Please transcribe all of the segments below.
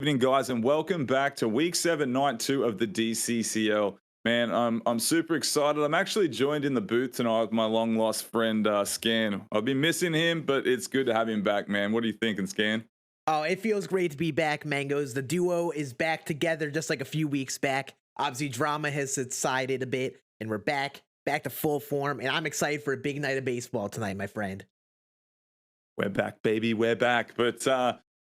Evening, guys, and welcome back to Week 7, Night 2 of the DCCL. Man, I'm super excited. I'm actually joined in the booth tonight with my long lost friend Scan. I've been missing him, but it's good to have him back, man. What are you thinking, Scan? Oh, it feels great to be back, Mangoes. The duo is back together just like a few weeks back. Obviously, drama has subsided a bit, and we're back to full form. And I'm excited for a big night of baseball tonight, my friend. We're back, baby. We're back. But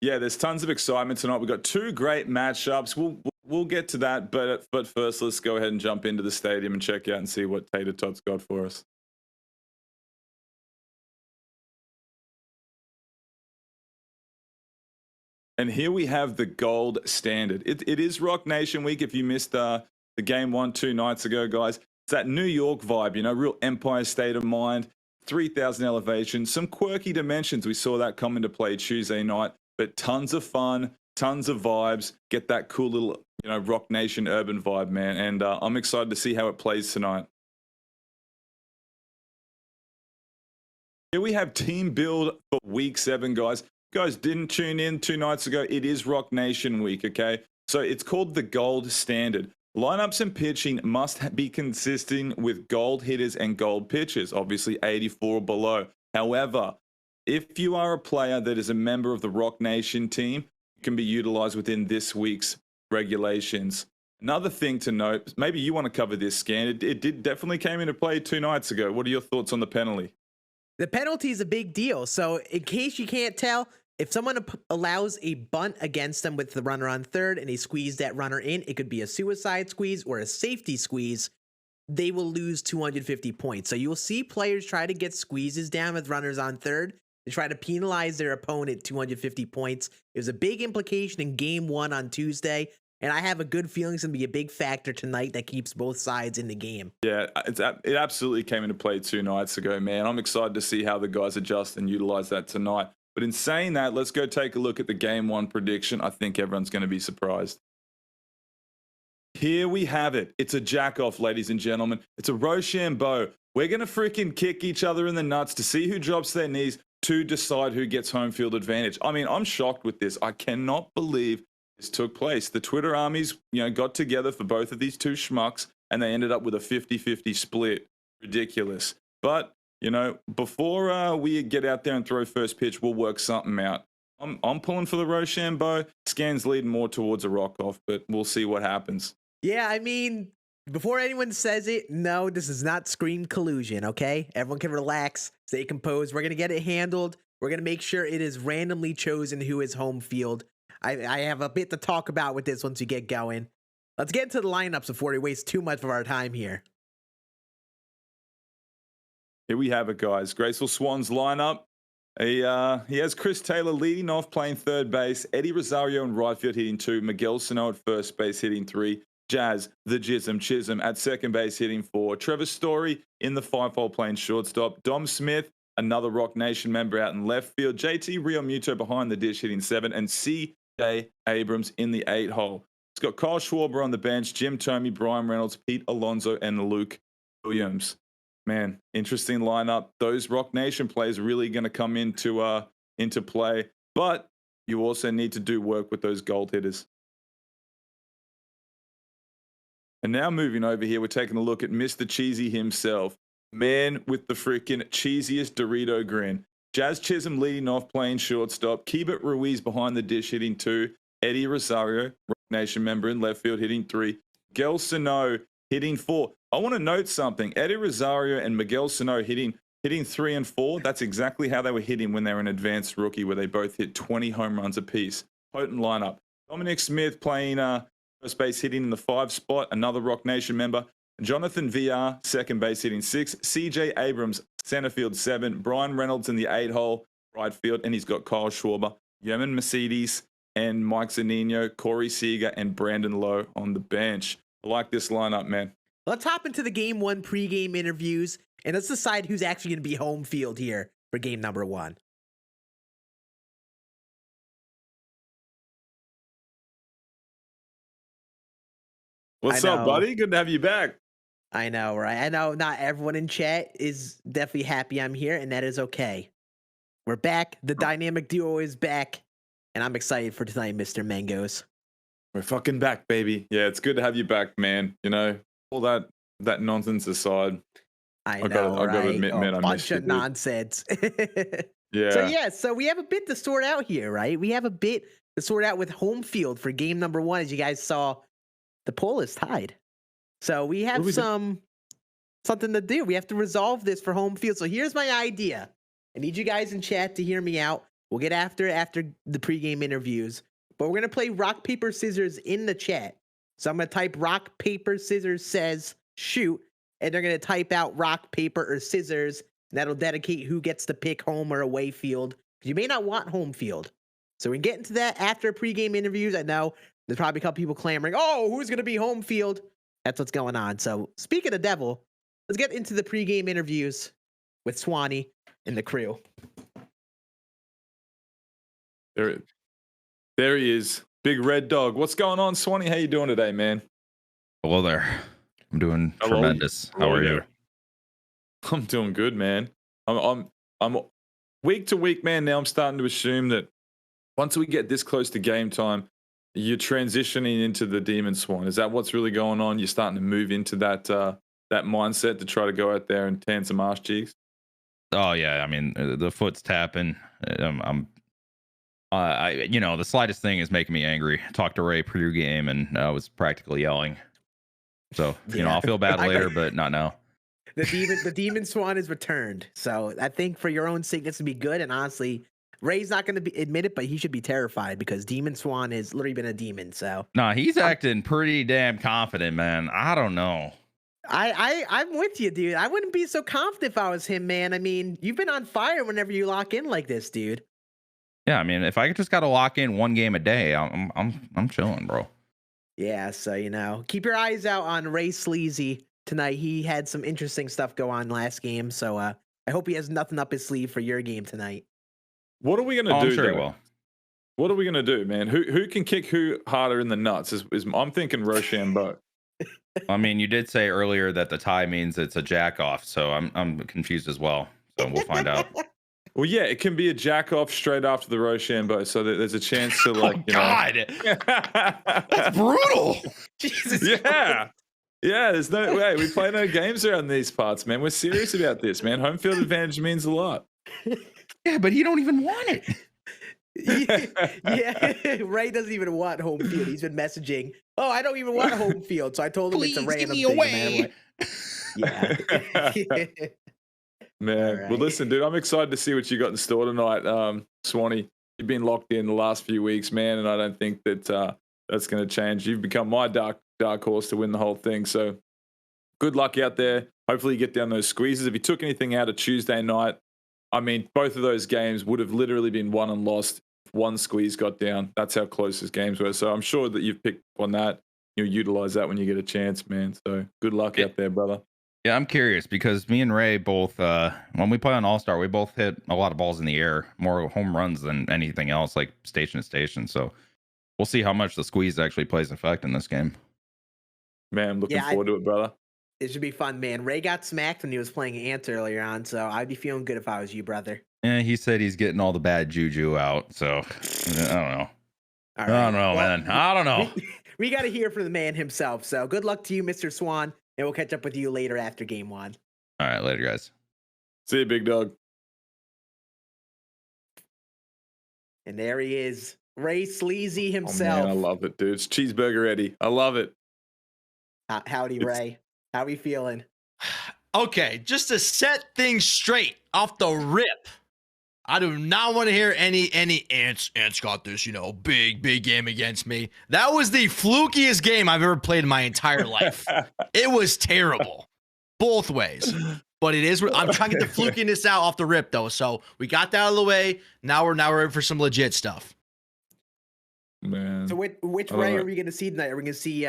yeah, there's tons of excitement tonight. We've got two great matchups. We'll get to that, but first, let's go ahead and jump into the stadium and check out and see what Tater Tot's got for us. And here we have the gold standard. It is Rock Nation week. If you missed the game 2 nights ago, guys, it's that New York vibe, real Empire State of Mind, 3,000 elevation, some quirky dimensions. We saw that come into play Tuesday night, but tons of fun, tons of vibes. Get that cool little, Rock Nation urban vibe, man. And I'm excited to see how it plays tonight. Here we have team build for week 7, guys. Guys, didn't tune in 2 nights ago. It is Rock Nation week, okay? So it's called the gold standard. Lineups and pitching must be consistent with gold hitters and gold pitchers, obviously 84 or below. However, if you are a player that is a member of the Rock Nation team, it can be utilized within this week's regulations. Another thing to note, maybe you want to cover this, Scan. It did definitely came into play 2 nights ago. What are your thoughts on the penalty? The penalty is a big deal. So, in case you can't tell, if someone allows a bunt against them with the runner on third and they squeeze that runner in, it could be a suicide squeeze or a safety squeeze. They will lose 250 points. So you'll see players try to get squeezes down with runners on third to try to penalize their opponent 250 points. It was a big implication in game 1 on Tuesday. And I have a good feeling it's going to be a big factor tonight that keeps both sides in the game. Yeah, it absolutely came into play 2 nights ago, man. I'm excited to see how the guys adjust and utilize that tonight. But in saying that, let's go take a look at the game 1 prediction. I think everyone's going to be surprised. Here we have it. It's a jack-off, ladies and gentlemen. It's a Rochambeau. We're going to freaking kick each other in the nuts to see who drops their knees to decide who gets home field advantage. I mean, I'm shocked with this. I cannot believe this took place. The Twitter armies, got together for both of these two schmucks, and they ended up with a 50-50 split. Ridiculous. But, before we get out there and throw first pitch, we'll work something out. I'm pulling for the Rochambeau. Scan's leading more towards a rock-off, but we'll see what happens. Yeah, I mean, before anyone says it, no, this is not scream collusion, okay? Everyone can relax, stay composed. We're going to get it handled. We're going to make sure it is randomly chosen who is home field. I have a bit to talk about with this once we get going. Let's get into the lineups before we waste too much of our time here. Here we have it, guys. GracefulSwan's lineup. He has Chris Taylor leading off, playing third base. Eddie Rosario in right field hitting 2. Miguel Sano at first base hitting 3. Jazz, the Chisholm at second base hitting 4. Trevor Story in the 5-hole playing shortstop. Dom Smith, another Rock Nation member out in left field. JT Realmuto behind the dish hitting 7. And CJ Abrams in the 8-hole. It's got Kyle Schwarber on the bench, Jim Thome, Brian Reynolds, Pete Alonso, and Luke Williams. Man, interesting lineup. Those Rock Nation players are really going to come into play. But you also need to do work with those gold hitters. And now moving over here, we're taking a look at Mr. Cheesy himself. Man with the freaking cheesiest Dorito grin. Jazz Chisholm leading off, playing shortstop. Keibert Ruiz behind the dish hitting 2. Eddie Rosario, Rock Nation member in left field hitting 3. Miguel Sano hitting 4. I want to note something. Eddie Rosario and Miguel Sano hitting 3 and 4. That's exactly how they were hitting when they were an advanced rookie, where they both hit 20 home runs apiece. Potent lineup. Dominic Smith playing first base hitting in the 5 spot. Another Rock Nation member. Jonathan VR, second base hitting 6. CJ Abrams, center field 7. Brian Reynolds in the 8-hole, right field. And he's got Kyle Schwarber, Yerman Mercedes, and Mike Zunino, Corey Seager, and Brandon Lowe on the bench. I like this lineup, man. Let's hop into the game 1 pregame interviews, and let's decide who's actually going to be home field here for game number 1. What's up, buddy? Good to have you back. I know, right? I know not everyone in chat is definitely happy I'm here, and that is okay. We're back. The dynamic duo is back. and I'm excited for tonight, Mr. Mangoes. We're fucking back, baby. Yeah, it's good to have you back, man. You know, all that nonsense aside, I I know, gotta right? admit, A man, I bunch missed you, of dude. nonsense. Yeah. So we have a bit to sort out here, right? We have a bit to sort out with home field for game number 1. As you guys saw, the poll is tied. So we have something to do. We have to resolve this for home field. So here's my idea. I need you guys in chat to hear me out. We'll get after the pregame interviews, but we're gonna play rock paper scissors in the chat. So I'm gonna type rock paper scissors says shoot, and they're gonna type out rock paper or scissors, and that'll dedicate who gets to pick home or away field. You may not want home field, so we can get into that after pregame interviews. I know there's probably a couple people clamoring, "Oh, who's gonna be home field?" That's what's going on. So speaking of devil, let's get into the pregame interviews with Swanee and the crew. There he is. Big red dog. What's going on, Swanee? How you doing today, man? Hello there. I'm doing tremendous. How are you? I'm doing good, man. I'm week to week, man. Now I'm starting to assume that once we get this close to game time, you're transitioning into the Demon Swan. Is that what's really going on? You're starting to move into that mindset to try to go out there and tan some arse cheeks? Oh yeah, I mean the foot's tapping. The slightest thing is making me angry. Talked to Ray pre-game and I was practically yelling. So I'll feel bad later, but not now. The Demon Swan is returned. So I think for your own sake, this would be good. And honestly, Ray's not going to admit it, but he should be terrified because Demon Swan has literally been a demon. So nah, he's acting pretty damn confident, man. I don't know. I'm with you, dude. I wouldn't be so confident if I was him, man. I mean, you've been on fire whenever you lock in like this, dude. Yeah, I mean, if I just got to lock in one game a day, I'm chilling, bro. Yeah, so keep your eyes out on RayCheesy tonight. He had some interesting stuff go on last game, so I hope he has nothing up his sleeve for your game tonight. What are we gonna do? I'm sure he will. What are we gonna do, man? Who can kick who harder in the nuts? I'm thinking Rochambeau. I mean, you did say earlier that the tie means it's a jack off, so I'm confused as well. So we'll find out. Well, yeah, it can be a jack off straight after the Rochambeau, so that there's a chance to God, that's brutal. Jesus. Yeah. Yeah, there's no way. We play no games around these parts, man. We're serious about this, man. Home field advantage means a lot. Yeah, but he don't even want it. Yeah, Ray doesn't even want home field. He's been messaging, "Oh, I don't even want home field." So I told him it's a random give me thing. Yeah. Man, right. Well, listen, dude, I'm excited to see what you got in store tonight, Swanee. You've been locked in the last few weeks, man, and I don't think that that's going to change. You've become my dark horse to win the whole thing. So good luck out there. Hopefully you get down those squeezes. If you took anything out of Tuesday night, I mean, both of those games would have literally been won and lost if one squeeze got down. That's how close those games were. So I'm sure that you've picked up on that. You'll utilize that when you get a chance, man. So good luck out there, brother. Yeah, I'm curious because me and Ray both, when we play on All-Star, we both hit a lot of balls in the air, more home runs than anything else, like station to station. So we'll see how much the squeeze actually plays effect in this game. Man, I'm looking forward to it, brother. It should be fun, man. Ray got smacked when he was playing Ant earlier on, so I'd be feeling good if I was you, brother. Yeah, he said he's getting all the bad juju out, so I don't know. All right. I don't know, man. I don't know. We got to hear from the man himself. So good luck to you, Mr. Swan, and we'll catch up with you later after game 1. All right, later, guys. See you, big dog. And there he is, RayCheesy himself. Oh, man, I love it, dude. It's Cheeseburger Eddie. I love it. Howdy, Ray. How we feeling? Okay, just to set things straight off the rip. I do not want to hear any Ants got this, big game against me. That was the flukiest game I've ever played in my entire life. It was terrible. Both ways. But it is, I'm trying to get the flukiness out off the rip though. So we got that out of the way. Now we're ready for some legit stuff. Man. So which Ray are we going to see tonight? Are we going to see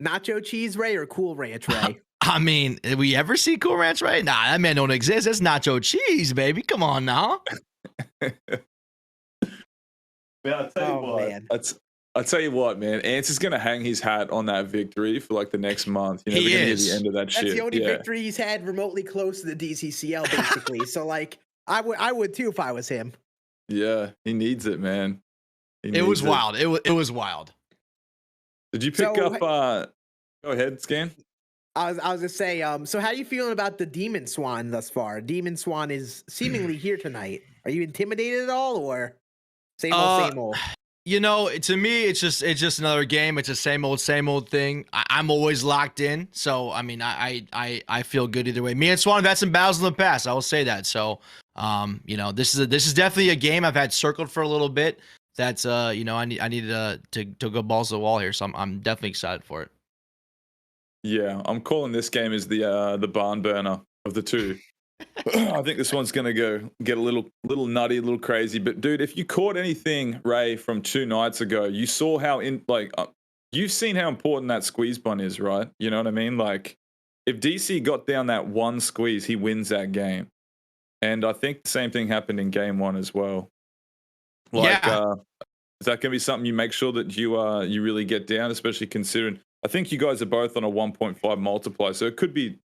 Nacho Cheese Ray or Cool Ranch Ray? I mean, did we ever see Cool Ranch Ray? Nah, that man don't exist. That's Nacho Cheese, baby. Come on now. Man, I'll tell you what. Man. I'll tell you what, man. Ants is gonna hang his hat on that victory for like the next month. You're never gonna hear the end of that shit. That's the only victory he's had remotely close to the DCCL, basically. So like, I would too if I was him. Yeah, he needs it, man. It was wild. It was wild. Did you pick So- up? Go ahead, Scan. I was gonna say, so how are you feeling about the Demon Swan thus far? Demon Swan is seemingly here tonight. Are you intimidated at all, or same old, same old? You know, to me, it's just another game. It's the same old thing. I'm always locked in, so I mean, I feel good either way. Me and Swan have had some battles in the past. I will say that. So, you know, this is definitely a game I've had circled for a little bit. That's you know, I needed to go balls to the wall here. So I'm definitely excited for it. Yeah, I'm calling this game as the barn burner of the two. I think this one's gonna get a little nutty, a little crazy. But dude, if you caught anything, Ray, from 2 nights ago, you saw how you've seen how important that squeeze bun is, right? You know what I mean? Like, if DC got down that one squeeze, he wins that game. And I think the same thing happened in game 1 as well. Like, Yeah. is that gonna be something you make sure that you really get down, especially considering I think you guys are both on a 1.5 multiplier, so it could be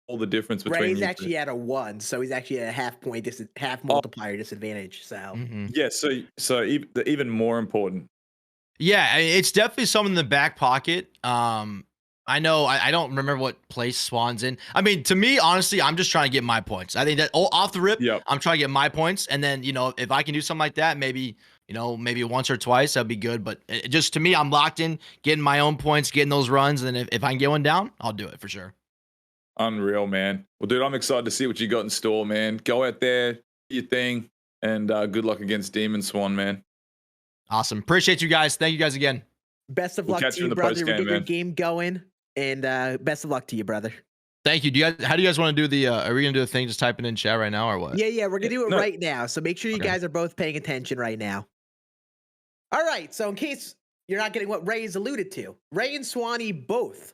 all the difference between Ray's you actually two. at a 1, so he's actually at a half multiplier disadvantage. So Mhm. Yeah, so even more important. Yeah, it's definitely something in the back pocket. I know I don't remember what place Swan's in. I mean, to me, honestly, I'm just trying to get my points. I think that off the rip, Yep. I'm trying to get my points, and then you know if I can do something like that, maybe you know maybe once or twice that'd be good. But just to me, I'm locked in, getting my own points, getting those runs, and then if I can get one down, I'll do it for sure. Unreal, man. Well, dude, I'm excited to see what you got in store, man. Go out there, do your thing, and good luck against Demon Swan, man. Awesome, appreciate you guys. Thank you guys again. best of We'll luck catch to you in you, the brother. post We'll game, get your man. game going, and best of luck to you, brother. Thank you. How do you guys want to do the? Are we gonna do the thing? Just typing in chat right now, or what? Yeah, we're gonna do it No. right now. So make sure you Okay. guys are both paying attention right now. All right. So in case you're not getting what Ray has alluded to, Ray and Swanee both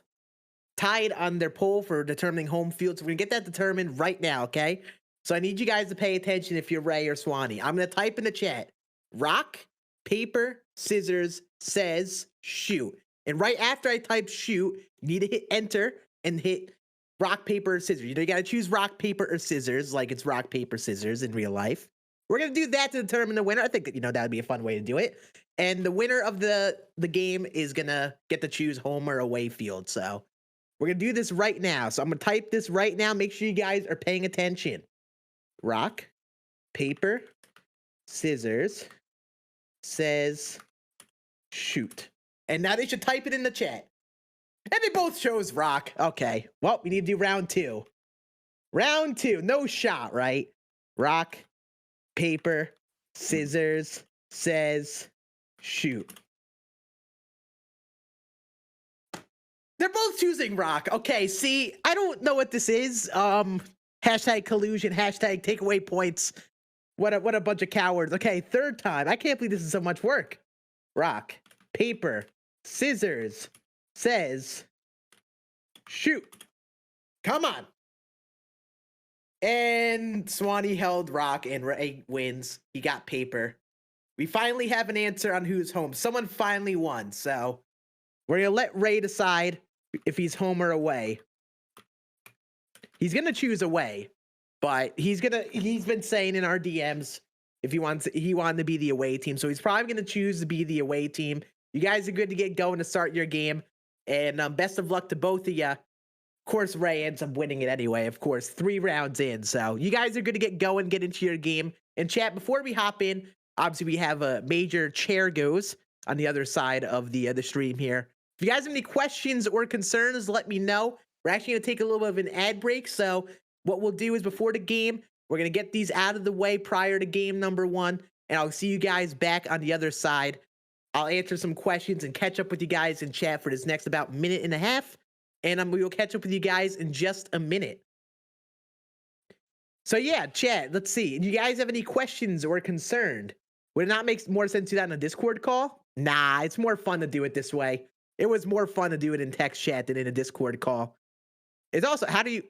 tied on their poll for determining home field. So we're gonna get that determined right now. Okay. So I need you guys to pay attention if you're Ray or Swanee. I'm gonna type in the chat: rock, paper, scissors, says shoot. And right after I type shoot, you need to hit enter and hit rock, paper, or scissors. You know, you gotta choose rock, paper, or scissors, like it's rock, paper, scissors in real life. We're gonna do that to determine the winner. I think that would be a fun way to do it. And the winner of the game is gonna get to choose home or away field. So we're gonna do this right now. So I'm gonna type this right now. Make sure you guys are paying attention. Rock, paper, scissors, says shoot. And now they should type it in the chat. And they both chose rock. Okay. Well, we need to do round 2. Round 2. No shot, right? Rock, paper, scissors, says shoot. They're both choosing rock. Okay, see, I don't know what this is. Hashtag collusion, hashtag take away points. What a bunch of cowards. Okay, third time. I can't believe this is so much work. Rock, paper, scissors, says shoot. Come on. And Swanee held rock and Ray wins. He got paper. We finally have an answer on who's home. Someone finally won. So we're going to let Ray decide if he's home or away. He's going to choose away, but he's been saying in our DMs if he wanted to be the away team. So he's probably going to choose to be the away team. You guys are good to get going to start your game. And best of luck to both of you. Of course, Ray ends up winning it anyway. Of course, 3 rounds in. So you guys are good to get going, get into your game. And chat, before we hop in, obviously we have a major chair goes on the other side of the stream here. If you guys have any questions or concerns, let me know. We're actually going to take a little bit of an ad break. So what we'll do is before the game, we're going to get these out of the way prior to game number 1. And I'll see you guys back on the other side. I'll answer some questions and catch up with you guys in chat for this next about minute and a half. And we will catch up with you guys in just a minute. So yeah, chat, let's see. Do you guys have any questions or concerned? Would it not make more sense to do that in a Discord call? Nah, it's more fun to do it this way. It was more fun to do it in text chat than in a Discord call. It's also, how do you...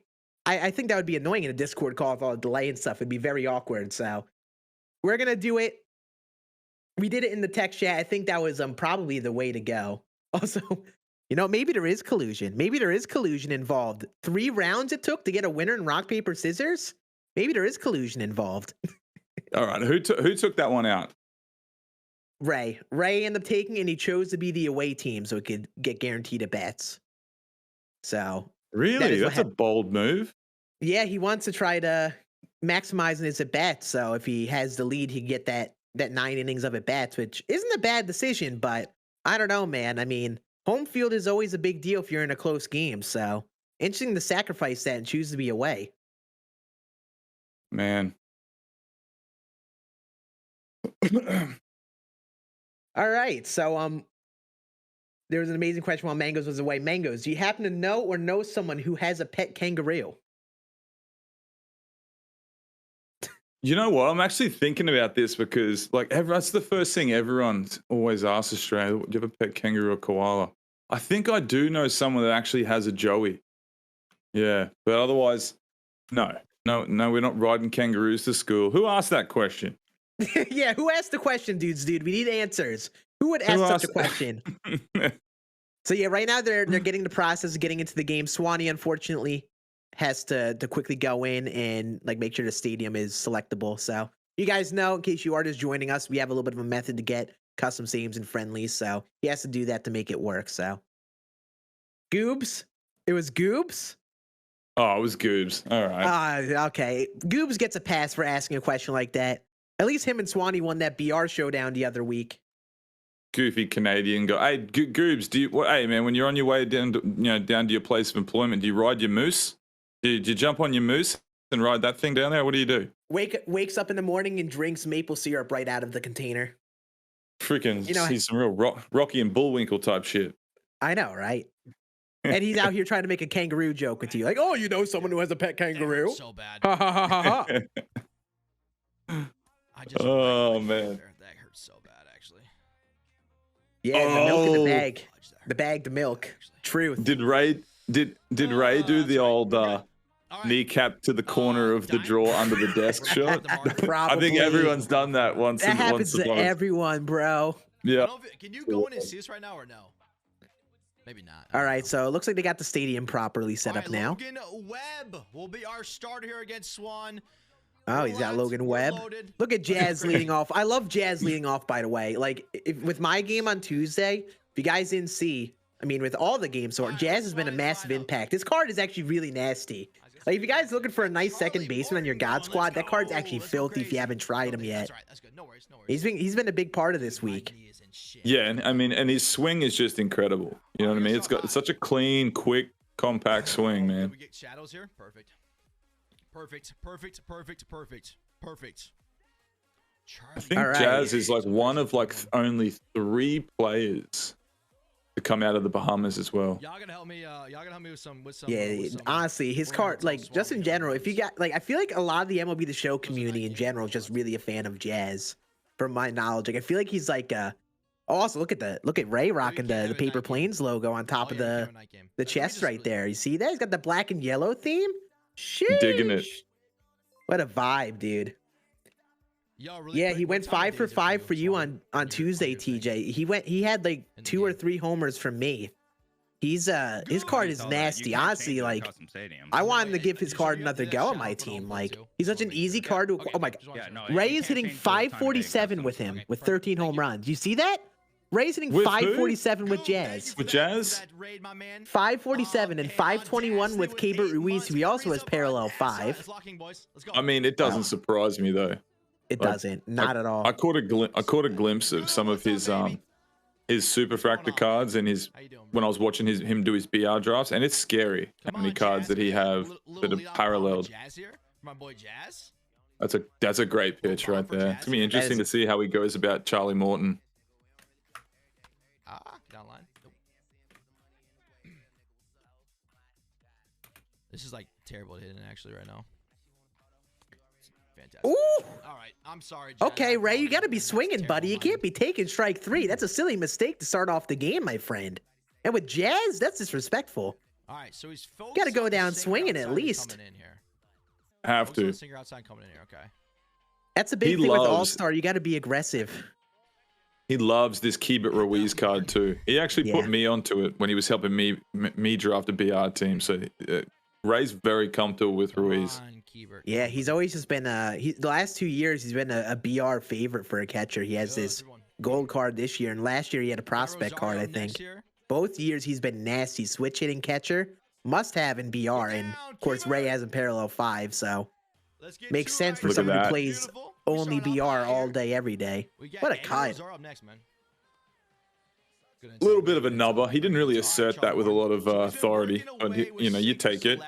I think that would be annoying in a Discord call with all the delay and stuff. It'd be very awkward. So we're going to do it. We did it in the text chat. I think that was probably the way to go. Also, you know, maybe there is collusion. Maybe there is collusion involved. 3 rounds it took to get a winner in rock, paper, scissors? Maybe there is collusion involved. All right, who took that one out? Ray ended up taking, and he chose to be the away team so he could get guaranteed at bats. So Really? That's a bold move. yeah, he wants to try to maximize his at bats. So if he has the lead, he can get that 9 innings of at bats, which isn't a bad decision. But I don't know, man. I mean, home field is always a big deal if you're in a close game. So interesting to sacrifice that and choose to be away. Man. All right. So there was an amazing question while Mangoes was away. Mangoes, do you happen to know someone who has a pet kangaroo? You know what? I'm actually thinking about this because, like, that's the first thing everyone always asks Australia. Do you have a pet kangaroo or koala? I think I do know someone that actually has a Joey. Yeah, but otherwise, no, we're not riding kangaroos to school. Who asked that question? Yeah, who asked the question, dudes? Dude, we need answers. Who would ask such a question? So yeah, right now they're getting the process of getting into the game. Swanee, unfortunately, has to quickly go in and like make sure the stadium is selectable. So you guys know, in case you are just joining us, we have a little bit of a method to get custom stadiums and friendlies. So he has to do that to make it work. So Goobs, it was Goobs. Oh, it was Goobs. All right. Okay. Goobs gets a pass for asking a question like that. At least him and Swanee won that BR showdown the other week. Goofy Canadian guy. Hey, Goobs, hey man, when you're on your way down to your place of employment, do you ride your moose? Do you jump on your moose and ride that thing down there? What do you do? Wakes up in the morning and drinks maple syrup right out of the container. Freaking, he's some real Rocky and Bullwinkle type shit. I know, right? And he's out here trying to make a kangaroo joke with you, like, "Oh, you know someone who has a pet kangaroo?" So bad. Ha ha ha ha ha. Oh man, that hurts so bad, actually. Yeah, the milk in the bag, the milk. Truth. Did Ray Ray do the old kneecap to the corner of the drawer under the desk shot? I think everyone's done that once. That happens to everyone, bro. Yeah. Can you go in and see us right now or no? Maybe not. All right, so it looks like they got the stadium properly set up now. Logan Webb will be our starter here against Swan. Oh, he's got Logan Webb. Look at Jazz leading off. I love Jazz leading off, by the way. Like, with my game on Tuesday, if you guys didn't see, I mean, with all the games, so Jazz has been a massive impact. This card is actually really nasty. Like, if you guys are looking for a nice second baseman on your God Squad, that card's actually filthy if you haven't tried him yet. He's been a big part of this week. Yeah, and I mean, and his swing is just incredible. You know what I mean? It's got such a clean, quick, compact swing, man. We get shadows here. Perfect. I think Jazz is like one of like only 3 players to come out of the Bahamas as well. Y'all gonna help me with some. Yeah, honestly, his card, like, just in general, if you got, like, I feel like a lot of the MLB The Show community in general is just really a fan of Jazz, from my knowledge. Like, I feel like he's like also look at Ray rocking the Paper Planes logo on top of the chest right there. You see that? He's got the black and yellow theme. Sheesh. Digging it. What a vibe, dude. Yeah, he went 5 for 5 for you on Tuesday, TJ. He had like 2 or 3 homers from me. His card is nasty. Honestly, like, I want him to give his card another go on my team. Like, he's such an easy card to. Oh my god, Ray is hitting 547 with him with 13 home runs. You see that? Ray's hitting 547 with Jazz. With Jazz? 547 and 521 with Keibert Ruiz, who he also has parallel 5. I mean, it doesn't surprise me though. It doesn't, not at all. I caught a glimpse of some of his superfractor cards and when I was watching him do his BR drafts, and it's scary how many cards that he have that are paralleled. My boy Jazz. That's a great pitch right there. It's gonna be interesting to see how he goes about Charlie Morton. Down line. Nope. This is like terrible hitting actually right now. Fantastic. Ooh. All right, I'm sorry, Jazz. Okay, Ray, you got to be swinging, buddy. You can't be taking strike 3. That's a silly mistake to start off the game, my friend. And with Jazz, that's disrespectful. All right, so he's got to go down swinging at least. Have to. Singer outside coming in here, okay. That's a big thing with All-Star. You got to be aggressive. He loves this Keibert Ruiz card too. He actually put me onto it when he was helping me draft a BR team. So Ray's very comfortable with Ruiz. Yeah, he's always just been the last 2 years he's been a BR favorite for a catcher. He has this gold card this year, and last year he had a prospect card, I think. Both years he's been nasty. Switch hitting catcher. Must have in BR, and of course Ray has in parallel 5, so makes sense for Look at someone who that. plays only BR all day, every day. What a cut. A little bit of a nubber. He didn't really assert that with a lot of authority, but you take it.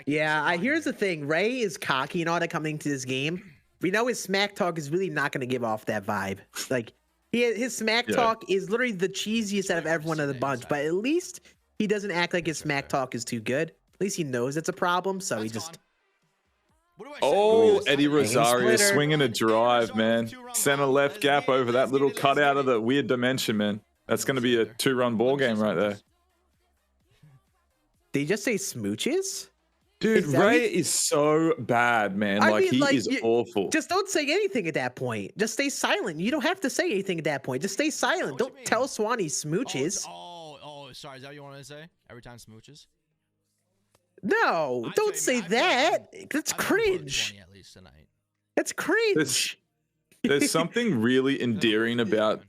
Yeah, here's the thing. Ray is cocky and all that coming to this game. We know his smack talk is really not going to give off that vibe. Like, his smack talk is literally the cheesiest out of everyone in the bunch, but at least he doesn't act like his smack talk is too good. At least he knows it's a problem, so he just... Oh, Eddie Rosario swinging a drive, man. Center left gap over that little cutout of the weird dimension, man. That's going to be a 2-run ball game right there. Did you just say smooches? Dude, Ray is so bad, man. Like, he is awful. Just don't say anything at that point. Just stay silent. You don't have to say anything at that point. Just stay silent. Don't tell Swanee smooches. Oh, sorry. Is that what you wanted to say? Every time smooches? No, don't say that. That's cringe. At least tonight. That's cringe. There's something really endearing about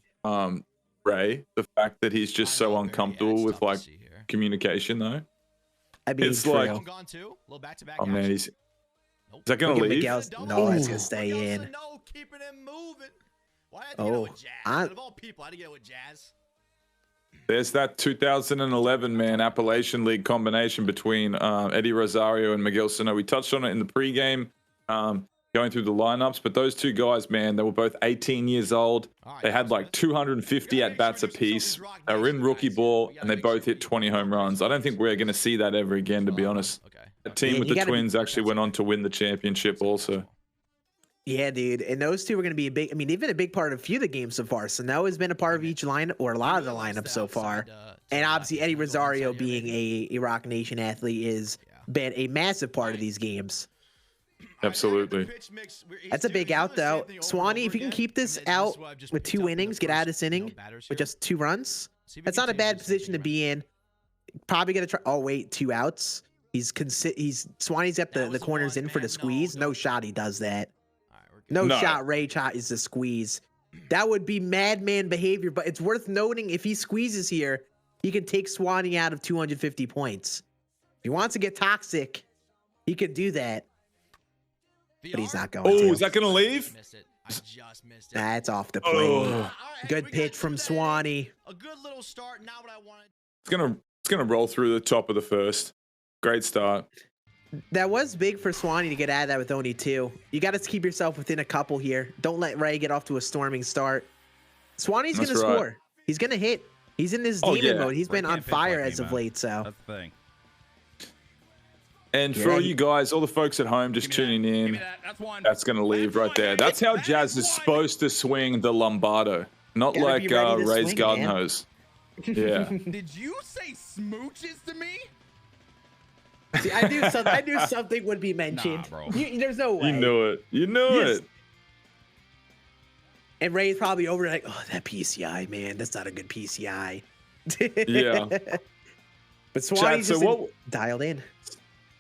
Ray. The fact that he's just so uncomfortable with, like, communication, though. I mean, it's like, oh man, is that gonna leave? Miguel's, no, it's gonna stay in. No, keeping him moving. Why did Oh, Out of all people, I had to get with Jazz. There's that 2011 man Appalachian League combination between Eddie Rosario and Miguel Sano. We touched on it in the pregame, going through the lineups, but those two guys, man, they were both 18 years old. They had like 250 at-bats apiece. They were in rookie ball, and they both hit 20 home runs. I don't think we're going to see that ever again, to be honest. The team with the Twins actually went on to win the championship also. Yeah, dude. And those two are going to be they've been a big part of a few of the games so far. Sano has been a part of each lineup, or a lot of the lineups so far. And obviously, Eddie Rosario being a Rock Nation athlete has been a massive part of these games. Absolutely. That's a big out, though. Swanee, if you can keep this out with 2 innings, get out of this inning with just 2 runs, that's not a bad position to be in. Probably going to try. Oh, wait, 2 outs. Swanee's got the corners in for the squeeze. No shot he does that. No shot Ray shot is the squeeze. That would be madman behavior, but it's worth noting if he squeezes here, he can take Swanee out of 250 points. If he wants to get toxic, he can do that. But he's not going to. Oh, is that going to leave? That's off the plate. Good pitch from Swanee. A good little start. Not what I wanted. It's gonna roll through the top of the first. Great start. That was big for Swanee to get out of that with only 2. You got to keep yourself within a couple here. Don't let Ray get off to a storming start. Swanee's going to score. He's going to hit. He's in this demon mode. He's been on fire as of late, so. That's the thing. And for all you guys, all the folks at home just tuning in, that's going to leave right there. That's how Jazz is supposed to swing the Lombardo, not like Ray's garden hose. Yeah. Did you say smooches to me? See, I knew something would be mentioned. Nah, bro. There's no way. You knew it. You knew it. And Ray's probably over like, oh, that PCI, man. That's not a good PCI. Yeah. But Swanee's just dialed in.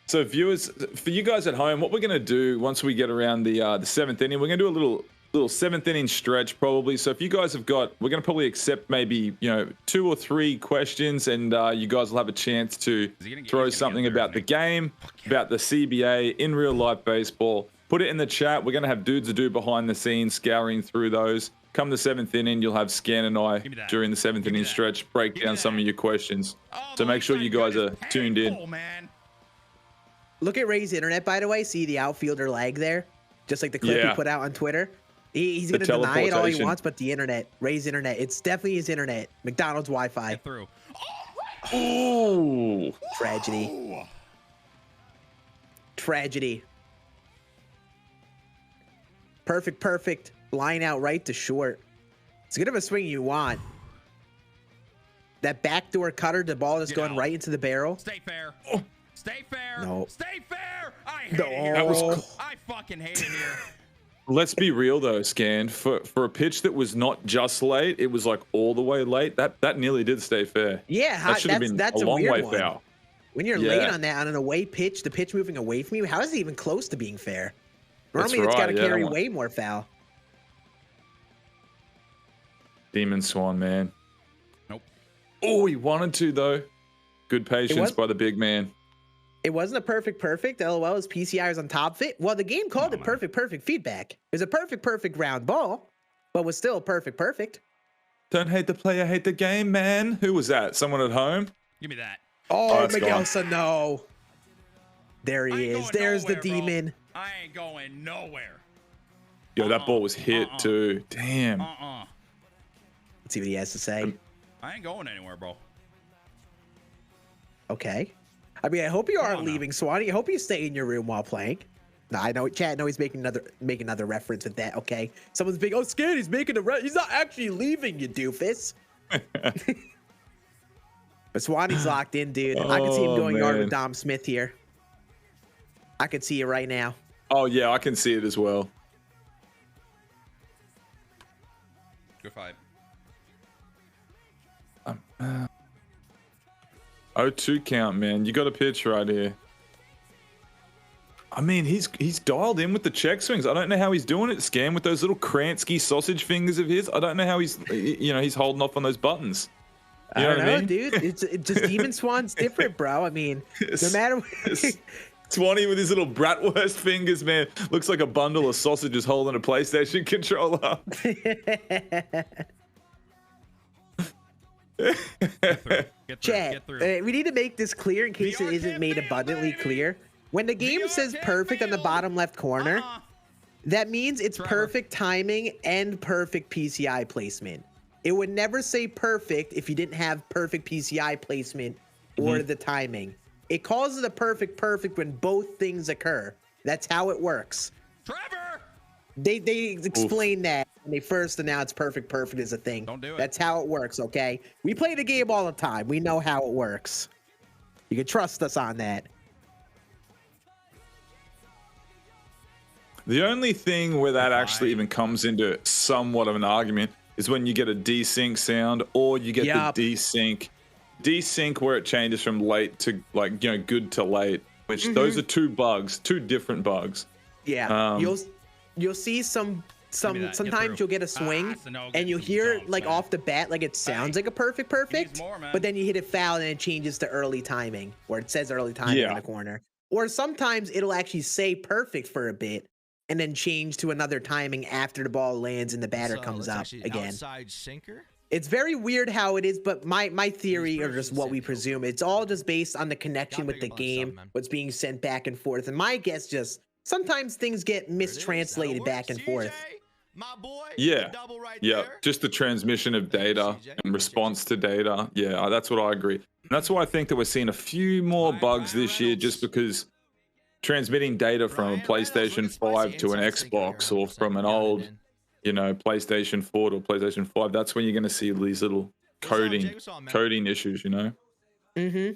So viewers, for you guys at home, what we're going to do once we get around the 7th inning, we're going to do a little 7th inning stretch probably. So if you guys have got, we're going to probably accept maybe 2 or 3 questions, and you guys will have a chance to throw something about the game, about the CBA, in real life baseball. Put it in the chat. We're going to have dudes to do behind the scenes, scouring through those. Come the 7th inning, you'll have Scan and I during the 7th inning stretch break down some of your questions. So make sure you guys are tuned in. Look at Ray's internet, by the way. See the outfielder lag there? Just like the clip he put out on Twitter. He's going to deny it all he wants, but the internet, Ray's internet, it's definitely his internet. McDonald's Wi-Fi. Through. Oh, tragedy. Tragedy. Perfect. Line out right to short. It's good of a swing you want. That backdoor cutter, the ball is going right into the barrel. Stay fair. Oh. Stay fair. No. Stay fair. I hate it here. That was I fucking hate it here. Let's be real though, Scan. For a pitch that was not just late, it was like all the way late. That nearly did stay fair. Yeah, that should have been that's a long way one. foul. When you're late on that, on an away pitch, the pitch moving away from you, how is it even close to being fair? Normally it's got to carry way more foul. Demon Swan, man. Nope. Oh, he wanted to, though. Good patience was- by the big man. It wasn't a perfect. LOL, his PCI was on top of it. Well, the game called it perfect feedback. It was a perfect round ball, but was still perfect. Don't hate the player, hate the game, man. Who was that? Someone at home? Give me that. Oh, that's gone. Miguelson, no. There I he ain't is. going There's nowhere, the demon. Bro. I ain't going nowhere. Yo, that ball was hit, too. Damn. Uh-uh. Let's see what he has to say. I ain't going anywhere, bro. Okay. I mean, I hope you aren't on now. leaving, Swanee. I hope you stay in your room while playing. No, I know. Chat. No, he's making another reference with that. Okay. Someone's being, oh, scared. He's making he's not actually leaving, you doofus. But Swanee's locked in, dude. I can see him going yard with man. Dom Smith here. I can see it right now. Oh, yeah, I can see it as well. Good fight. 0-2 count, man. You got a pitch right here. I mean, he's dialed in with the check swings. I don't know how he's doing it, Scam, with those little Kransky sausage fingers of his. I don't know how he's holding off on those buttons. I You don't what know, I mean? dude. It's just Demon Swan's different, bro. I mean, no matter Swanee with his little bratwurst fingers, man. Looks like a bundle of sausages holding a PlayStation controller. Get through. Chat, Get through. we need to make this clear in case it isn't made abundantly clear. When the game says perfect on the bottom left corner, that means it's perfect timing and perfect PCI placement. It would never say perfect if you didn't have perfect PCI placement or the timing. It calls it a perfect when both things occur. That's how it works. Trevor! They explained that when they first announced perfect is a thing. Don't do it. That's how it works, okay? We play the game all the time. We know how it works. You can trust us on that. The only thing where that actually even comes into somewhat of an argument is when you get a desync sound or you get the desync where it changes from late to good to late, which those are two different bugs. Yeah, you'll see sometimes you'll get a swing and you'll hear like off the bat like it sounds like a perfect, but then you hit it foul and it changes to early timing where it says early timing in the corner. Or sometimes it'll actually say perfect for a bit and then change to another timing after the ball lands and the batter comes up again. Outside sinker. It's very weird how it is, but my theory, or just what we presume, it's all just based on the connection with the game, what's being sent back and forth. And my guess just sometimes things get mistranslated back and forth. My boy, Yeah. double right Yeah, there. just the transmission of data and response to data. Yeah, that's what I agree. And that's why I think that we're seeing a few more bugs this year, just because transmitting data from a PlayStation 5 to an Xbox or from an old, PlayStation 4 to a PlayStation 5, that's when you're going to see these little coding issues, Mm-hmm.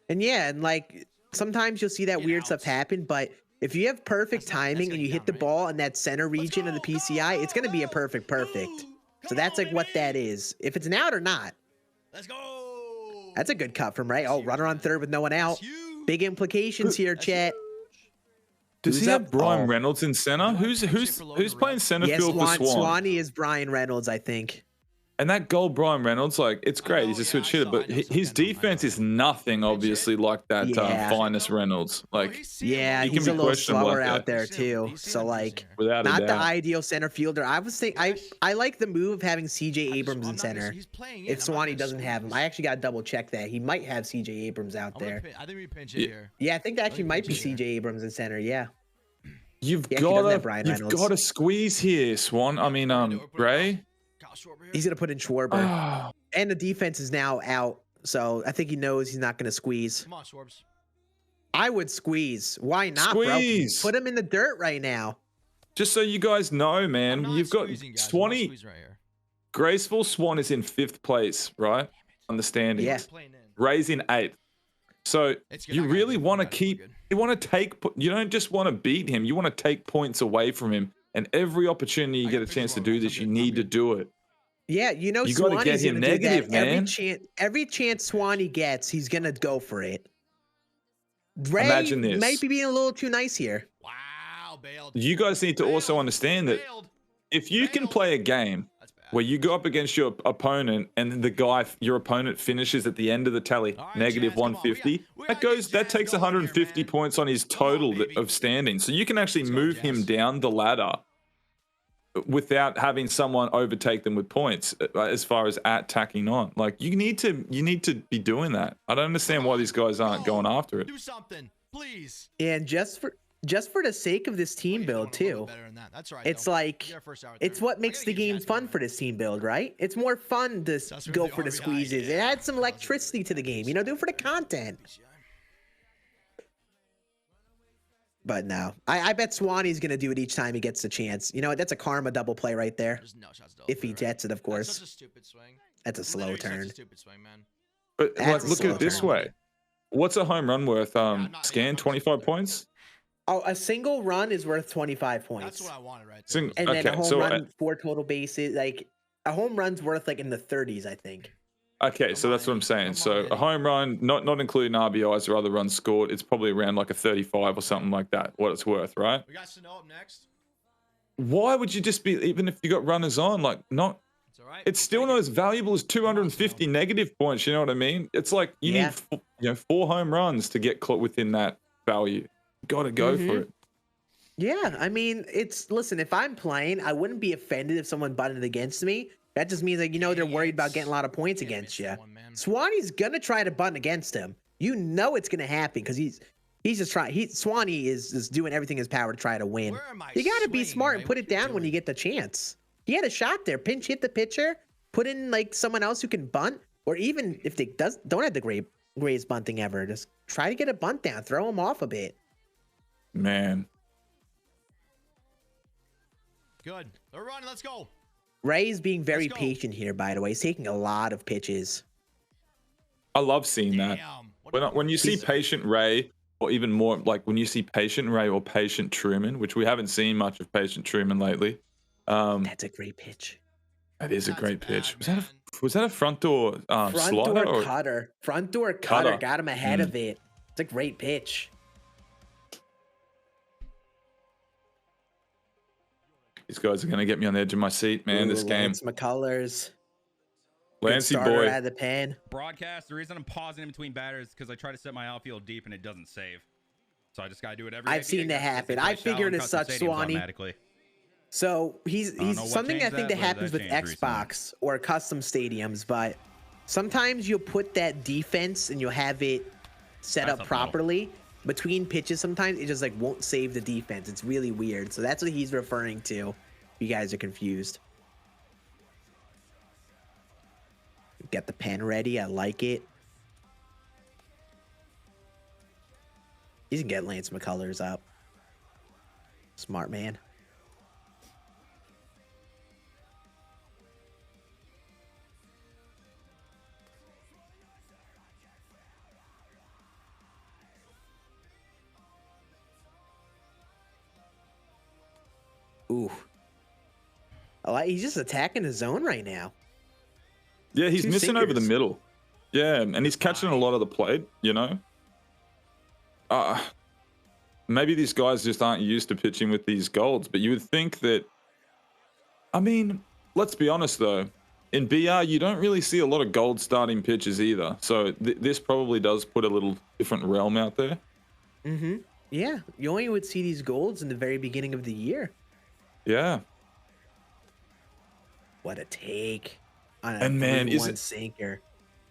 And yeah, and like sometimes you'll see that weird stuff happen, but if you have perfect timing and you hit the ball in that center region of the PCI, it's going to be a perfect. So that's like what that is. If it's an out or not. Let's go. That's a good cut from Ray. Oh, runner on third with no one out. Big implications here, chat. Does Who's he up? have Brian Oh. Reynolds in center? Who's playing center Yes, field for Swan? Swanee is Brian Reynolds, I think. And that goal, Brian Reynolds, it's great. He's a switch hitter, but his defense is nothing, obviously, like that finest Reynolds. Yeah, he he's can a be little questioned slower like out that. there too. So Without a not the doubt. ideal center fielder. I was thinking I like the move of having CJ Abrams in center. If Swanee doesn't have him, I actually got to double check that. He might have CJ Abrams out there. I think we pinch it here. Yeah, I think that actually might be CJ Abrams in center. Yeah. You've He actually doesn't have got Brian to Reynolds. squeeze here, Swan. I mean, Ray. He's gonna put in Schwarber, and the defense is now out. So I think he knows he's not gonna squeeze. Come on, Schwarbs. I would squeeze. Why not, Squeeze. bro? Put him in the dirt right now. Just so you guys know, man, you've got Swanee. Right here. Graceful Swan is in 5th place, right? Understanding. Yeah. Ray's in 8th. So It's good. you I got really you. want to I got you. keep. We're good. You want to take. You don't just want to beat him. You want to take points away from him. And every opportunity you I get got a the chance to picture do for this, it. you I'm need to good. do it. Yeah, you know, You gotta get Swanee's him gonna do that. negative, man. Every chance Swanee gets, he's gonna go for it. Ray Imagine this. might be being a little too nice here. Wow, bailed. You guys need to also understand that Bailed. if you can play a game where you go up against your opponent and the guy, your opponent finishes at the end of the tally All right, negative Jazz, come on. 150. We That gotta goes, get that takes Jazz going here, 150 man. points on his Come on, total baby. of standing. So you can actually Let's go, move him Jazz. down the ladder without having someone overtake them with points as far as attacking on. Like you need to be doing that. I don't understand why these guys aren't going after it. Do something, please. And just for the sake of this team build too, That's right. it's though. like We got our first hour it's there. what I makes gotta the get game Jazz fun going. for this team build, right? It's more fun to That's go with for the RBI, squeezes. It yeah. adds some electricity to the game, you know, do it for the content. But no, I bet Swanee's gonna do it each time he gets the chance. You know what? That's a karma double play right there. There's no shots to If he open, right? jets it, of That's course. such a stupid swing. That's a slow Literally such a turn. stupid swing, man. But That's like, a look at it slow this turn. way. What's a home run worth? not- Scan I'm 25 just- points? Oh, a single run is worth 25 points. That's what I wanted right there. Sing- And then a Okay, home so, run, 4 total bases. Like a home run's worth like in the 30s, I think. Okay, Come so on, that's what I'm Eddie. saying. Come So on, a Eddie. home run, not including RBIs or other runs scored, it's probably around like a 35 or something like that, what it's worth, right? We got Sano up next. Why would you just be, even if you got runners on, like not, It's all right. it's still not as valuable as 250 negative points, you know what I mean? It's like you Yeah. need 4 home runs to get within that value. Got to go for it. Yeah, I mean, listen, if I'm playing, I wouldn't be offended if someone butted against me. That just means, like, you know, they're worried about getting a lot of points Can't against miss you. that one, man. Swanee's gonna try to bunt against him. You know it's gonna happen because he's just trying. Swanee is doing everything in his power to try to win. Where am I You gotta be swinging, smart and Ray? put What it you down when you doing? get the chance. He had a shot there, pinch hit the pitcher, put in like someone else who can bunt, or even if they don't have the greatest bunting ever, just try to get a bunt down, throw him off a bit. Man. Good. They're running. Let's go. Ray is being very Let's go. patient here, by the way. He's taking a lot of pitches. I love seeing that. Damn. When you see He's- patient Ray, or even more like when you see patient Ray or patient Truman, which we haven't seen much of patient Truman lately. That's a great pitch. That is a That's great bad, pitch. man. Was that a front door Front slider door or cutter. Front door cutter. Cutter. Got him ahead of it. It's a great pitch. these guys are gonna get me on the edge of my seat, man? This Ooh, game, Lance McCullers. Good Lancey starter boy. out of the pen. Broadcast. The reason I'm pausing in between batters is because I try to set my outfield deep and it doesn't save. So I just gotta do it every. I've seen that happen. I figured as such, Swanee. So he's know what something I changed think that, that but happens that with changed recently. Xbox or custom stadiums, but sometimes you'll put that defense and you'll have it set That's up up middle. properly between pitches. Sometimes it just like won't save the defense. It's really weird. So that's what he's referring to. If you guys are confused. Get the pen ready. I like it. He's gonna get Lance McCullers up. Smart man. Ooh. He's just attacking the zone right now. Yeah, he's Two missing over the sinkers. middle. Yeah, and he's catching a lot of the plate, you know? Maybe these guys just aren't used to pitching with these golds, but you would think that... I mean, let's be honest, though. In BR, you don't really see a lot of gold starting pitches either. So this probably does put a little different realm out there. Mm-hmm. Yeah, you only would see these golds in the very beginning of the year. Yeah. What a take on a And man, is 3-1 it- sinker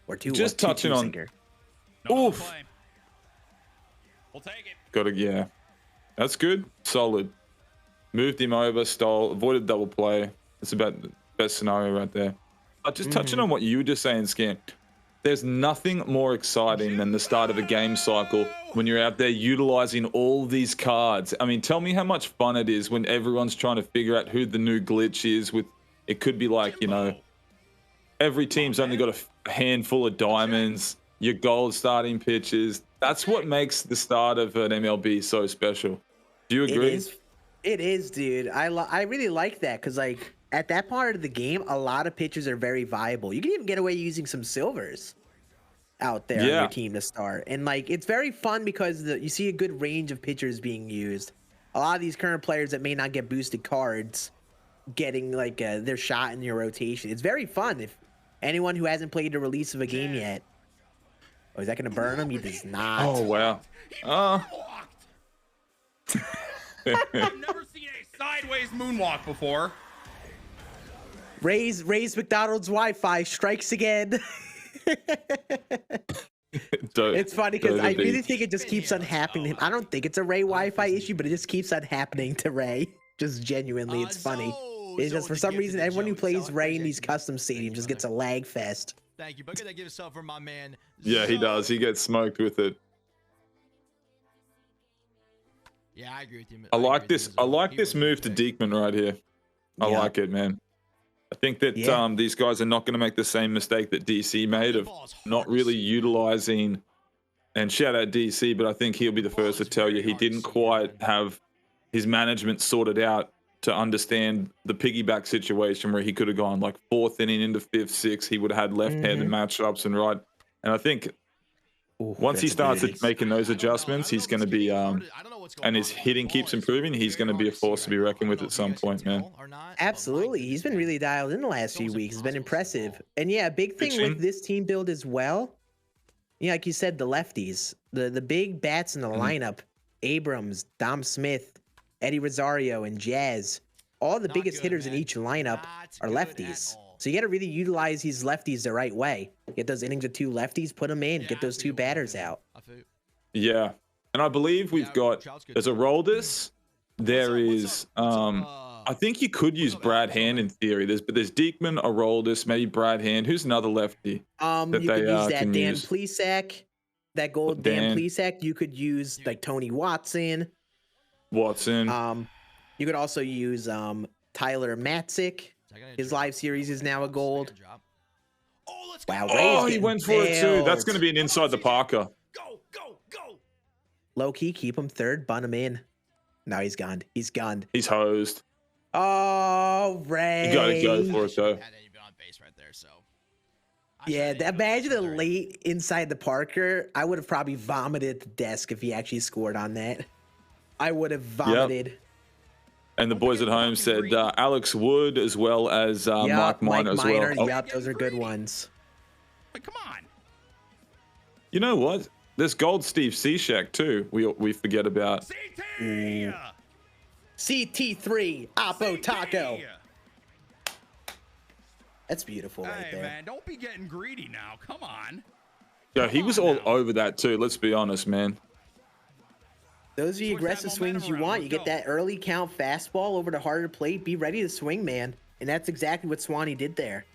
or 2-1 Just touching 2-2 on- sinker. Oof. We'll take it. Got to, yeah. That's good. Solid. Moved him over, stole, avoided double play. That's about the best scenario right there. Just touching on what you were just saying, Scan. There's nothing more exciting than the start of a game cycle when you're out there utilizing all these cards. I mean, tell me how much fun it is when everyone's trying to figure out who the new glitch is with. It could be like, you know, every team's only got a handful of diamonds, your gold starting pitches. That's what makes the start of an MLB so special. Do you agree? It is, dude. I really like that because, like, at that part of the game, a lot of pitchers are very viable. You can even get away using some silvers out there on Yeah. your team to start. And, like, it's very fun because you see a good range of pitchers being used. A lot of these current players that may not get boosted cards getting like their shot in your rotation. It's very fun. If anyone who hasn't played the release of a game yet, oh, is that going to burn him? He does not. Oh wow. I've never seen a sideways moonwalk before. Ray's McDonald's Wi-Fi strikes again. It's funny because I really think it just keeps on happening to him. I don't think it's a Ray Wi-Fi issue, but it just keeps on happening to Ray. Just genuinely, it's funny. It's just for some reason, everyone who plays Ray in these custom stadiums just gets a lag fest. Thank you, but could I give yourself for my man? Yeah, he does. He gets smoked with it. Yeah, I agree with you. I like this. I like this move to Diekman right here. I like it, man. I think that these guys are not going to make the same mistake that DC made of not really utilizing. And shout out DC, but I think he'll be the first to tell you he didn't quite have his management sorted out to understand the piggyback situation where he could have gone like 4th inning into 5th, 6th. He would have had left-handed matchups and right. And I think once he starts making those adjustments, he's going to be, and his hitting keeps improving, he's going to be a force to be reckoned with at some point, man. Absolutely. He's been really dialed in the last few weeks. It's been impressive. And yeah, a big thing with this team build as well, yeah, like you said, the lefties, the big bats in the lineup, Abrams, Dom Smith, Eddie Rosario, and Jazz, all the biggest hitters in each lineup are lefties. So you got to really utilize these lefties the right way. Get those innings with 2 lefties, put them in, get those 2 batters out. Yeah. And I believe we've got, there's Aroldis, there is, I think you could use Brad Hand in theory. There's Diekman, Aroldis, maybe Brad Hand. Who's another lefty? You could use that Dan Plesac, that gold Dan Plesac. You could use like Tony Watson. You could also use Tyler Matzik. His live series is now a gold. Wow, oh, he went for it too. That's going to be an inside the Parker. Go. Low key, keep him third, bun him in. No, he's gone. He's gone. He's hosed. Oh, Ray. You got to go for it though. Yeah, imagine a late inside the Parker. I would have probably vomited at the desk if he actually scored on that. I would have vomited. Yep. And the boys at home said Alex Wood as well as Mike Minor as well. Yep, those are good ones. But come on. You know what? There's gold Steve Cishek too. We forget about. CT3 Oppo Taco. That's beautiful right there. Man, don't be getting greedy now. Come on. Yeah, he was all over that too. Let's be honest, man. Those are the aggressive swings you want. You get that early count fastball over the harder plate. Be ready to swing, man. And that's exactly what Swanee did there.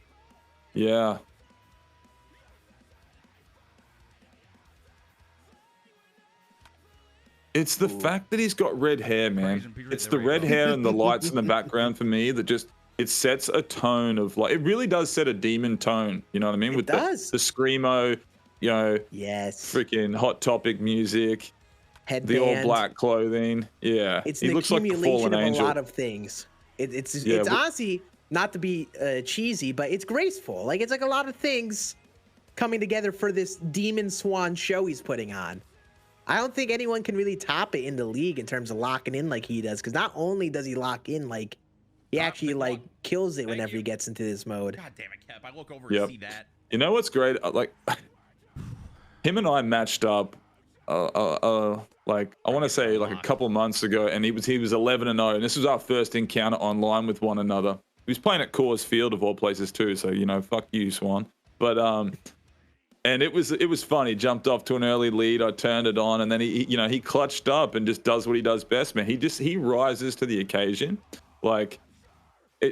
Yeah. It's the fact that he's got red hair, man. It's the red hair and the lights in the background for me that just, it sets a tone of like, it really does set a demon tone. You know what I mean? With the screamo, you know, freaking Hot Topic music. Headband. The all black clothing. Yeah. It's an accumulation of a lot of things. It's honestly, not to be cheesy, but it's graceful. Like, it's like a lot of things coming together for this Demon Swan show he's putting on. I don't think anyone can really top it in the league in terms of locking in like he does. Because not only does he lock in, like, he actually, like, kills it whenever he gets into this mode. God damn it, Cap. I look over and see that. You know what's great? Like, him and I matched up like I want to say like a couple months ago, and he was 11-0, and this was our first encounter online with one another. He was playing at Coors Field of all places too, so you know, fuck you, Swan. But and it was fun. He jumped off to an early lead. I turned it on, and then he clutched up and just does what he does best, man. He rises to the occasion. Like,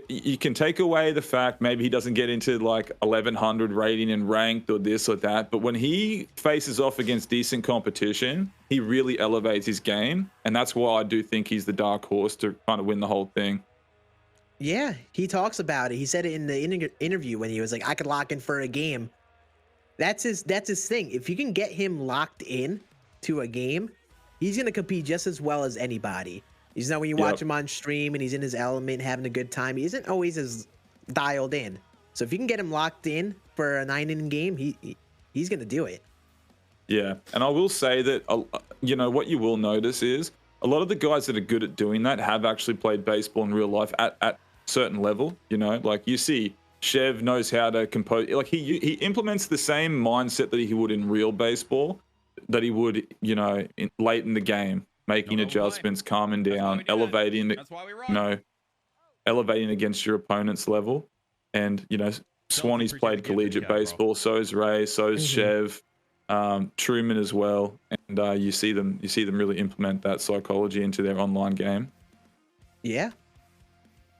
you can take away the fact maybe he doesn't get into like 1100 rating and ranked or this or that, but when he faces off against decent competition, he really elevates his game, and that's why I do think he's the dark horse to kind of win the whole thing. Yeah, he talks about it. He said it in the interview when he was like, I could lock in for a game. That's his thing. If you can get him locked in to a game, he's going to compete just as well as anybody. He's not when you watch him on stream and he's in his element, having a good time. He isn't always as dialed in. So if you can get him locked in for a 9-inning game, he's going to do it. Yeah, and I will say that, you know, what you will notice is a lot of the guys that are good at doing that have actually played baseball in real life at certain level. You know, like you see Chev knows how to compose. Like he implements the same mindset that he would in real baseball, that he would, you know, late in the game, making adjustments, calming down, elevating, That's why we run. you know, elevating against your opponent's level. And, you know, Swanee's played collegiate baseball, so is Ray, so is Chev, Truman as well. And you see them really implement that psychology into their online game. Yeah.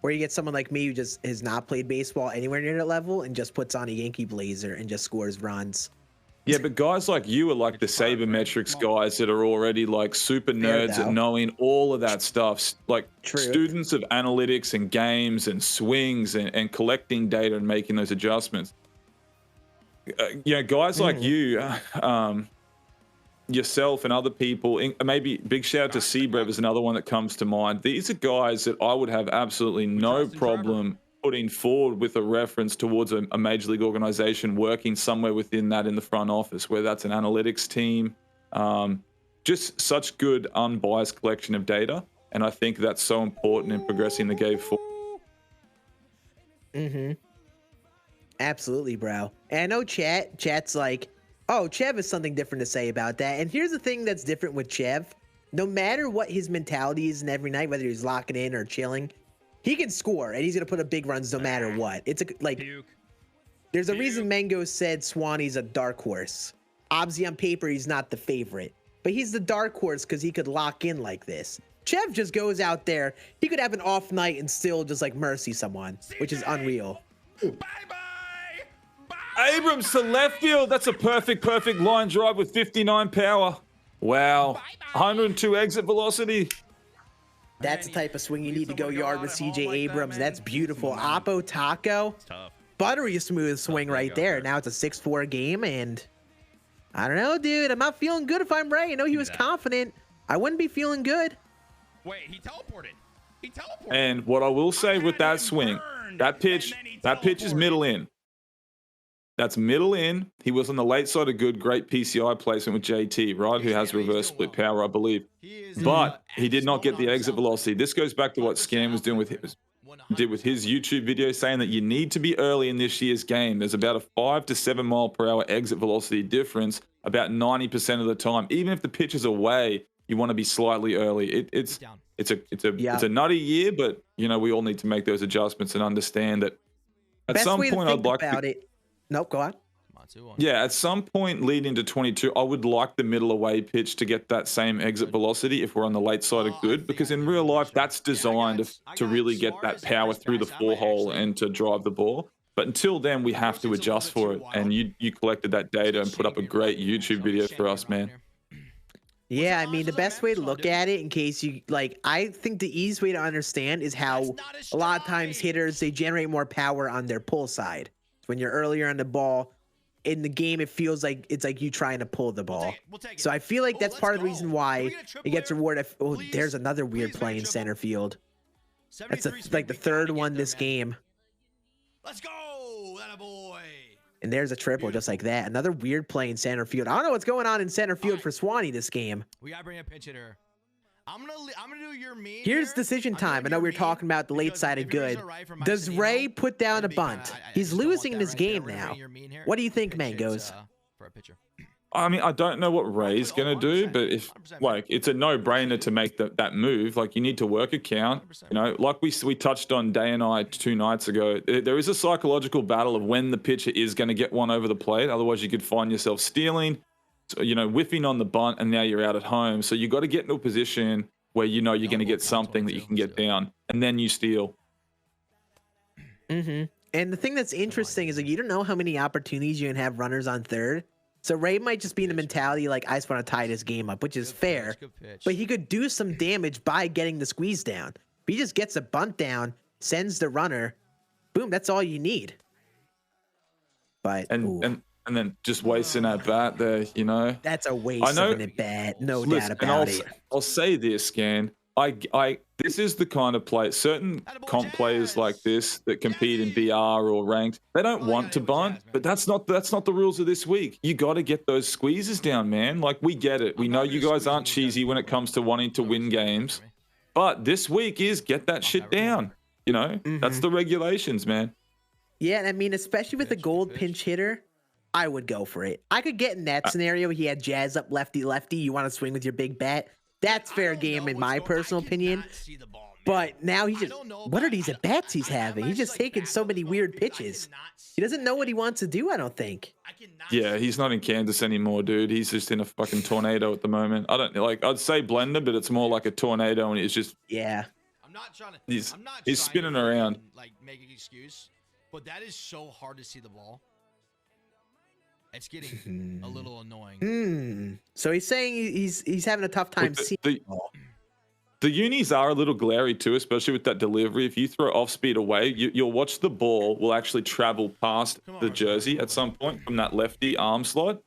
Or you get someone like me who just has not played baseball anywhere near that level and just puts on a Yankee blazer and just scores runs. Yeah, but guys like you are like the sabermetrics guys that are already like super nerds at knowing all of that stuff. Like students of analytics and games and swings and collecting data and making those adjustments. You know, guys like you, yourself and other people, maybe big shout out to Seabrev is another one that comes to mind. These are guys that I would have absolutely no problem putting forward with a reference towards a major league organization working somewhere within that in the front office, where that's an analytics team. Just such good unbiased collection of data, and I think that's so important in progressing the game forward. Absolutely, bro. And I know chat's like, oh, Chev has something different to say about that. And here's the thing that's different with Chev. No matter what his mentality is in every night, whether he's locking in or chilling, he can score, and he's going to put up big runs no matter what. It's there's a reason Mango said Swanee's a dark horse. Obviously, on paper, he's not the favorite, but he's the dark horse because he could lock in like this. Chev just goes out there. He could have an off night and still just like mercy someone, which is unreal. Abrams to left field. That's a perfect line drive with 59 power. Wow. 102 exit velocity. That's the type of swing you need to go yard with CJ Abrams. That's beautiful. Oppo Taco. Buttery smooth swing right there. Now it's a 6-4 game, and I don't know, dude. I'm not feeling good if I'm right. I know he was confident. I wouldn't be feeling good. Wait, he teleported. And what I will say with that swing, that pitch is middle in. That's middle in. He was on the late side of good, great PCI placement with JT, right? Who has reverse split power, I believe. But he did not get the exit velocity. This goes back to what Scam was doing with his YouTube video, saying that you need to be early in this year's game. There's about a 5 to 7 mile per hour exit velocity difference about 90% of the time. Even if the pitch is away, you want to be slightly early. It's a nutty year, but you know we all need to make those adjustments and understand that at some point I'd like to. Nope, go on. Yeah, at some point leading to 22, I would like the middle away pitch to get that same exit velocity if we're on the late side of good, because in real life, that's designed to really get that power through the 4-hole and to drive the ball. But until then, we have to adjust for it. And you collected that data and put up a great YouTube video for us, man. Yeah, I mean, the best way to look at it, in case you, like, I think the easiest way to understand is how a lot of times hitters, they generate more power on their pull side. When you're earlier on the ball in the game, it feels like it's like you trying to pull the ball. So I feel like that's part of the reason why it gets rewarded. Oh, there's another weird play in center field. That's like the third one this game. Let's go, that boy. And there's a triple just like that. Another weird play in center field. I don't know what's going on in center field for Swanee this game. We gotta bring a pinch hitter. I'm gonna do your mean. Here's decision time. I know we were talking about the late side of good. Does Ray put down a bunt? He's losing in this game now. What do you think, Mangoes? I mean, I don't know what Ray's gonna do, but if like it's a no-brainer to make that move. Like you need to work a count. You know, like we touched on Day and I 2 nights ago. There is a psychological battle of when the pitcher is going to get one over the plate. Otherwise, you could find yourself stealing. You know, whiffing on the bunt, and now you're out at home. So you got to get into a position where you know you're going to get something that you can get down, and then you steal. And the thing that's interesting is that you don't know how many opportunities you can have runners on third. So Ray might just be in the mentality like, I just want to tie this game up, which is fair. But he could do some damage by getting the squeeze down. If he just gets a bunt down, sends the runner, boom, that's all you need. But and then just wasting at bat there, you know. That's a waste of an at bat, no doubt about it. I'll say this, Scan. This is the kind of play. Certain comp players like this that compete in BR or ranked, they don't want to bunt, but that's not the rules of this week. You got to get those squeezes down, man. Like we get it. We know you guys aren't cheesy when it comes to wanting to win games, but this week is get that shit down. You know, that's the regulations, man. Yeah, and I mean, especially with a gold pinch hitter, I would go for it. I could get in that scenario. He had Jazz up lefty. You want to swing with your big bat. That's fair game in my personal opinion. But now he's just, what are these at bats he's having? He's just taking so many weird pitches. He doesn't know what he wants to do, I don't think. Yeah, he's not in Kansas anymore, dude. He's just in a fucking tornado at the moment. I don't like, I'd say blender, but it's more like a tornado, and it's just, yeah. I'm not trying to. He's spinning around. Like make an excuse, but that is so hard to see the ball. It's getting a little annoying. So he's saying he's having a tough time seeing the ball. The unis are a little glary too, especially with that delivery. If you throw off speed away, you'll watch the ball will actually travel past the jersey at some point from that lefty arm slot.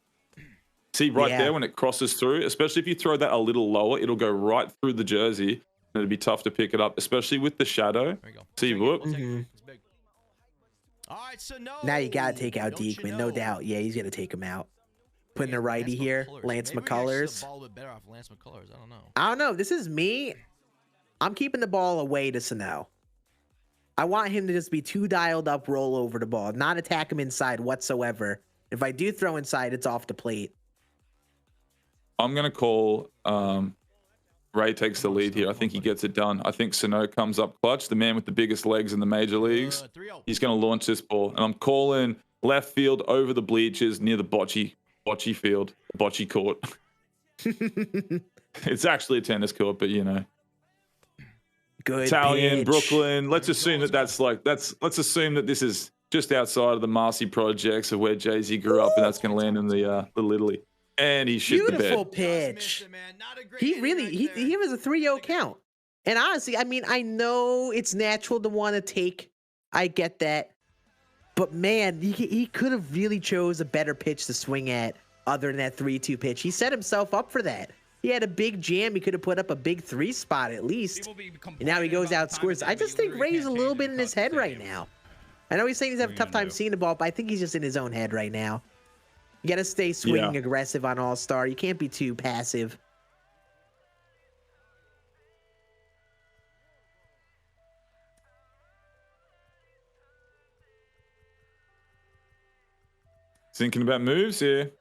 See right there when it crosses through, especially if you throw that a little lower, it'll go right through the jersey. And it'll be tough to pick it up, especially with the shadow. There you go. See, whoop. It's big. All right, so Now you got to take out Diekman, no doubt. Yeah, he's going to take him out. Putting a righty here, Lance McCullers. I don't know. This is me. I'm keeping the ball away to Sano. I want him to just be too dialed up, roll over the ball, not attack him inside whatsoever. If I do throw inside, it's off the plate. I'm going to call Ray takes the lead here. I think he gets it done. I think Sano comes up clutch, the man with the biggest legs in the major leagues. He's going to launch this ball. And I'm calling left field over the bleachers near the bocce field, bocce court. It's actually a tennis court, but you know. Good Italian, pitch. Brooklyn. Let's assume let's assume that this is just outside of the Marcy projects of where Jay-Z grew up, and that's going to land in the Little Italy. And he shit the bed. Beautiful pitch. He really, he was a 3-0 count. And honestly, I mean, I know it's natural to want to take. I get that. But man, he could have really chose a better pitch to swing at other than that 3-2 pitch. He set himself up for that. He had a big jam. He could have put up a big 3 spot at least. And now he goes out, scores. I just think Ray's a little bit in his head right now. I know he's saying he's having a tough time seeing the ball, but I think he's just in his own head right now. You got to stay swinging aggressive on All-Star. You can't be too passive. Thinking about moves here.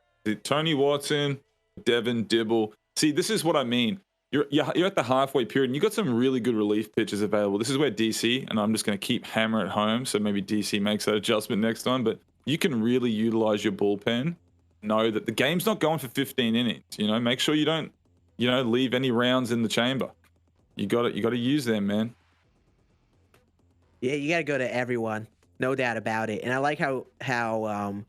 Tony Watson, Devin Dibble. See, this is what I mean. You're at the halfway period, and you got some really good relief pitches available. This is where DC, and I'm just going to keep hammer at home, so maybe DC makes that adjustment next time. But you can really utilize your bullpen. Know that the game's not going for 15 innings. You know, make sure you don't, leave any rounds in the chamber. You got to use them, man. Yeah, you got to go to everyone, no doubt about it. And I like how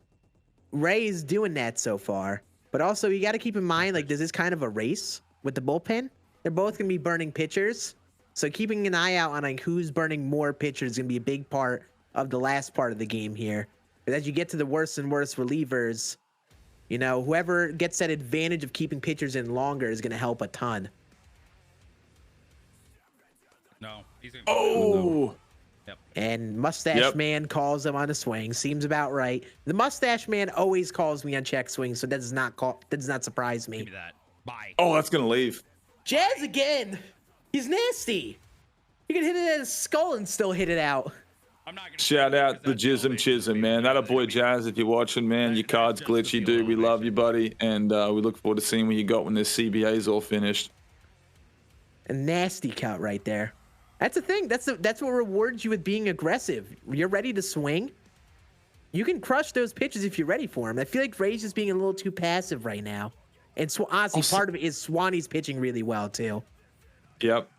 Ray is doing that so far. But also, you got to keep in mind, like, this is kind of a race with the bullpen. They're both going to be burning pitchers. So keeping an eye out on like who's burning more pitchers is going to be a big part of the last part of the game here. But as you get to the worse and worse relievers, whoever gets that advantage of keeping pitchers in longer is going to help a ton. No, he's gonna Oh! Yep. And Mustache Man calls him on a swing. Seems about right. The Mustache Man always calls me on check swings, so that does not surprise me. Give me that. Bye. Oh, that's going to leave. Jazz again. He's nasty. You can hit it at his skull and still hit it out. I'm not gonna Shout out the Chisholm, man. That a boy Jazz, if you're watching, man. Your card's glitchy, dude. We love you, buddy. And we look forward to seeing what you got when this CBA's all finished. A nasty cut right there. That's the thing. That's what rewards you with being aggressive. You're ready to swing. You can crush those pitches if you're ready for them. I feel like Ray's just being a little too passive right now. And honestly, part of it is Swanee's pitching really well, too. Yep.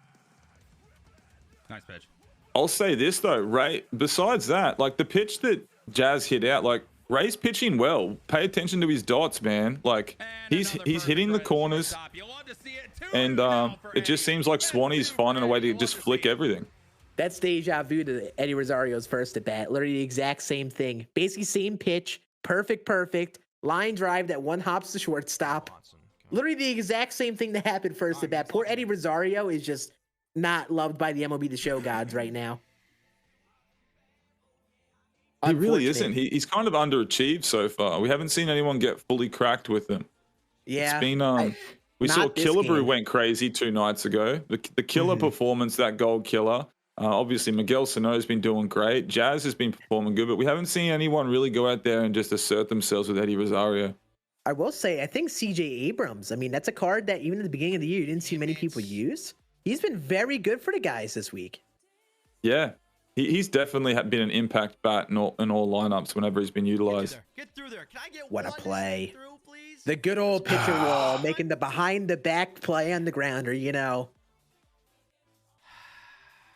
Nice pitch. I'll say this, though, Ray, besides that, like the pitch that Jazz hit out, like Ray's pitching well. Pay attention to his dots, man. Like he's hitting the corners. And it just seems like Swanee's finding a way to just flick everything. That's deja vu to Eddie Rosario's first at bat. Literally the exact same thing. Basically same pitch. Perfect. Line drive that one hops to shortstop. Literally the exact same thing that happened first at bat. Poor Eddie Rosario is just not loved by the MLB The Show gods right now. He really isn't. He's kind of underachieved so far. We haven't seen anyone get fully cracked with him. Yeah. It's been we saw Killebrew went crazy 2 nights ago. The killer performance, that gold killer. Obviously, Miguel Sano's been doing great. Jazz has been performing good, but we haven't seen anyone really go out there and just assert themselves with Eddie Rosario. I will say, I think CJ Abrams, I mean, that's a card that even at the beginning of the year, you didn't see many people use. He's been very good for the guys this week. Yeah, he's definitely been an impact bat in all lineups whenever he's been utilized. Get through there. Can I get What a one to play. send through, please? The good old pitcher wall, making the behind the back play on the grounder, you know.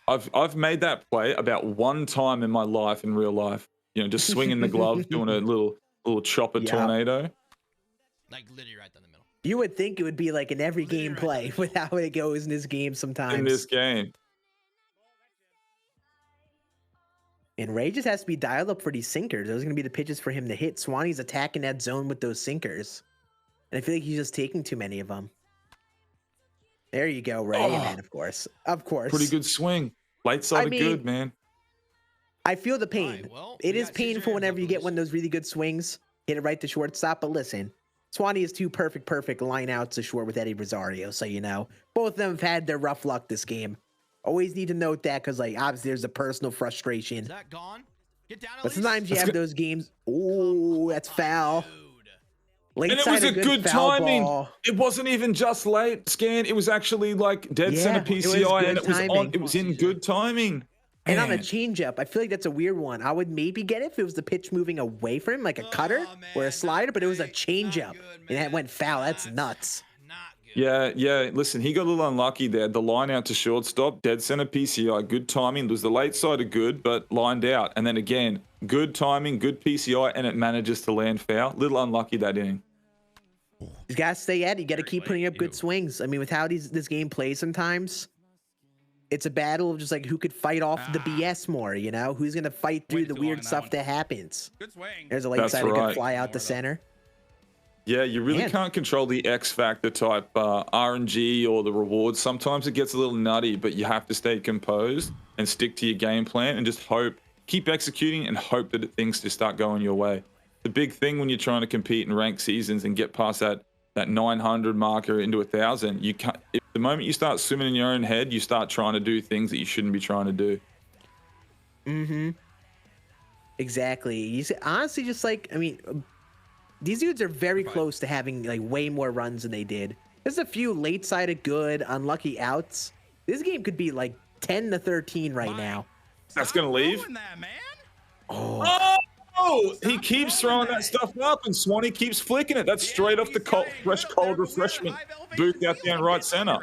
I've made that play about one time in my life in real life. You know, just swinging the glove, doing a little chopper tornado. Like literally right down the middle. You would think it would be like an every game play with how it goes in this game sometimes. In this game. And Ray just has to be dialed up for these sinkers. Those are going to be the pitches for him to hit. Swanee's attacking that zone with those sinkers. And I feel like he's just taking too many of them. There you go, Ray. And then, of course. Pretty good swing. Late side good, man. I feel the pain. Right, well, it we is got CJ painful whenever you get Abrams. one of those really good swings. Hit it right to shortstop. But listen, Swanee has two perfect line outs to short with Eddie Rosario. So, you know, both of them have had their rough luck this game. Always need to note that because, like, obviously there's a personal frustration. Is that gone? Get down. But sometimes you have those games. Oh, that's foul. Dude. Late And it side, was a good foul timing. ball. It wasn't even just late scan. It was actually like dead Yeah, center it was PCI, good and it was on. timing. It was in good timing. And on a Man. changeup, I feel like that's a weird one. I would maybe get it if it was the pitch moving away from him, like a cutter man, or a slider, but it was a not changeup. good, And it man. went foul. That's Not- nuts. Not good. Yeah. Listen, he got a little unlucky there. The line out to shortstop, dead center PCI, good timing. There was the late side of good, but lined out. And then again, good timing, good PCI, and it manages to land foul. Little unlucky that inning. You gotta stay at it. You gotta keep putting up good swings. I mean, with how this game plays sometimes, it's a battle of just like who could fight off the BS more, you know? Who's gonna fight through Waited the too long weird on that stuff one. that happens. Good swing. There's a late That's side, a right. good fly out the More though. center. Yeah, you really Man. can't control the X factor type RNG or the rewards. Sometimes it gets a little nutty, but you have to stay composed and stick to your game plan and just hope, keep executing and hope that things just start going your way. The big thing when you're trying to compete in ranked seasons and get past that 900 marker into 1,000, you can't. If the moment you start swimming in your own head, you start trying to do things that you shouldn't be trying to do. Mm-hmm. Exactly. You see, honestly, just like, I mean, these dudes are very close to having like way more runs than they did. There's a few late sided good, unlucky outs. This game could be like 10-13 right now. That's gonna leave. Doing that, man. Oh, he keeps throwing that stuff up, and Swanee keeps flicking it. That's straight off the fresh cold refreshment booth out there in right center.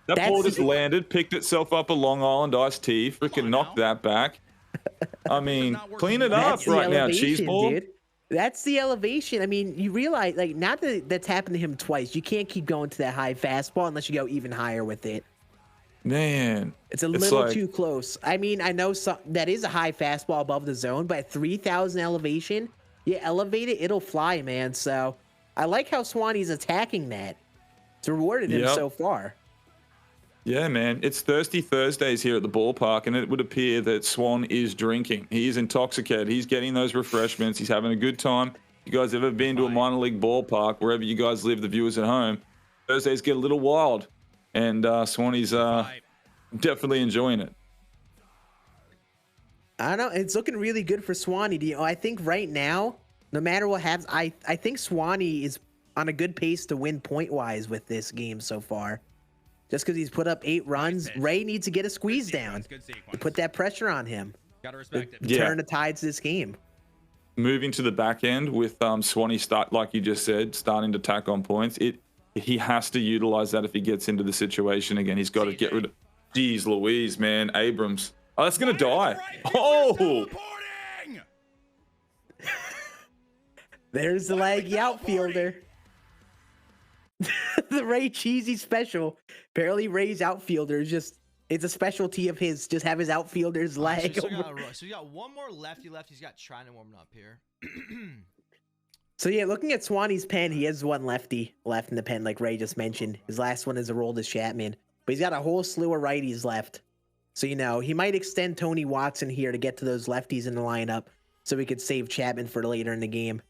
That ball That's- just landed, picked itself up a Long Island iced tea, freaking knocked that back. I mean, clean it up That's the right now, elevation, cheese ball. dude. That's the elevation. I mean, you realize, like, not that that's happened to him twice. You can't keep going to that high fastball unless you go even higher with it. Man, It's a little like- too close. I mean, I know that is a high fastball above the zone, but at 3,000 elevation, you elevate it, it'll fly, man. So I like how Swanee's attacking that. It's rewarded him Yep. so far. Yeah, man. It's Thirsty Thursdays here at the ballpark, and it would appear that Swan is drinking. He is intoxicated. He's getting those refreshments. He's having a good time. You guys ever been to a minor league ballpark, wherever you guys live, the viewers at home, Thursdays get a little wild. And Swanee's definitely enjoying it. I don't know. It's looking really good for Swanee. You know, I think right now, no matter what happens, I think Swanee is on a good pace to win point-wise with this game so far. Just because he's put up 8 runs, Ray needs to get a squeeze down Good to sequence. put that pressure on him. Gotta respect it. Yeah. Turn the tides this game. Moving to the back end with Swanee like you just said, starting to tack on points. He has to utilize that if he gets into the situation again. He's got to get rid of. Jeez Louise, man, Abrams. Oh, that's gonna die. Oh, There's the leggy outfielder. The RayCheesy special. Apparently Ray's outfielder is just, it's a specialty of his. Just have his outfielder's leg. So over- we got one more lefty left. He's got trying to warm up here. So yeah, looking at Swanee's pen, he has one lefty left in the pen, like Ray just mentioned. His last one is a Aroldis Chapman, but he's got a whole slew of righties left. So, you know, he might extend Tony Watson here to get to those lefties in the lineup so we could save Chapman for later in the game.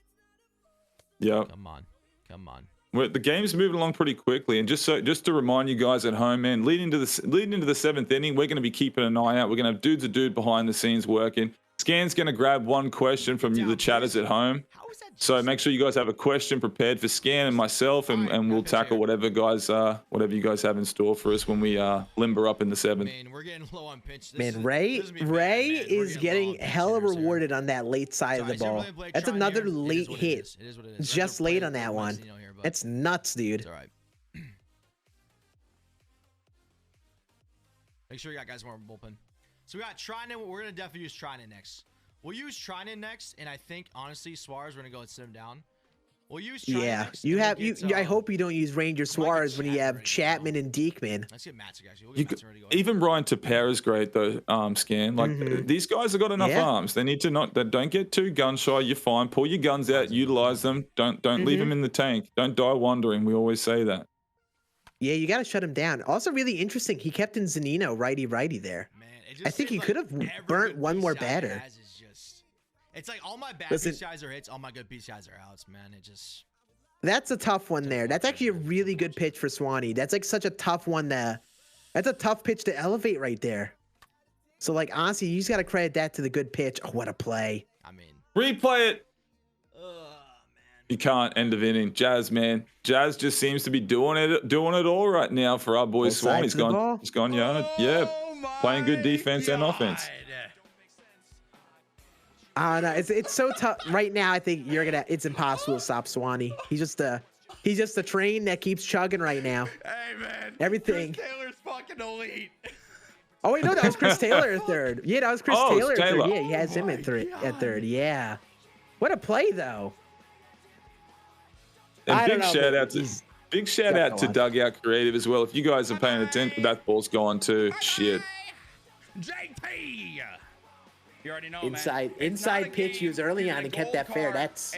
yeah. Come on. The game's moving along pretty quickly, and just to remind you guys at home, man, leading into the 7th inning, we're going to be keeping an eye out. We're going to have dudes a dude behind the scenes working. Scan's going to grab one question from the chatters at home. So make sure you guys have a question prepared for Scan and myself, and we'll tackle whatever you guys have in store for us when we limber up in the 7th. Man, we're getting low on pitch. Man, Ray is getting hella rewarded on that late side of the ball. That's another late hit. Just late on that one. That's nuts, dude. It's all right. Make sure you got guys more bullpen. So we got Trinan. We're gonna definitely use Trinan next. We'll use Trinan next, and I think honestly, Suarez, we're gonna go and sit him down. We'll use Trinan next, you and have we'll you. I hope you don't use Ranger Suarez when you have Chapman and Diekman. Let's get Matzek actually. We'll get Matzek ready to go. Even Ryan Tapera is great though. Scan, like these guys have got enough arms. They need to don't get too gun shy. You're fine. Pull your guns out. Utilize them. Don't leave them in the tank. Don't die wandering. We always say that. Yeah, you got to shut him down. Also, really interesting. He kept in Zanino righty there. Man, I think he could have burnt one more batter. It's like all my bad PCIs are hits, all my good PCIs are outs, man. It just. That's a tough one there. That's actually a really good pitch for Swanee. That's like such a tough one that's a tough pitch to elevate right there. So like honestly, you just got to credit that to the good pitch. Oh, what a play. I mean, replay it. Man. You can't end of inning. Jazz, man. Jazz just seems to be doing it all right now for our boy Swan. He's gone, yeah, playing good defense and offense. It's so tough right now. I think it's impossible to stop Swanee. He's just a train that keeps chugging right now. Hey man, everything. Chris Taylor's fucking elite. Oh wait, no, that was Chris Taylor at third. Yeah, that was Chris Taylor at third. Yeah, he has him at third. Yeah, what a play though. And big shout out to Dugout Creative as well. If you guys are paying attention, that ball's gone too. Shit. JP. You already know, inside pitch he was early on and kept that fair. That's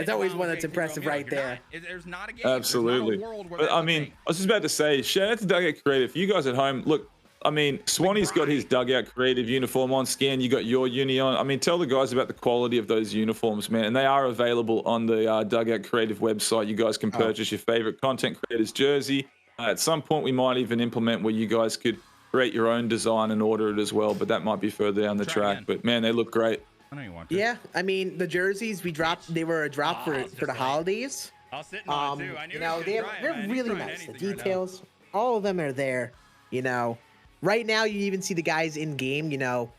always one that's impressive right there. There's not a game. Absolutely. But I mean, I was just about to say, shout out to Dugout Creative. You guys at home, look, I mean, Swanee's got his Dugout Creative uniform on. Scan, you got your uni on. I mean, tell the guys about the quality of those uniforms, man. And they are available on the Dugout Creative website. You guys can purchase your favorite content creators jersey. At some point, we might even implement where you guys could create your own design and order it as well, but that might be further down the track. Again. But man, they look great. I know you want to. Yeah, I mean the jerseys we dropped, they were a drop for the holidays. I'll sit on too. I knew they're really nice. The details, all of them are there. You know, right now you even see the guys in game. You know,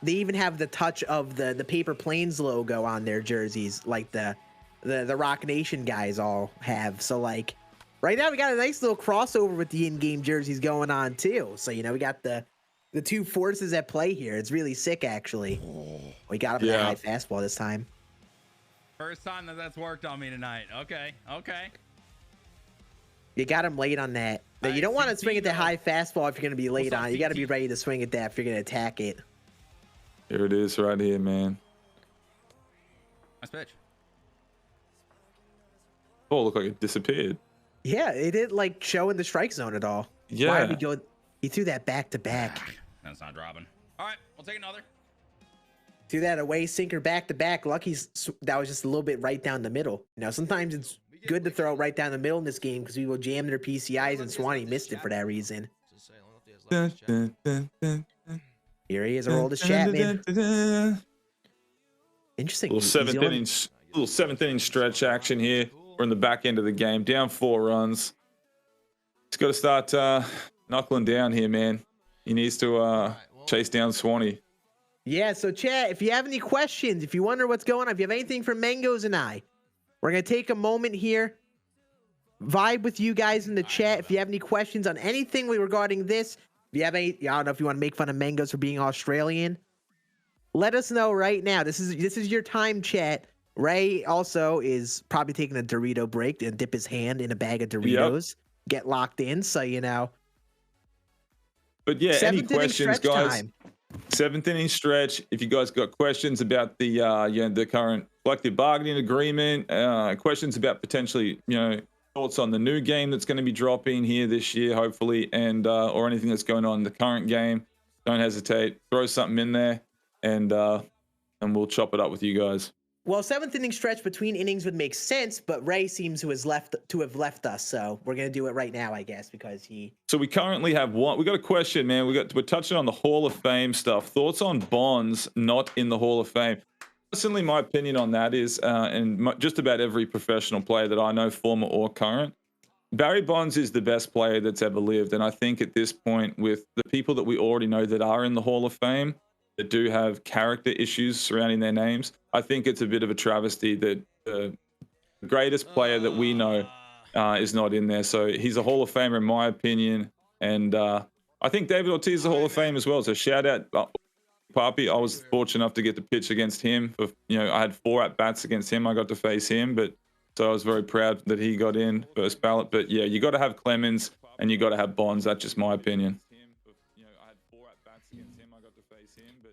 they even have the touch of the Paper Planes logo on their jerseys, like the Rock Nation guys all have. So like. Right now, we got a nice little crossover with the in-game jerseys going on, too. So, you know, we got the two forces at play here. It's really sick, actually. We got him in a high fastball this time. First time that's worked on me tonight. Okay. You got him late on that. But you don't want to swing at the high fastball if you're going to be late on. You got to be ready to swing at that if you're going to attack it. Here it is right here, man. Nice pitch. Oh, looked like it disappeared. Yeah, it didn't like show in the strike zone at all. Yeah. Why did we go? He threw that back to back. That's not dropping. All right, we'll take another. Threw that away sinker back to back. Lucky that was just a little bit right down the middle. You know, sometimes it's good to throw right down the middle in this game because we will jam their PCIs and Swanee missed it for that reason. Here he is, our oldest Chapman. Interesting. Little seventh inning stretch action here. We're in the back end of the game, down 4 runs. He's got to start knuckling down here, man. He needs to chase down Swanee. Yeah, so chat, if you have any questions, if you wonder what's going on, if you have anything from Mangoes and I, we're going to take a moment here, vibe with you guys in the chat. If you have any questions on anything regarding this, if you have any, I don't know if you want to make fun of Mangoes for being Australian, let us know right now. This is your time, chat. Ray also is probably taking a Dorito break and dip his hand in a bag of Doritos, get locked in, so you know. But yeah, any questions, guys? 7th inning stretch. If you guys got questions about the current collective bargaining agreement, questions about potentially, thoughts on the new game that's going to be dropping here this year, hopefully, and or anything that's going on in the current game, don't hesitate. Throw something in there, and we'll chop it up with you guys. Well, 7th inning stretch between innings would make sense, but Ray seems to have left us, so we're gonna do it right now, I guess, because he. So we currently have one. We got a question, man. We're touching on the Hall of Fame stuff. Thoughts on Bonds not in the Hall of Fame? Personally, my opinion on that is, just about every professional player that I know, former or current, Barry Bonds is the best player that's ever lived. And I think at this point, with the people that we already know that are in the Hall of Fame, that do have character issues surrounding their names, I think it's a bit of a travesty that the greatest player that we know is not in there. So he's a Hall of Famer in my opinion. And I think David Ortiz is a Hall of Fame as well. So shout out Papi. I was fortunate enough to get to pitch against him. I had 4 at-bats against him. I got to face him. So I was very proud that he got in first ballot. But yeah, you got to have Clemens and you got to have Bonds. That's just my opinion.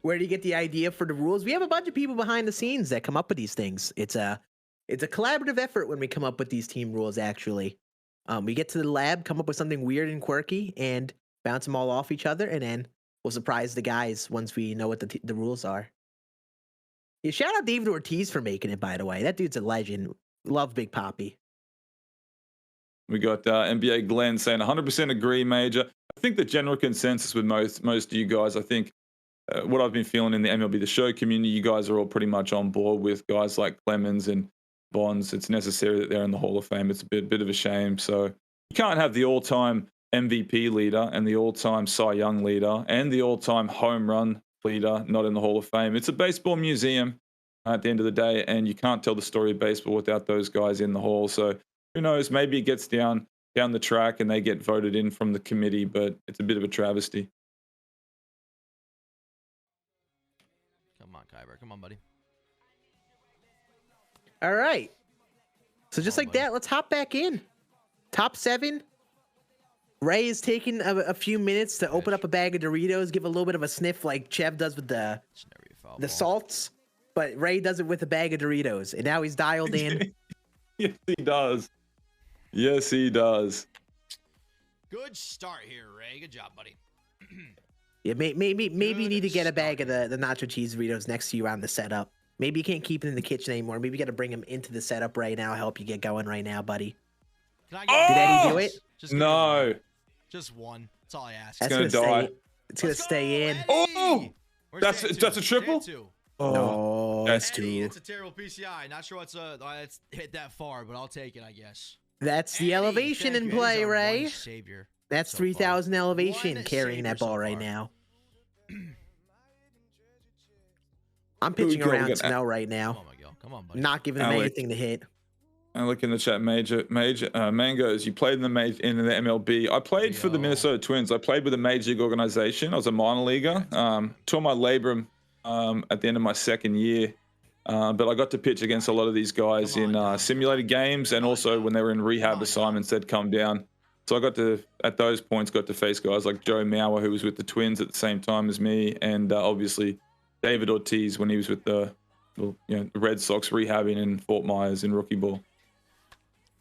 Where do you get the idea for the rules? We have a bunch of people behind the scenes that come up with these things. It's a collaborative effort when we come up with these team rules, actually. We get to the lab, come up with something weird and quirky, and bounce them all off each other, and then we'll surprise the guys once we know what the rules are. Yeah, shout out David Ortiz for making it, by the way. That dude's a legend. Love Big Papi. We got NBA Glenn saying 100% agree, Major. I think the general consensus with most of you guys, I think what I've been feeling in the MLB The Show community, you guys are all pretty much on board with guys like Clemens and Bonds. It's necessary that they're in the Hall of Fame. It's a bit of a shame. So you can't have the all-time MVP leader and the all-time Cy Young leader and the all-time home run leader not in the Hall of Fame. It's a baseball museum at the end of the day, and you can't tell the story of baseball without those guys in the Hall. So who knows? Maybe it gets down the track and they get voted in from the committee, but it's a bit of a travesty. Come on, Kyber. Come on, buddy. All right. So just like that, let's hop back in. Top 7. Ray is taking a few minutes to open up a bag of Doritos, give a little bit of a sniff like Chev does with the salts, but Ray does it with a bag of Doritos, and now he's dialed in. Yes, he does. Yes, he does. Good start here, Ray. Good job, buddy. Yeah, maybe you need to get a bag of the nacho cheese Doritos next to you on the setup. Maybe you can't keep it in the kitchen anymore. Maybe you got to bring them into the setup right now. Help you get going right now, buddy. Can I get Did Eddie do it? No. Just one. That's all I ask. That's gonna die. It's gonna stay in. Oh, that's a triple. Oh, no, that's Eddie, two. it's a terrible PCI. Not sure it's hit that far, but I'll take it, I guess. That's the elevation in play, Ray. Savior. That's 3,000 elevation carrying that ball right now. I'm pitching around Snell right now. Come on, Miguel. Come on, buddy. Not giving him anything to hit. I look in the chat, Major Mangoes. You played in the MLB. I played for the Minnesota Twins. I played with a major league organization. I was a minor leaguer. Tore my labrum at the end of my second year, but I got to pitch against a lot of these guys in simulated games, and also when they were in rehab assignments, they'd come down. So I got to, at those points, got to face guys like Joe Mauer, who was with the Twins at the same time as me, and obviously David Ortiz when he was with the Red Sox rehabbing in Fort Myers in rookie ball.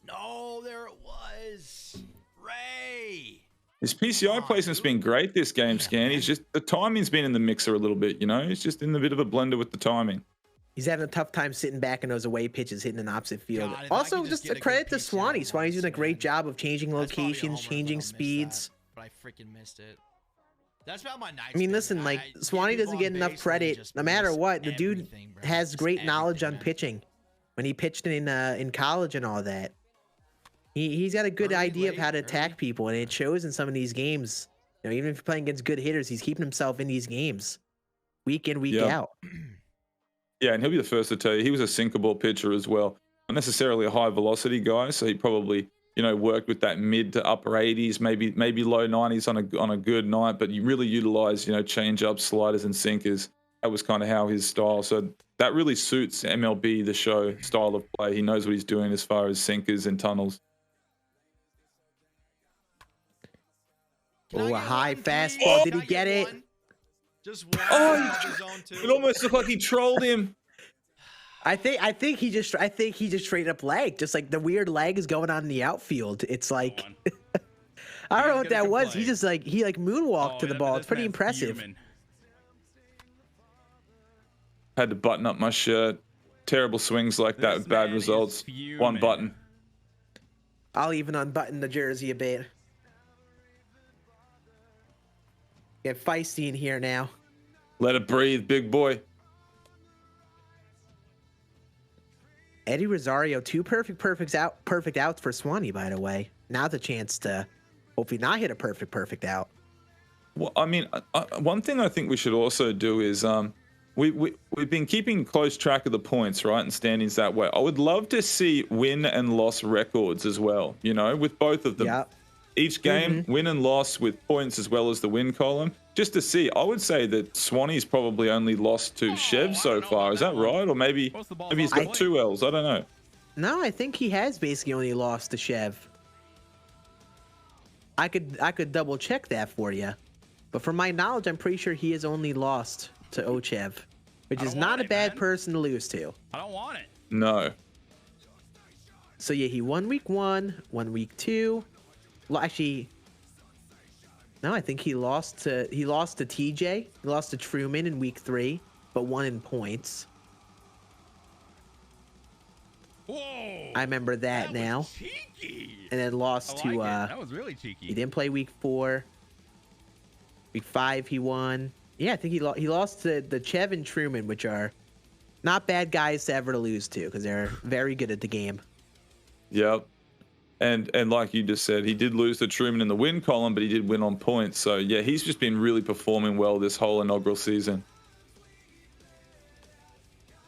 No, there it was. Ray. His PCI placement's been great this game, Scan. He's just, the timing's been in the mixer a little bit, He's just in a bit of a blender with the timing. He's having a tough time sitting back in those away pitches, hitting an opposite field. Also, just a credit to Swanee. Swanee's doing a great job of changing locations, changing speeds. But I freaking missed it. That's about my night. I mean, listen, like, Swanee doesn't get enough credit. No matter what, the dude has great knowledge on pitching. When he pitched in college and all that, he's got a good idea of how to attack people, and it shows in some of these games. Even if you're playing against good hitters, he's keeping himself in these games, week in, week out. Yeah, and he'll be the first to tell you he was a sinker ball pitcher as well. Not necessarily a high velocity guy, so he probably worked with that mid to upper 80s, maybe low 90s on a good night, but you really utilize change ups, sliders, and sinkers. That was kind of how his style. So that really suits MLB The Show style of play. He knows what he's doing as far as sinkers and tunnels. Oh, a high fastball. Did he get it? Just one. It almost looked like he trolled him. I think he just straight up leg, just like the weird leg is going on in the outfield. It's like I don't know what that was. He moonwalked to the ball. It's pretty impressive. Had to button up my shirt. terrible swings like that This with bad man is results. One fuming. button. I'll even unbutton the jersey a bit. Get feisty in here now. Let it breathe, big boy. Eddie Rosario, 2 perfect outs for Swanee, by the way. Now's a chance to hopefully not hit a perfect out. Well, I mean, one thing I think we should also do is we've been keeping close track of the points, right, and standings that way. I would love to see win and loss records as well, you know, with both of them. Yeah. Each game, win and loss with points as well as the win column, just to see. I would say that Swanee's probably only lost to Chev so far. Is that right? Or maybe he's got 2 L's. I don't know. No, I think he has basically only lost to Chev. I could double check that for you. But from my knowledge, I'm pretty sure he has only lost to OhChev, which is not a bad person to lose to. I don't want it. No. So yeah, he won week 1, won week 2. Well, actually, no, I think he lost to TJ. He lost to Truman in week 3, but won in points. Whoa! I remember that now. Was cheeky. And then lost to That was really cheeky. he didn't play week 4. Week 5 he won. Yeah, I think he lost to the Chev and Truman, which are not bad guys to ever lose to because they're very good at the game. Yep. And like you just said, he did lose to Truman in the win column, but he did win on points. So yeah, he's just been really performing well this whole inaugural season.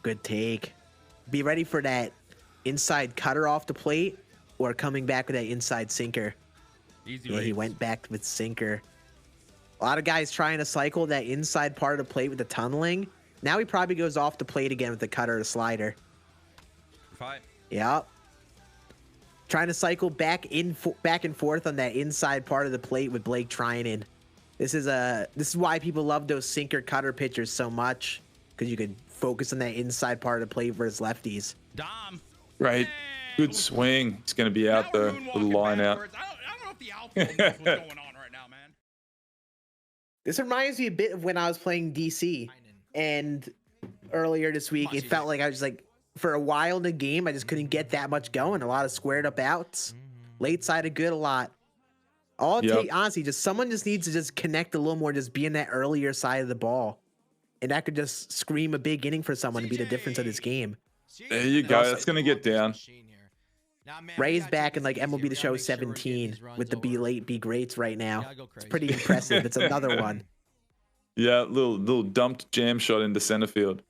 Good take. Be ready for that inside cutter off the plate or coming back with that inside sinker. Easy Yeah, he rates. went back with sinker. A lot of guys trying to cycle that inside part of the plate with the tunneling. Now he probably goes off the plate again with the cutter or slider. 5. Yep. Trying to cycle back and forth on that inside part of the plate with Blake Trinan. This is why people love those sinker cutter pitchers so much, because you could focus on that inside part of the plate versus lefties. Dom. Right. Good swing. It's going to be out there with the line out. I don't know if the outfield knows what's going on right now, man. This reminds me a bit of when I was playing DC, and earlier this week it felt like I was like, for a while in the game, I just couldn't get that much going. A lot of squared up outs, late side of good a lot. All it takes, honestly, just someone just needs to just connect a little more, just be in that earlier side of the ball, and that could just scream a big inning for someone to be the difference of this game. There you go. That's going to get down. Ray's back in like MLB The Show 17 with the be late, be greats right now. It's pretty impressive. It's another one. Yeah, little dumped jam shot into center field.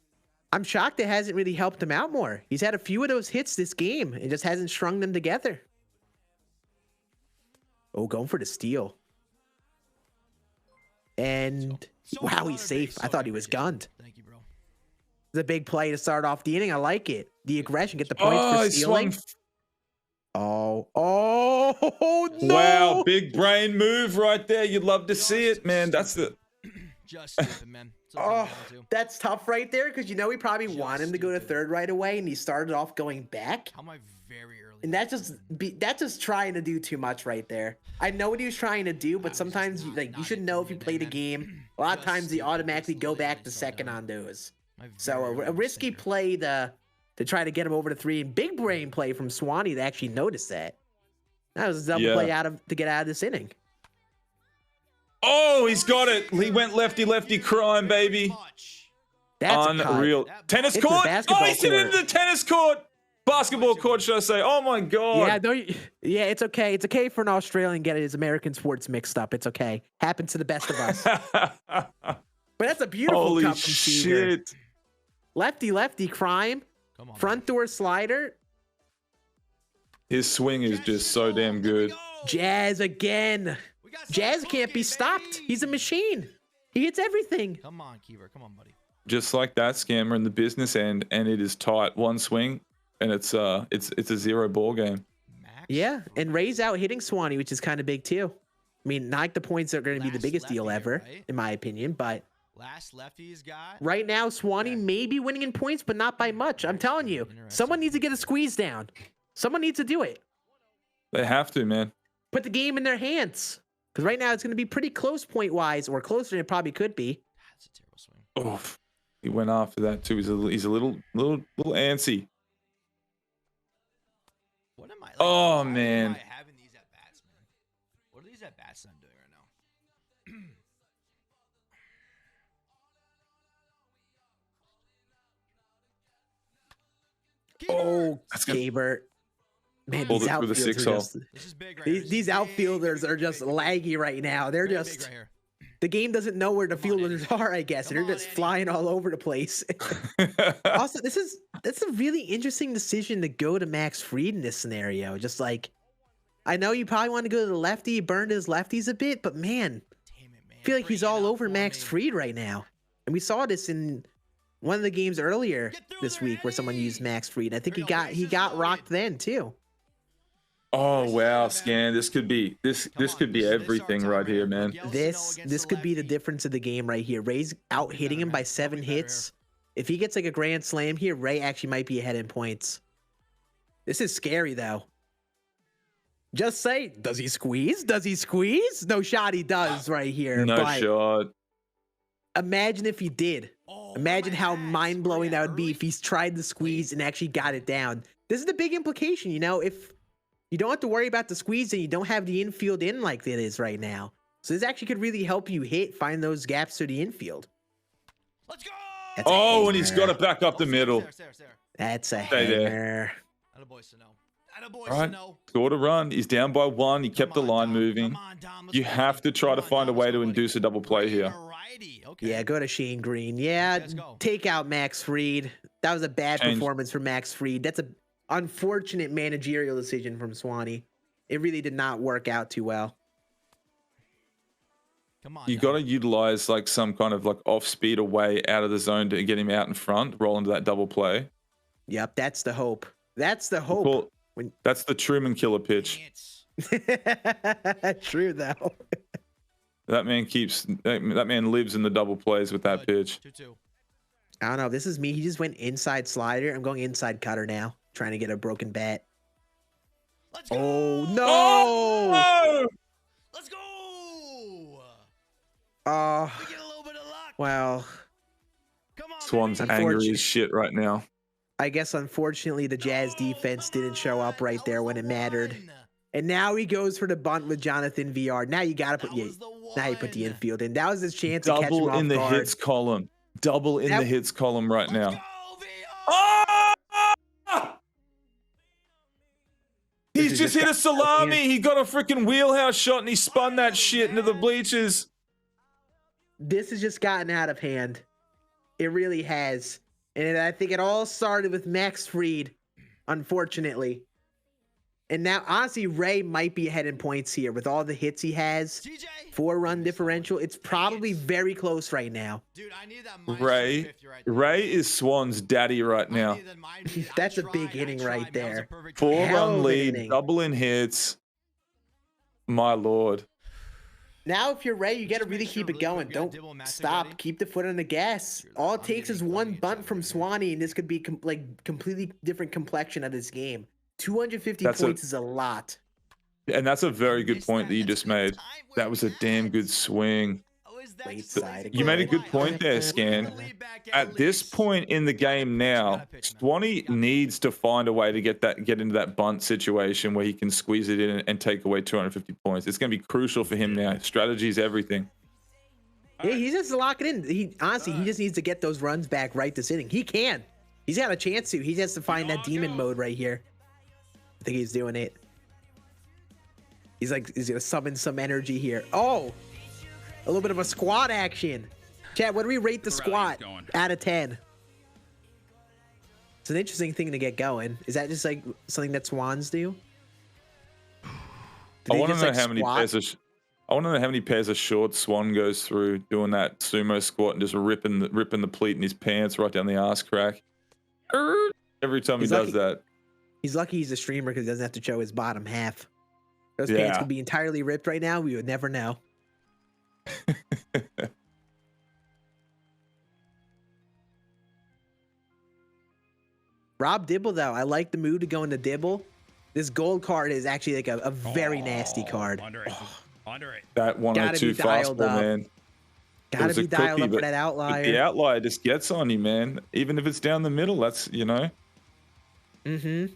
I'm shocked it hasn't really helped him out more. He's had a few of those hits this game. It just hasn't strung them together. Oh, going for the steal. And wow, he's safe. I thought he was gunned. Thank you, bro. It's a big play to start off the inning. I like it. The aggression, get the points for he stealing. swung. Oh, no. Wow, big brain move right there. You'd love to see it, man. That's the... Just stupid, man. Oh, that's tough right there because you know we probably want him to go to third right away, and he started off going back. How am I very early? And that's just trying to do too much right there. I know what he was trying to do, but sometimes you should know if you played a game. A lot of times they automatically go back to second on those. So a risky play to try to get him over to 3, and big brain play from Swanee to actually notice that. That was a double play to get out of this inning. Oh, he's got it. He went lefty crime, baby. That's unreal. Tennis It's a court. basketball Oh, he's hit into the tennis court. Basketball court, should I say? Oh my god. Yeah, it's okay. It's okay for an Australian getting his American sports mixed up. It's okay. Happens to the best of us. But that's a beautiful Holy cut from Seager. shit. Lefty crime. Come on, Front door slider. His swing is just so damn good. Jazz again. Jazz can't be stopped. He's a machine. He hits everything. Come on, Keeper. Come on, buddy. Just like that, scammer in the business end, and it is tight. One swing, and it's a 0 ball game. Yeah, and Ray's out hitting Swanee, which is kind of big too. I mean, not like the points are going to be the biggest deal ever, in my opinion, but Last lefty's got. right now, Swanee may be winning in points, but not by much. I'm telling you, someone needs to get a squeeze down. Someone needs to do it. They have to, man. Put the game in their hands. Because right now it's going to be pretty close point-wise, or closer than it probably could be. That's a terrible swing. Oof. He went after that too. He's a little antsy. What am I? Like, Oh, why man. Am I having these at bats, man? What are these at bats I'm doing right now? Oh, That's good. Gabert. Man, Pulled these it through the outfielders six are hole. just This is big right here. these outfielders are just laggy right now. They're Very big just right here. the game doesn't know where the Come on, fielders are, I guess. Come They're on, just Eddie. flying all over the place. Also, that's a really interesting decision to go to Max Fried in this scenario. Just like I know you probably want to go to the lefty, he burned his lefties a bit, but man, Damn it, man. I feel like he's Bring it all up over for Max me. Fried right now. And we saw this in one of the games earlier Get through this there, week where someone Eddie. used Max Fried. I think There he you go, got bases rocked loaded. then too. Oh wow, Scan. This could be Come on, this is our everything time right here, man. Miguel Sano This against could be the lefty. difference of the game right here. Ray's out hitting better, him by man. 7 Don't be better hits. If he gets like a grand slam here, Ray actually might be ahead in points. This is scary though. Just say, does he squeeze? Does he squeeze? No shot he does right here. No but shot. imagine if he did. Oh, Imagine my how ass. mind-blowing Where that at, would be early? if he's tried the squeeze and actually got it down. This is the big implication, you know, if you don't have to worry about the squeeze and you don't have the infield in like it is right now. So this actually could really help you find those gaps to the infield. Let's go. That's a Oh, and he's hanger. got it back up the middle. There. That's a Stay there. hanger. Attaboy, Sano. Attaboy, All right. Sano. Scored a run. He's down by 1. He kept the Come on, line Dom. moving. Come on, Dom. Let's You go, have buddy. to try to Come on, find a Dom. way Let's to go, buddy. induce a double play Bring here. a righty. Okay. Yeah, go to Shane Green. Yeah, Let's go. take out Max Fried. That was a bad Change. performance for Max Fried. That's an unfortunate managerial decision from Swanee. It really did not work out too well. Come on. You Dom. got to utilize like some kind of like off speed away out of the zone to get him out in front, roll into that double play. Yep, that's the hope. That's the hope. Call- When- That's the Truman killer pitch. It's True though. That man lives in the double plays with that good. pitch. 2-2. I don't know. This is me. He just went inside slider. I'm going inside cutter now, trying to get a broken bat. Let's go. Oh no! Oh! Let's go. Oh, We get a little bit of luck. well, Come on, Swan's baby. angry Unfortunate. as shit right now. I guess unfortunately the Jazz defense didn't show up right there when it mattered. And now he goes for the bunt with Jonathan VR. Now you gotta put now you put the infield in. That was his chance to catch him Double off in the guard. hits column. Double in That- the hits column right Let's now. go, VR. Oh! He's is just just hit a salami. He got a freaking wheelhouse shot and he spun that shit into the bleachers. This has just gotten out of hand. It really has. And I think it all started with Max Fried, unfortunately. And now, honestly, Ray might be ahead in points here with all the hits he has. TJ. 4-run differential. It's probably very close right now. Dude, I need that minus Ray, 250 right there. Ray is Swan's daddy right I now. need that minus- I That's a tried, big I inning tried, right man. That was a there. perfect Four try. Hell run of an lead, inning. double in hits. My lord. Now, if you're Ray, you got to Just really make sure keep it really quick going. we got Don't Dibble and Max stop. ready. Keep the foot on the gas. All it I'm takes is getting one plenty bunt of from time here. Swanee, and this could be completely different complexion of this game. 250 That's points is a lot. And that's a very good Missed point that you That's just good made. time. Where That was a damn at? good swing. How is that Late just side lazy You made a again. good point there, Scan. We're gonna lead back At this least. point in the game now, Swanee needs to find a way to get into that bunt situation where he can squeeze it in and take away 250 points. It's going to be crucial for him now. Strategy is everything. Yeah, he just lock it in. He honestly, he just needs to get those runs back right this inning. He can. He's got a chance to. He just has to find that demon mode right here. I think he's doing it. He's gonna summon some energy here. Oh, a little bit of a squat action. Chad, what do we rate the The rally's squat going. out of 10? It's an interesting thing to get going. Is that just like something that Swans do? Do I they want to just, know like, how many squat? pairs of I want to know how many pairs of shorts Swan goes through doing that sumo squat and just ripping the pleat in his pants right down the ass crack. Every time He's he does lucky- that. He's lucky he's a streamer because he doesn't have to show his bottom half. Those Yeah. pants could be entirely ripped right now. We would never know. Rob Dibble, though. I like the move to go into Dibble. This gold card is actually like a very nasty card. Under it. Under it. That Gotta be 102 dialed fastball, up. man. Gotta was a be dialed cookie, up for but that outlier. the outlier just gets on you, man. Even if it's down the middle, that's, you know. And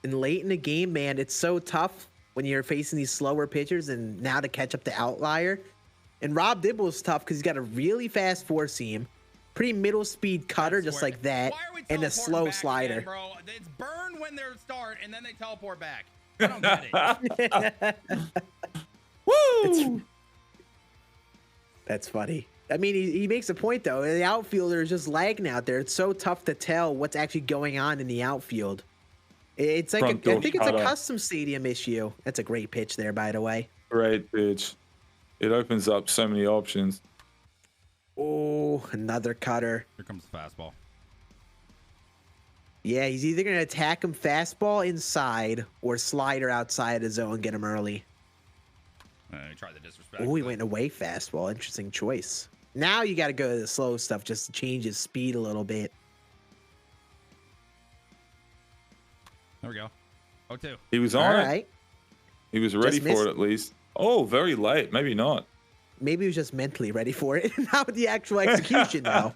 late in the game, man, it's so tough when you're facing these slower pitchers and now to catch up the outlier. And Rob Dibble's tough because he's got a really fast four seam, pretty middle speed cutter, just like that, Why are we and a teleporting slow back slider. again, bro? It's burn when they're start, and then they teleport back. I don't get it. Woo! That's funny. I mean, he makes a point, though. The outfielder is just lagging out there. It's so tough to tell what's actually going on in the outfield. It's like, I think it's a custom stadium issue. That's a great pitch there, by the way. Great pitch. It opens up so many options. Oh, another cutter. Here comes the fastball. Yeah, he's either going to attack him fastball inside or slider outside the zone, get him early. He tried the disrespect. Oh, he went away fastball. Interesting choice. Now you got to go to the slow stuff just to change his speed a little bit. There we go. 0-2. He was All on it. right. He was ready Just missed. for it at least. Oh, very late. Maybe not. Maybe he was just mentally ready for it. Not with the actual execution, though.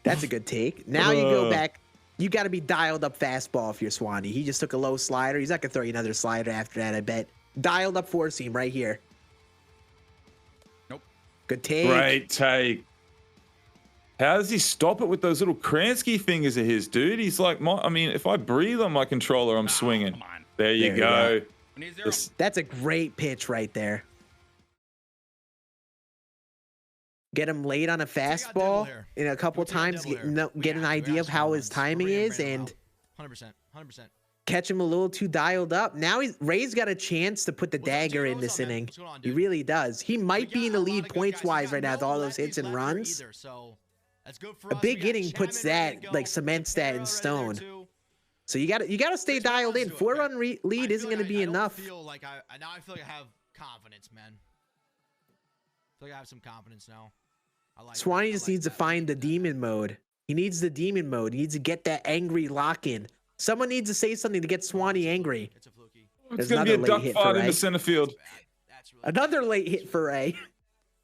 That's a good take. Now you go back. You got to be dialed up fastball if you're Swanee. He just took a low slider. He's not going to throw you another slider after that, I bet. Dialed up four seam right here. Nope. Good take. Great take. How does he stop it with those little Kransky fingers of his, dude? He's like, I mean, if I breathe on my controller, I'm swinging. Come on. There you go. We need 0. That's a great pitch right there. Get him late on a fastball in a couple times, get an idea of how his timing is, and 100%. catch him a little too dialed up. Now Ray's got a chance to put the dagger in this inning. He really does. He might be in the lead points-wise right now with all those hits and runs. A big inning puts that, like, cements that in stone. So you gotta stay dialed in. 4-run lead isn't gonna be enough. Now I feel like I have confidence, man. I feel like I have some confidence now. Swanee just needs to find the demon mode. He needs the demon mode. He needs to get that angry lock in. Someone needs to say something to get Swanee angry. It's a fluky. It's going to be a duck fight in the center field. That's really Another late hit for Ray.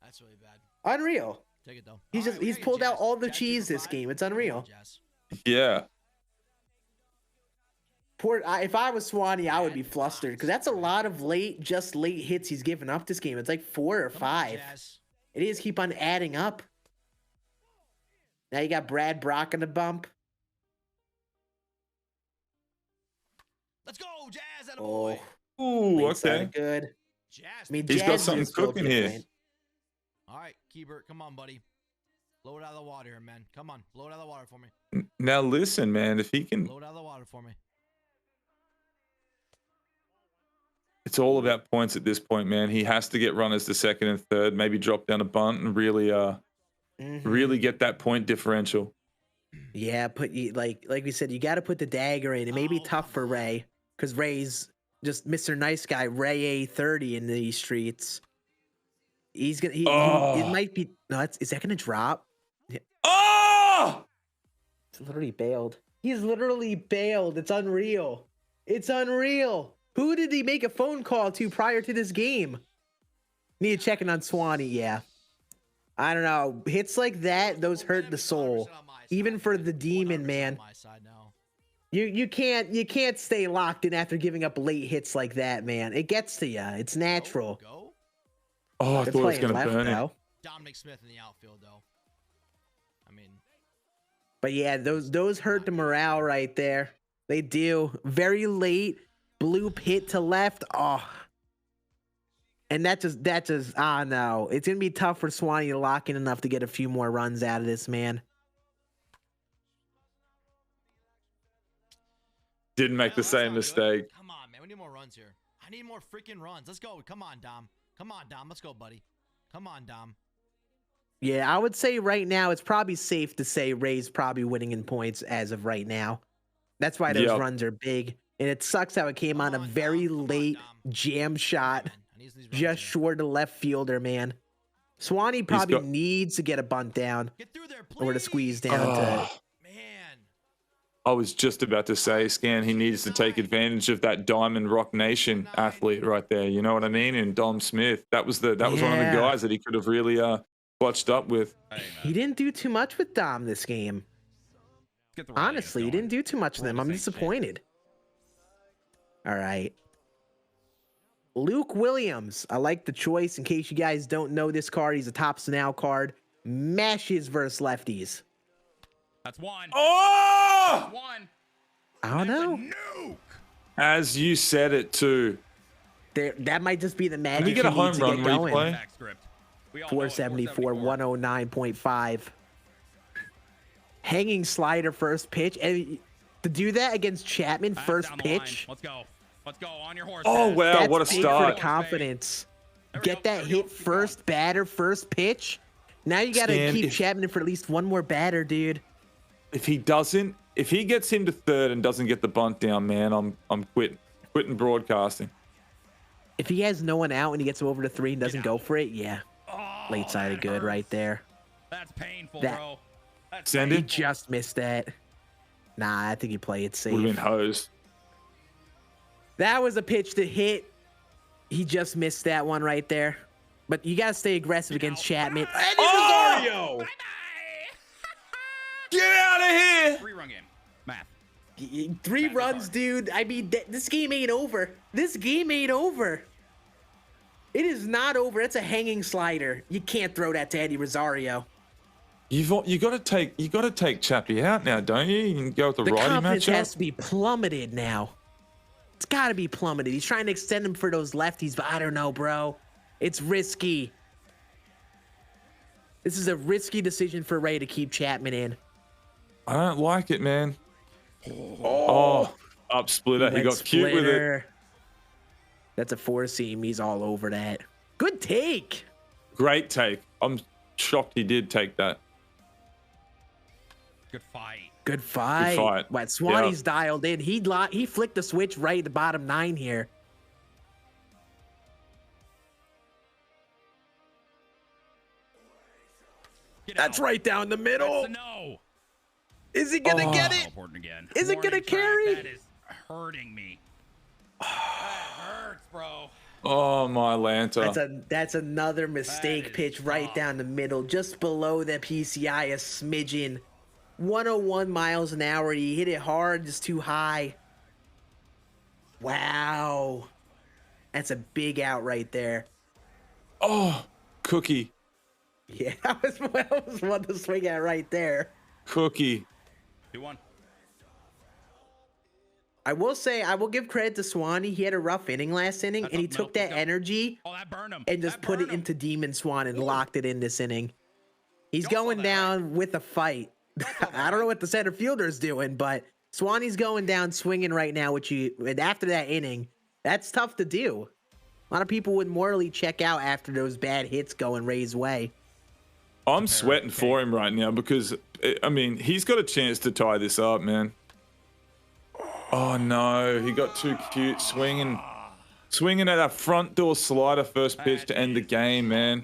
That's really bad. Unreal. Take it though. He's pulled out all the cheese this game. It's unreal. Yeah. If I was Swanee, I would be flustered because that's a lot of late hits he's given up this game. It's like 4 or 5. It is keep on adding up. Now you got Brad Brock on the bump. Let's go, Jazz. Atta boy. Ooh, okay. Good. Jazz. I mean, He's got Jazz something is still cooking here. different. All right, Keybert, come on, buddy. Blow it out of the water here, man. Come on, blow it out of the water for me. Now listen, man, if he can, Blow it out of the water for me. it's all about points at this point, man. He has to get runners to second and third, maybe drop down a bunt and really really get that point differential. Yeah, like we said, you got to put the dagger in. It may be tough for Ray because Ray's just Mr. Nice Guy, Ray A30 in these streets. He's gonna. It might be. No, is that gonna drop? Oh! It's literally bailed. He's literally bailed. It's unreal. It's unreal. Who did he make a phone call to prior to this game? Need to check in on Swanee. Yeah. I don't know. Hits like that, those hurt the soul. Even for the demon, man. You can't stay locked in after giving up late hits like that, man. It gets to you. It's natural. Oh, I thought it was gonna burn it. Dominic Smith in the outfield, though. I mean, but yeah, those hurt the morale right there. They do. Very late, bloop hit to left. Oh. And that just no. It's gonna be tough for Swanee to lock in enough to get a few more runs out of this, man. Didn't make the same mistake. Come on, man. We need more runs here. I need more freaking runs. Let's go. Come on, Dom. Come on, Dom. Let's go, buddy. Come on, Dom. Yeah, I would say right now it's probably safe to say Ray's probably winning in points as of right now. That's why those runs are big. And it sucks how it came on a very late jam shot, just short of left fielder, man. Swanee probably needs to get a bunt down or to squeeze down to. I was just about to say, Scan, he needs to take advantage of that Diamond Rock Nation athlete right there. You know what I mean? And Dom Smith. That was one of the guys that he could have really clutched up with. Hey, man. He didn't do too much with Dom this game. Get the rallying Honestly, he going. didn't do too much with We're them. on I'm the same page. disappointed. All right. Luke Williams. I like the choice. In case you guys don't know this card, he's a Tops Now card. Mashes versus lefties. That's one. Oh! That's one. I don't That's know. a nuke. As you said it too. That might just be the Can magic we get a he needs home to run get going. replay? Back script. We all know it, 474, 109.5. Hanging slider first pitch. And to do that against Chapman Pass first down the line. pitch, Let's go. Let's go on your horse. Oh Chaz. wow, that's what a big for start. the confidence. There we Get go, that there we go, hit keep first batter, first pitch. Now you got to Stan, keep if- Chapman for at least one more batter, dude. If he gets him to third and doesn't get the bunt down, man, I'm quitting broadcasting. If he has no one out and he gets him over to 3 and doesn't Get go out. for it, yeah. Oh, Late sided that good hurts. right there. That's painful, That- bro. That's Send He it. painful. just missed that. Nah, I think he played it Would have been safe. hosed. That was a pitch to hit. He just missed that one right there. But you got to stay aggressive against Chapman. Eddie Oh! Rosario! Bye-bye. Get out of here! 3-run game. Math. 3 runs, dude. I mean, this game ain't over. This game ain't over. It is not over. It's a hanging slider. You can't throw that to Eddie Rosario. You got to take Chappie out now, don't you? You can go with the The righty confidence has matchup. to be plummeted now. It's got to be plummeted. He's trying to extend him for those lefties, but I don't know, bro. It's risky. This is a risky decision for Ray to keep Chapman in. I don't like it, man. Oh, up splitter. He Went got cute with it. splitter. That's a 4-seam. He's all over that. Good take. Great take. I'm shocked he did take that. Good fight. Good fight. fight. What Swanee's dialed in. He flicked the switch right at the bottom 9 here. Get That's out. right down the middle. That's a no. Is he gonna get it? Important again. Is it gonna Warning track, carry? That is hurting me. That hurts, bro. Oh, my Lanta. That's another mistake is pitch right tough. down the middle, just below the PCI a smidgen. 101 miles an hour. He hit it hard, just too high. Wow. That's a big out right there. Oh, Cookie. Yeah, that was one to swing at right there. Cookie. 2-1. I will say, I will give credit to Swanee. He had a rough inning last inning, That's and he up, took Milk. that Let's go. energy Oh, that burned him. and just That put it burned him. into Demon Swan and locked it in this inning. He's You all saw going that, down with a fight. I don't know what the center fielder's doing, but Swanee's going down swinging right now, and after that inning, that's tough to do. A lot of people would morally check out after those bad hits going Ray's way. I'm sweating for him right now because, I mean, he's got a chance to tie this up, man. Oh, no. He got too cute swinging at that front door slider first pitch to end the game, man.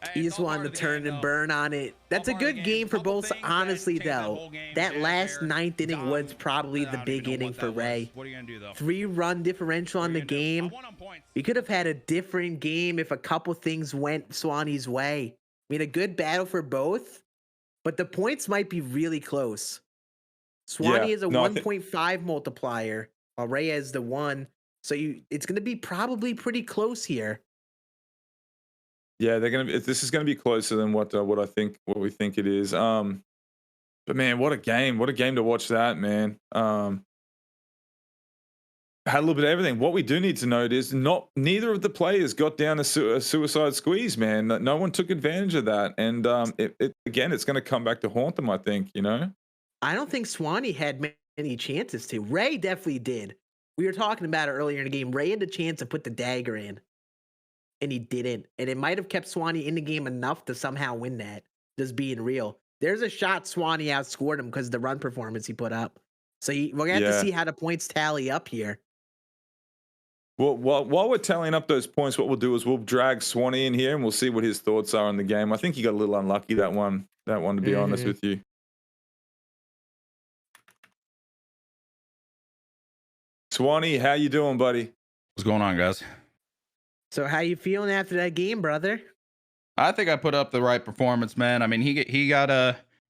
Hey, He it's just all wanted part to of the turn game, and though. burn on it. That's a part of the good game. game for Couple both. things that Honestly, changed that though, whole game. that Jazz last Bear, 9th inning Dom, was probably I the don't big even know inning what for that was. Ray. What are you gonna do though? 3-run differential on the What are you gonna do? game. I won on points. You could have had a different game if a couple things went Swanee's way. I mean, a good battle for both, but the points might be really close. Swanee Yeah, is a no, I 1.5 multiplier, while Ray has the 1. So it's going to be probably pretty close here. Yeah, this is gonna be closer than what we think it is. But man, what a game! What a game to watch that, man. Had a little bit of everything. What we do need to note is neither of the players got down a suicide squeeze, man. No one took advantage of that, and it's going to come back to haunt them. I think, you know. I don't think Swanee had many chances to. Ray definitely did. We were talking about it earlier in the game. Ray had the chance to put the dagger in, and he didn't. And it might have kept Swanee in the game enough to somehow win that, just being real. There's a shot Swanee outscored him because of the run performance he put up. So we're going to have to see how the points tally up here. Well, while we're tallying up those points, what we'll do is we'll drag Swanee in here and we'll see what his thoughts are on the game. I think he got a little unlucky that one, to be honest with you. Swanee, how you doing, buddy? What's going on, guys? So how you feeling after that game, brother? I think I put up the right performance, man. I mean, he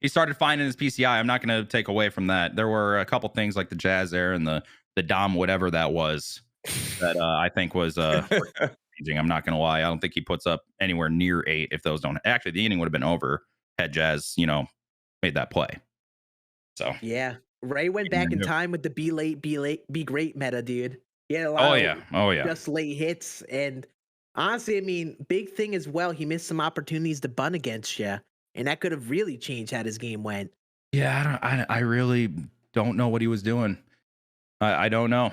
started finding his PCI. I'm not going to take away from that. There were a couple things like the Jazz Air and the Dom, whatever that was, that I think was changing. I'm not going to lie. I don't think he puts up anywhere near 8 if those don't. Actually, the inning would have been over had Jazz, made that play. So Yeah, Ray went back in time with the be late, be great meta, dude. He had a lot oh yeah, just late hits, and honestly, I mean, big thing as well. He missed some opportunities to bunt against you, and that could have really changed how his game went. Yeah, I really don't know what he was doing. I don't know.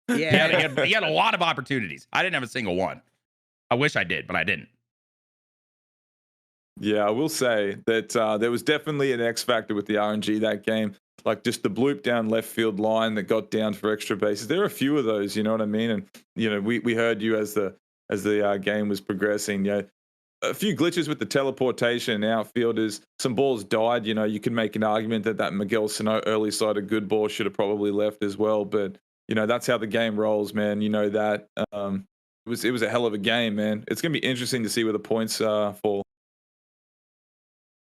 Yeah, he had a lot of opportunities. I didn't have a single one. I wish I did, but I didn't. Yeah, I will say that there was definitely an X factor with the RNG that game. Like just the bloop down left field line that got down for extra bases. There are a few of those, you know what I mean? And we heard you as the game was progressing. A few glitches with the teleportation and outfielders. Some balls died. You could make an argument that Miguel Sano early side of good ball should have probably left as well. But that's how the game rolls, man. That it was a hell of a game, man. It's gonna be interesting to see where the points fall.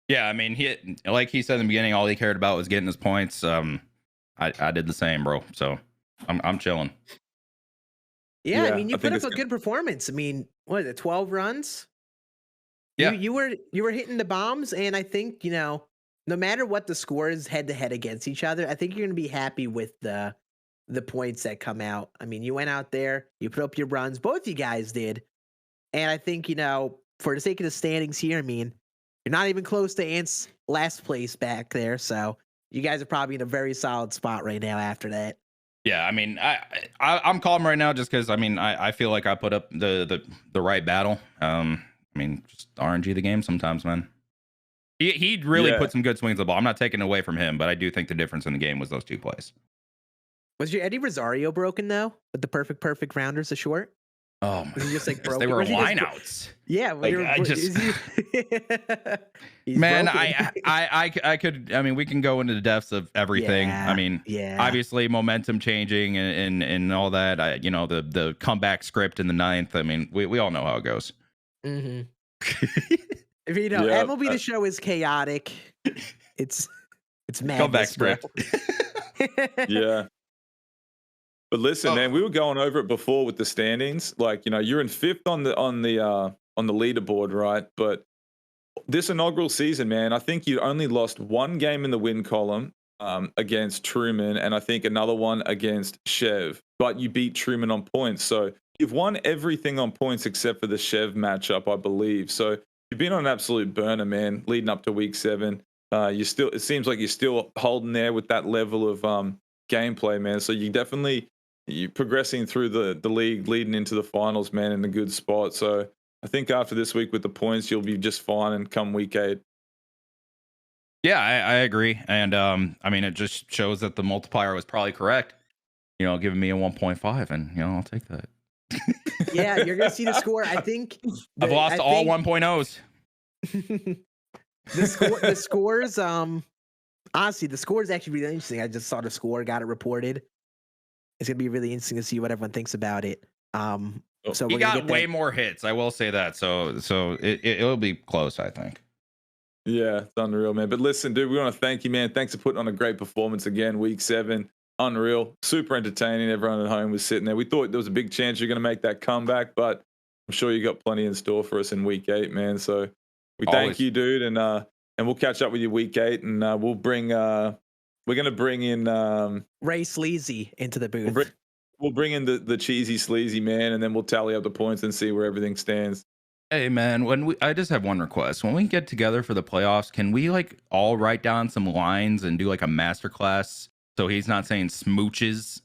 Yeah, I mean, like he said in the beginning, all he cared about was getting his points. I did the same, bro. So I'm chilling. Yeah, I mean, you put up a good performance. I mean, what is it, 12 runs? Yeah, you were hitting the bombs, and I think no matter what the score is head to head against each other, I think you're gonna be happy with the points that come out. I mean, you went out there, you put up your runs, both you guys did, and I think for the sake of the standings here, I mean, you're not even close to Ant's last place back there, so you guys are probably in a very solid spot right now after that. Yeah, I mean, I'm calm right now just because I feel like I put up the right battle. I mean, just RNG the game sometimes, man. He really put some good swings of the ball. I'm not taking it away from him, but I do think the difference in the game was those 2 plays. Was your Eddie Rosario broken though, with the perfect rounders to short? Oh my! Was he just like broken? They were Was lineouts. Yeah, like, man, I could. I mean, we can go into the depths of everything. Yeah, I mean, obviously momentum changing and all that. The comeback script in the 9th. I mean, we all know how it goes. Mm-hmm. If MLB The Show is chaotic. It's madness. Comeback script. Yeah. But listen, man, we were going over it before with the standings. Like, you're in 5th on the leaderboard, right? But this inaugural season, man, I think you only lost 1 game in the win column against Truman, and I think another one against Chev. But you beat Truman on points, so you've won everything on points except for the Chev matchup, I believe. So you've been on an absolute burner, man, leading up to week 7. It seems like you're still holding there with that level of gameplay, man. So you're progressing through the league, leading into the finals, man, in a good spot. So I think after this week with the points, you'll be just fine and come week 8. Yeah, I agree. And I mean, it just shows that the multiplier was probably correct. Giving me a 1.5, and I'll take that. Yeah, you're gonna see the score. I think I've lost all 1.0s. The scores, honestly, the score is actually really interesting. I just saw the score, got it reported. It's gonna be really interesting to see what everyone thinks about it. So he got way more hits. I will say that. So it'll be close, I think. Yeah, it's unreal, man. But listen, dude, we want to thank you, man. Thanks for putting on a great performance again, week 7. Unreal, super entertaining. Everyone at home was sitting there. We thought there was a big chance you're going to make that comeback, but I'm sure you got plenty in store for us in week 8, man. So we thank you, dude, and we'll catch up with you week 8, and we'll bring. We're going to bring in Ray Sleazy into the booth. We'll bring in the cheesy sleazy man, and then we'll tally up the points and see where everything stands. Hey man, I just have one request. When we get together for the playoffs, can we all write down some lines and do a masterclass so he's not saying smooches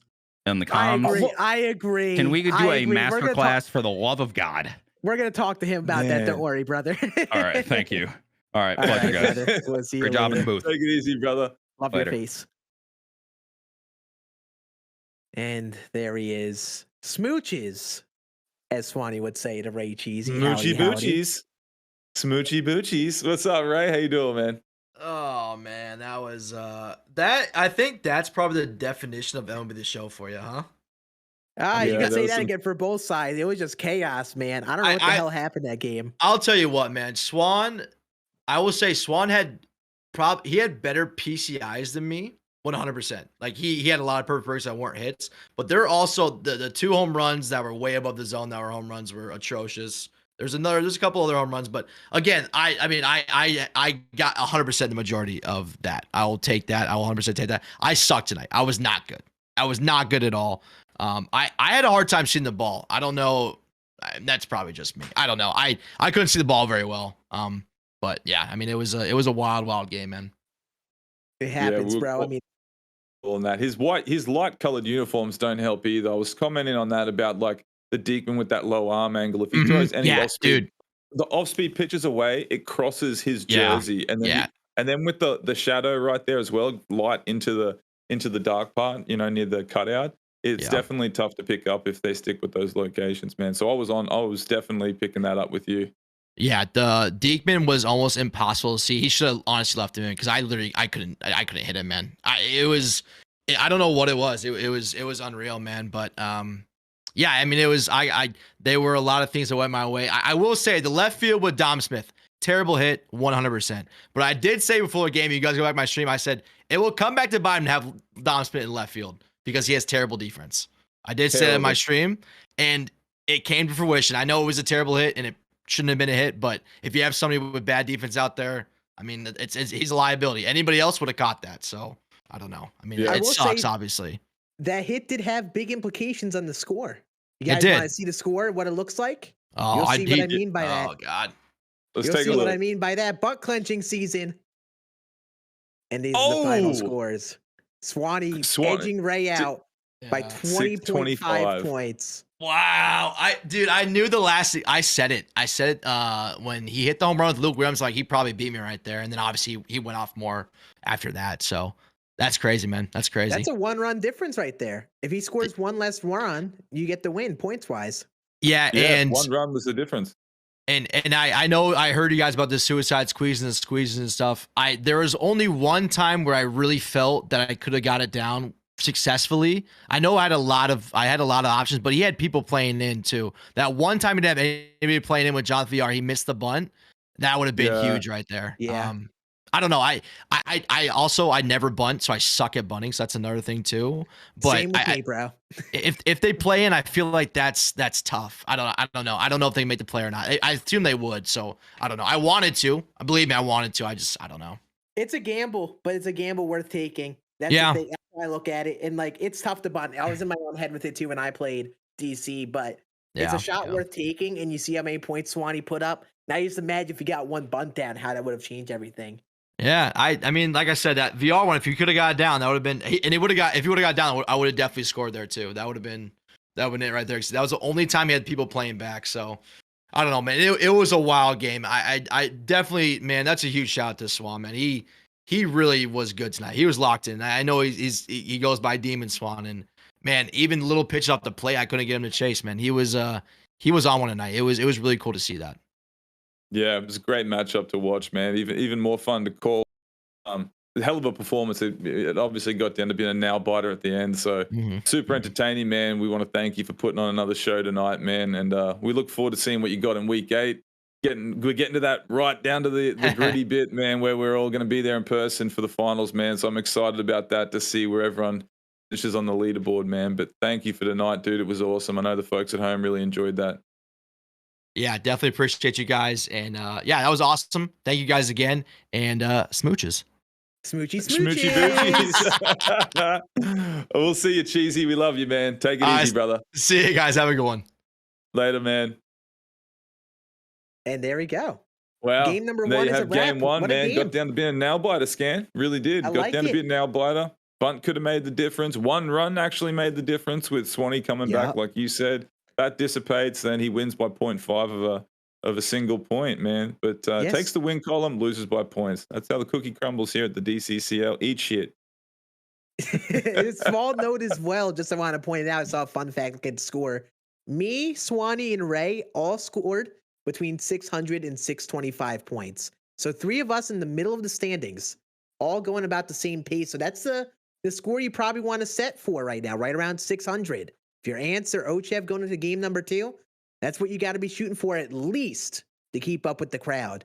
in the comms? I agree. Can we do a masterclass for the love of God? We're gonna talk to him about that. Don't worry, brother. All right, thank you. All right, pleasure, guys. We'll see you Great job in the booth. Take it easy, brother. Love your face. And there he is. Smooches, as Swanee would say to RayCheesy. Smoochy boochies. Smoochy boochies. What's up, Ray? How you doing, man? Oh man, that was that. I think that's probably the definition of MLB The Show for you, huh? You Yeah, can there say was that some- again for both sides. It was just chaos, man. I don't know what the hell happened that game. I'll tell you what, man. Swan, I will say Swan had he had better PCIs than me, 100%. Like he had a lot of perfect breaks that weren't hits, but there are also the 2 home runs that were way above the zone that were home runs were atrocious. There's a couple other home runs, but again, I got 100% the majority of that. I will take that. I will 100% take that. I sucked tonight. I was not good. I was not good at all. I had a hard time seeing the ball. I don't know. That's probably just me. I don't know. I couldn't see the ball very well. But yeah, I mean, it was a wild game, man. It happens, we'll- bro. I mean, on that. His light colored uniforms don't help either. I was commenting on that about like the Diekman with that low arm angle. If he throws any off speed, the off speed pitches away, it crosses his jersey, and then and then with the shadow right there as well, light into the dark part, you know, near the cutout. It's definitely tough to pick up if they stick with those locations, man. So I was definitely picking that up with you. Yeah, the Diekman was almost impossible to see. He should have honestly left him in because I couldn't hit him, man. I don't know what it was. It was unreal, man. But yeah, I mean, it was there were a lot of things that went my way. I will say the left field with Dom Smith, terrible hit, 100%. But I did say before the game, you guys go back to my stream, I said it will come back to bite him to have Dom Smith in left field because he has terrible defense. I did say that in my stream, and it came to fruition. I know it was a terrible hit, and it shouldn't have been a hit, but if you have somebody with bad defense out there, I mean, he's a liability. Anybody else would have caught that, so I don't know. I mean, it sucks, obviously. That hit did have big implications on the score. You guys It did. want to see the score, what it looks like? Oh, You'll see what I mean by that. Oh, God. Let's You'll take see a look. what I mean by that. Butt clenching season. And these are the final scores. Swanee edging Ray out by 20.5 points. Wow. I knew the last I said it when he hit the home run with Luke Williams, like he probably beat me right there. And then obviously he went off more after that. So that's crazy, man. That's crazy. That's a 1-run difference right there. If he scores one less run, you get the win points wise. Yeah, and 1 run was the difference. And I know I heard you guys about the suicide squeezes and stuff. There was only one time where I really felt that I could have got it down successfully. I know I had a lot of options, but he had people playing in too. That one time he didn't have anybody playing in with Jonathan VR, he missed the bunt. That would have been huge right there. Yeah. I don't know. I never bunt, so I suck at bunting. So that's another thing too. But same with me, bro. if they play in, I feel like that's tough. I don't know. I don't know if they can make the play or not. I assume they would. So I don't know. I wanted to. Believe me, I wanted to. I don't know. It's a gamble, but it's a gamble worth taking. That's Yeah. the thing. That's how I look at it. And like, it's tough to bunt. I was in my own head with it too when I played DC, but it's a shot worth taking. And you see how many points Swanee put up. Now you just imagine if you got one bunt down, how that would have changed everything. Yeah, I mean, like I said, that VR one, if you could have got it down, that would have been, and he would have got, if he would have got down, I would have definitely scored there too. That would have been it right there. 'Cause that was the only time he had people playing back. So I don't know, man. It was a wild game. I definitely, man, that's a huge shout out to Swan, man. He really was good tonight. He was locked in. I know he goes by Demon Swan, and man, even little pitch off the plate, I couldn't get him to chase, man. He was on one tonight. It was really cool to see that. Yeah, it was a great matchup to watch, man. Even more fun to call. A hell of a performance. It obviously got down to being a nail biter at the end. So super entertaining, man. We want to thank you for putting on another show tonight, man. And we look forward to seeing what you got in week 8. We're getting to that right down to the gritty bit, man, where we're all going to be there in person for the finals, man. So I'm excited about that to see where everyone finishes on the leaderboard, man. But thank you for tonight, dude. It was awesome. I know the folks at home really enjoyed that. Yeah, definitely appreciate you guys. And yeah, that was awesome. Thank you guys again. And smooches. Smoochy boochies. We'll see you, Cheesy. We love you, man. Take it easy, brother. See you guys. Have a good one. Later, man. And there we go. Wow. Game number there 1 you is have a wrap. game 1, What a man. game. Got down to being a nail biter, Scan. Really did. Got down to being a nail biter. Bunt could have made the difference. 1 run actually made the difference with Swanee coming back, like you said. That dissipates, then he wins by 0.5 of a single point, man. But takes the win column, loses by points. That's how the cookie crumbles here at the DCCL. Eat shit. Small note as well, just I want to point it out. I saw a fun fact, good score. Me, Swanee, and Ray all scored between 600 and 625 points. So 3 of us in the middle of the standings, all going about the same pace. So that's the score you probably want to set for right now, right around 600. If If you're Ants or OhChev going into game number 2, that's what you got to be shooting for at least to keep up with the crowd.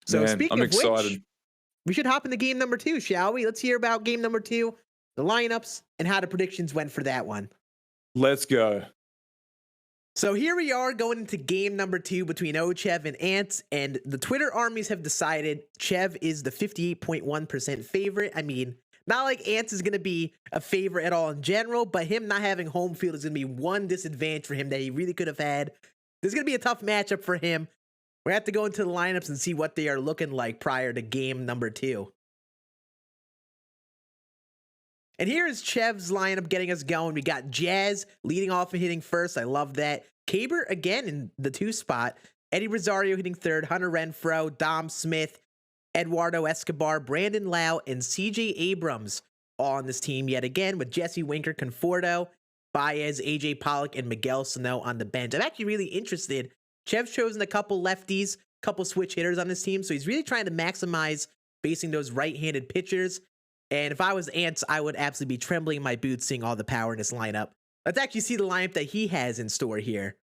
So Man, speaking I'm of which, excited. we should hop into game number 2, shall we? Let's hear about game number 2, the lineups, and how the predictions went for that one. Let's go. So here we are going into game number 2 between OhChev and Ants, and the Twitter armies have decided Chev is the 58.1% favorite. I mean, not like Ants is going to be a favorite at all in general, but him not having home field is going to be one disadvantage for him that he really could have had. This is going to be a tough matchup for him. We're going to have to go into the lineups and see what they are looking like prior to game number 2. And here is Chev's lineup getting us going. We got Jazz leading off and hitting first. I love that. Caber again in the 2 spot. Eddie Rosario hitting third. Hunter Renfro, Dom Smith, Eduardo Escobar, Brandon Lau, and CJ Abrams all on this team yet again, with Jesse Winker, Conforto, Baez, AJ Pollock, and Miguel Sano on the bench. I'm actually really interested. Chev's chosen a couple lefties, couple switch hitters on this team, so he's really trying to maximize facing those right-handed pitchers. And if I was Ants, I would absolutely be trembling in my boots seeing all the power in this lineup. Let's actually see the lineup that he has in store here.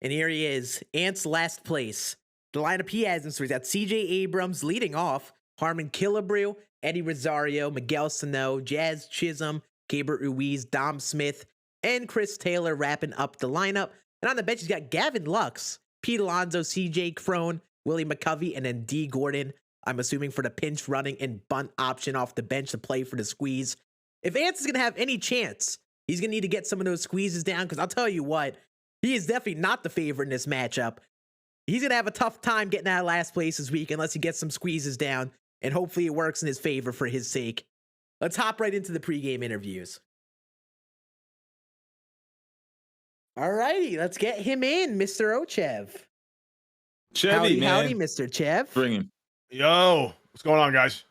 And here he is, Ants last place. The lineup he has in store is got CJ Abrams leading off, Harmon Killebrew, Eddie Rosario, Miguel Sano, Jazz Chisholm, Gabriel Ruiz, Dom Smith, and Chris Taylor wrapping up the lineup. And on the bench, he's got Gavin Lux, Pete Alonso, CJ Crone, Willie McCovey, and then D. Gordon. I'm assuming for the pinch running and bunt option off the bench to play for the squeeze. If Ants is going to have any chance, he's going to need to get some of those squeezes down, because I'll tell you what, he is definitely not the favorite in this matchup. He's going to have a tough time getting out of last place this week unless he gets some squeezes down, and hopefully it works in his favor for his sake. Let's hop right into the pregame interviews. Alrighty, let's get him in, Mr. OhChev. Chevy, man. Howdy, Mr. Chev. Bring him. Yo, what's going on, guys?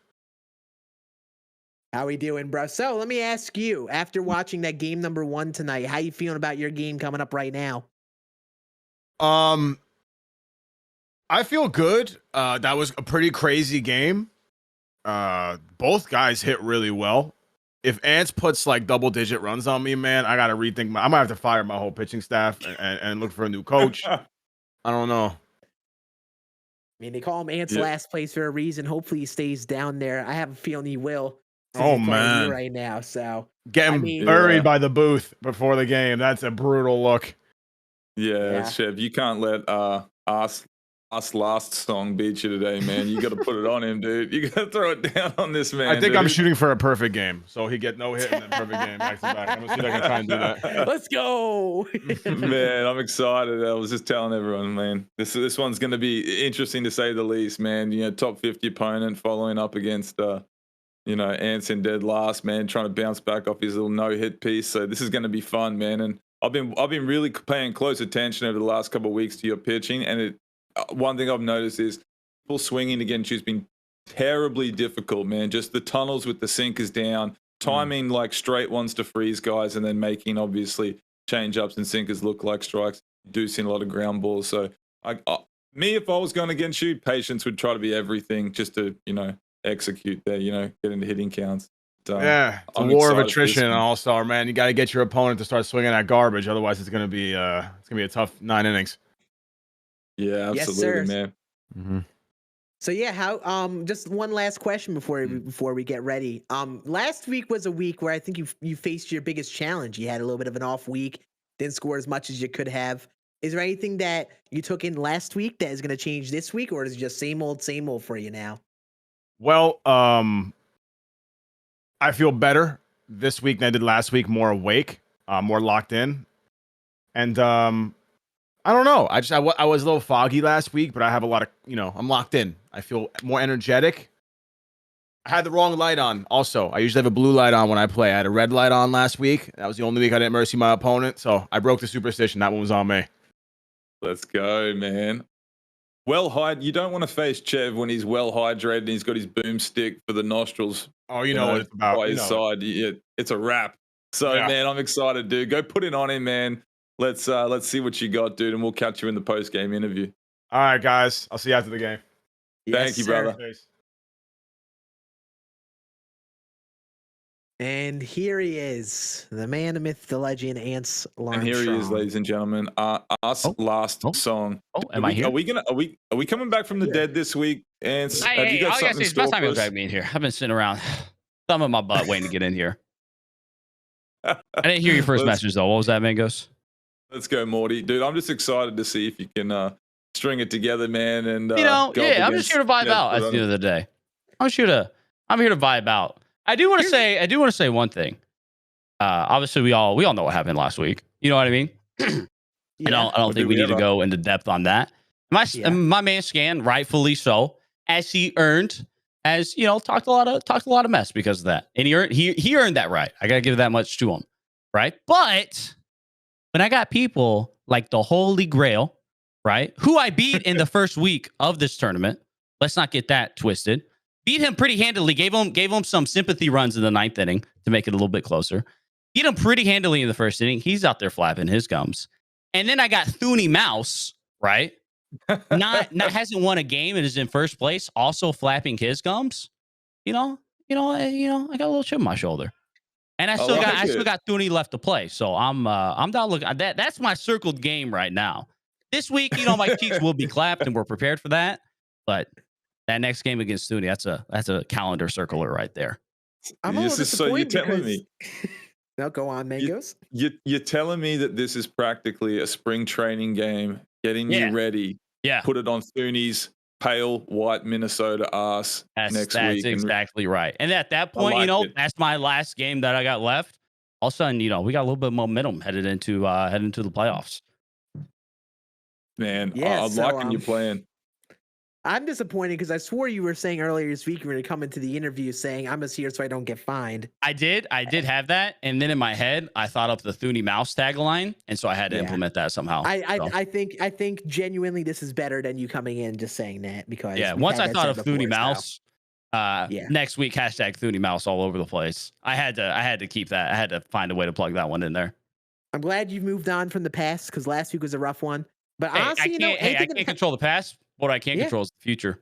How we doing, bro? So let me ask you, after watching that game number 1 tonight, how you feeling about your game coming up right now? I feel good. That was a pretty crazy game. Both guys hit really well. If Ants puts like double-digit runs on me, man, I gotta rethink. I might have to fire my whole pitching staff and look for a new coach. I don't know. I mean, they call him Ants last place for a reason. Hopefully he stays down there. I have a feeling he will. Oh, man. Right now, so get him buried by the booth before the game. That's a brutal look. Yeah, Chev, you can't let us last song beat you today, man. You got to put it on him, dude. You got to throw it down on this man. I think I'm shooting for a perfect game, so he get no hit and then perfect game back to back. I'm gonna see if I can try and do that. Let's go, man. I'm excited. I was just telling everyone, man. This one's going to be interesting to say the least, man. You know, top 50 opponent following up against Ants in dead last, man, trying to bounce back off his little no-hit piece. So this is going to be fun, man. And I've been really paying close attention over the last couple of weeks to your pitching, and one thing I've noticed is people swinging against you has been terribly difficult, man. Just the tunnels with the sinkers down, timing like straight ones to freeze guys, and then making obviously change ups and sinkers look like strikes, deucing a lot of ground balls. So if I was going against you, patience would try to be everything just to execute there, get into hitting counts. Yeah, it's a war of attrition in All-Star, man. You got to get your opponent to start swinging that garbage, otherwise it's gonna be a tough 9 innings. Yeah, absolutely, man. Mm-hmm. So yeah, how just one last question before we get ready. Last week was a week where I think you faced your biggest challenge. You had a little bit of an off week, didn't score as much as you could have. Is there anything that you took in last week that is going to change this week, or is it just same old for you now? Well, I feel better this week than I did last week. More awake, more locked in, and I don't know. I was a little foggy last week, but I have a lot of, I'm locked in. I feel more energetic. I had the wrong light on. Also, I usually have a blue light on when I play. I had a red light on last week. That was the only week I didn't mercy my opponent. So I broke the superstition. That one was on me. Let's go, man. You don't want to face Chev when he's well hydrated and he's got his boomstick for the nostrils. Oh, you know what it's about. By his side. Yeah, it's a wrap. So, man, I'm excited, dude. Go put it on him, man. Let's see what you got, dude, and we'll catch you in the post-game interview. All right, guys. I'll see you after the game. Thank you, brother. Peace. And here he is, the man, the myth, the legend, AnceLarmstrong. And here he is, ladies and gentlemen. Us last song. Am I here? Are we coming back from the dead this week? Ance, have you got all I gotta something say in is about store time for you us? drag me in here. I've been sitting around, thumb in my butt, waiting to get in here. I didn't hear your first message though. What was that, Mangos? Let's go, Morty. Dude, I'm just excited to see if you can string it together, man. And I'm just here to vibe out at the end of the day. I'm here to vibe out. I do want to say one thing. Obviously we all know what happened last week. You know what I mean? I don't think we need to go into depth on that. My man Scan, rightfully so, as he earned, talked a lot of mess because of that. And he earned that right. I gotta give that much to him. Right. But when I got people like the Holy Grail, right, who I beat in the first week of this tournament, let's not get that twisted. Beat him pretty handily, gave him some sympathy runs in the 9th inning to make it a little bit closer. Beat him pretty handily in the first inning. He's out there flapping his gums. And then I got Thoonie Mouse, right? Not hasn't won a game and is in first place, also flapping his gums. I got a little chip on my shoulder. And I still got Thoonie left to play. So I'm not looking at that. That's my circled game right now. This week, my cheeks will be clapped and we're prepared for that. But that next game against Thoonie, that's a calendar circler right there. I'm a little disappointed you're telling me. No, go on, Mangos. You're telling me that this is practically a spring training game, getting you ready. Yeah. Put it on Thoonie's pale white Minnesota ass next week. That's exactly right. And at that point, that's my last game that I got left. All of a sudden, we got a little bit of momentum headed into the playoffs. Man, I'm liking you playing. I'm disappointed because I swore you were saying earlier this week you were going to come into the interview saying I'm just here so I don't get fined. I did have that, and then in my head I thought up the Thoonie Mouse tagline, and so I had to implement that somehow. I think genuinely this is better than you coming in just saying that because once I thought of Thoonie Mouse, next week #Thoonie Mouse all over the place. I had to keep that. I had to find a way to plug that one in there. I'm glad you've moved on from the past because last week was a rough one. But honestly, I can't control the past. What I can't control is the future.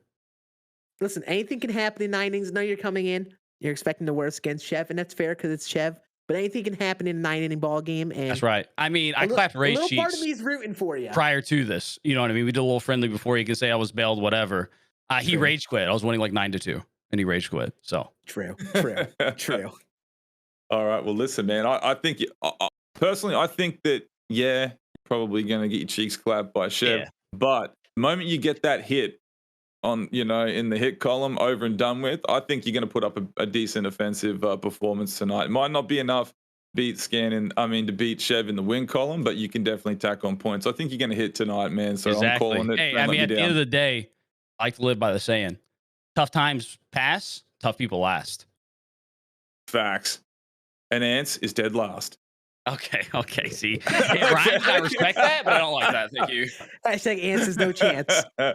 Listen, anything can happen in 9 innings. I know you're coming in. You're expecting the worst against Chev, and that's fair because it's Chev. But anything can happen in a 9-inning ball game. And that's right. I mean, I clapped Ray's cheeks. Part of me is rooting for you. Prior to this, you know what I mean? We did a little friendly before he could say I was bailed, whatever. He rage quit. I was winning like 9-2, and he rage quit. So true. All right. Well, listen, man. I think personally, I think that probably gonna get your cheeks clapped by Chev. Yeah. But the moment you get that hit on, in the hit column over and done with, I think you're going to put up a decent offensive performance tonight. It might not be enough to beat Chev in the win column, but you can definitely tack on points. I think you're going to hit tonight, man. So exactly. I'm calling it. Hey, at the end of the day, I like to live by the saying, tough times pass, tough people last. Facts. And Ance is dead last. Okay. See, Brian, I respect that, but I don't like that. Thank you. #Ance is no chance. All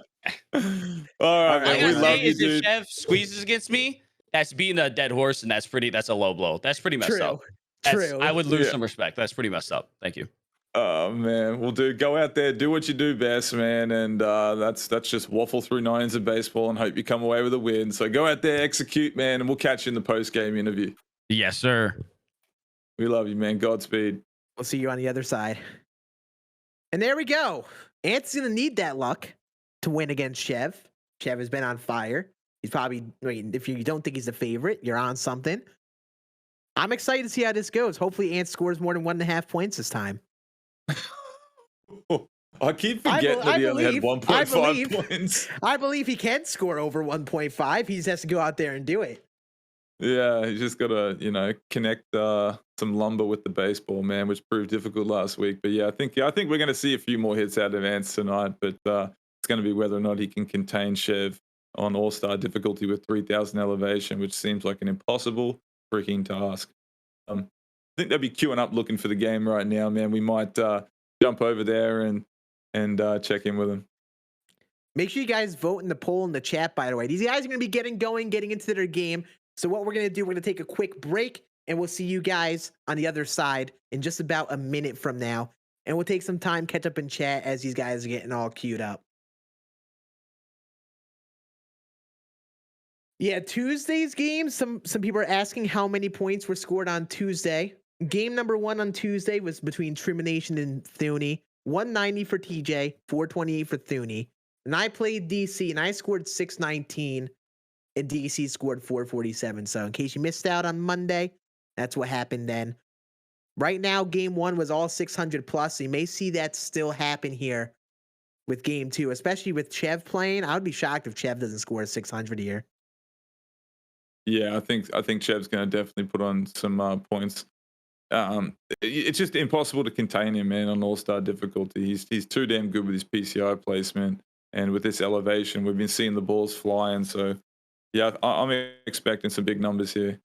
right, man. We love you, dude. If Chev squeezes against me, that's beating a dead horse, and that's a low blow. That's pretty messed up. True. I would lose some respect. That's pretty messed up. Thank you. Oh man, well, dude, go out there, do what you do best, man, and that's just waffle through 9s of baseball and hope you come away with a win. So go out there, execute, man, and we'll catch you in the post-game interview. Yes, sir. We love you, man. Godspeed. We'll see you on the other side. And there we go. Ant's going to need that luck to win against Chev. Chev has been on fire. He's probably, if you don't think he's the favorite, you're on something. I'm excited to see how this goes. Hopefully Ant scores more than 1.5 points this time. I keep forgetting that he only had 1.5 points. I believe he can score over 1.5. He just has to go out there and do it. Yeah, he's just got to, connect some lumber with the baseball, man, which proved difficult last week. But yeah, I think we're going to see a few more hits out of Ance tonight. But it's going to be whether or not he can contain Chev on All-Star difficulty with 3,000 elevation, which seems like an impossible freaking task. I think they'll be queuing up looking for the game right now, man. We might jump over there and check in with them. Make sure you guys vote in the poll in the chat, by the way. These guys are going to be getting into their game. So what we're going to do, we're going to take a quick break, and we'll see you guys on the other side in just about a minute from now. And we'll take some time, catch up in chat as these guys are getting all queued up. Yeah, Tuesday's game. Some people are asking how many points were scored on Tuesday. Game number 1 on Tuesday was between Trimination and Thune. 190 for TJ, 428 for Thune. And I played DC and I scored 619 and DC scored 447. So in case you missed out on Monday, that's what happened then. Right now, game 1 was all 600 plus. So you may see that still happen here with game 2, especially with Chev playing. I would be shocked if Chev doesn't score 600 here. Yeah, I think Chev's going to definitely put on some points. It's just impossible to contain him, man, on all-star difficulty. He's too damn good with his PCI placement, and with this elevation, we've been seeing the balls flying. So, yeah, I'm expecting some big numbers here.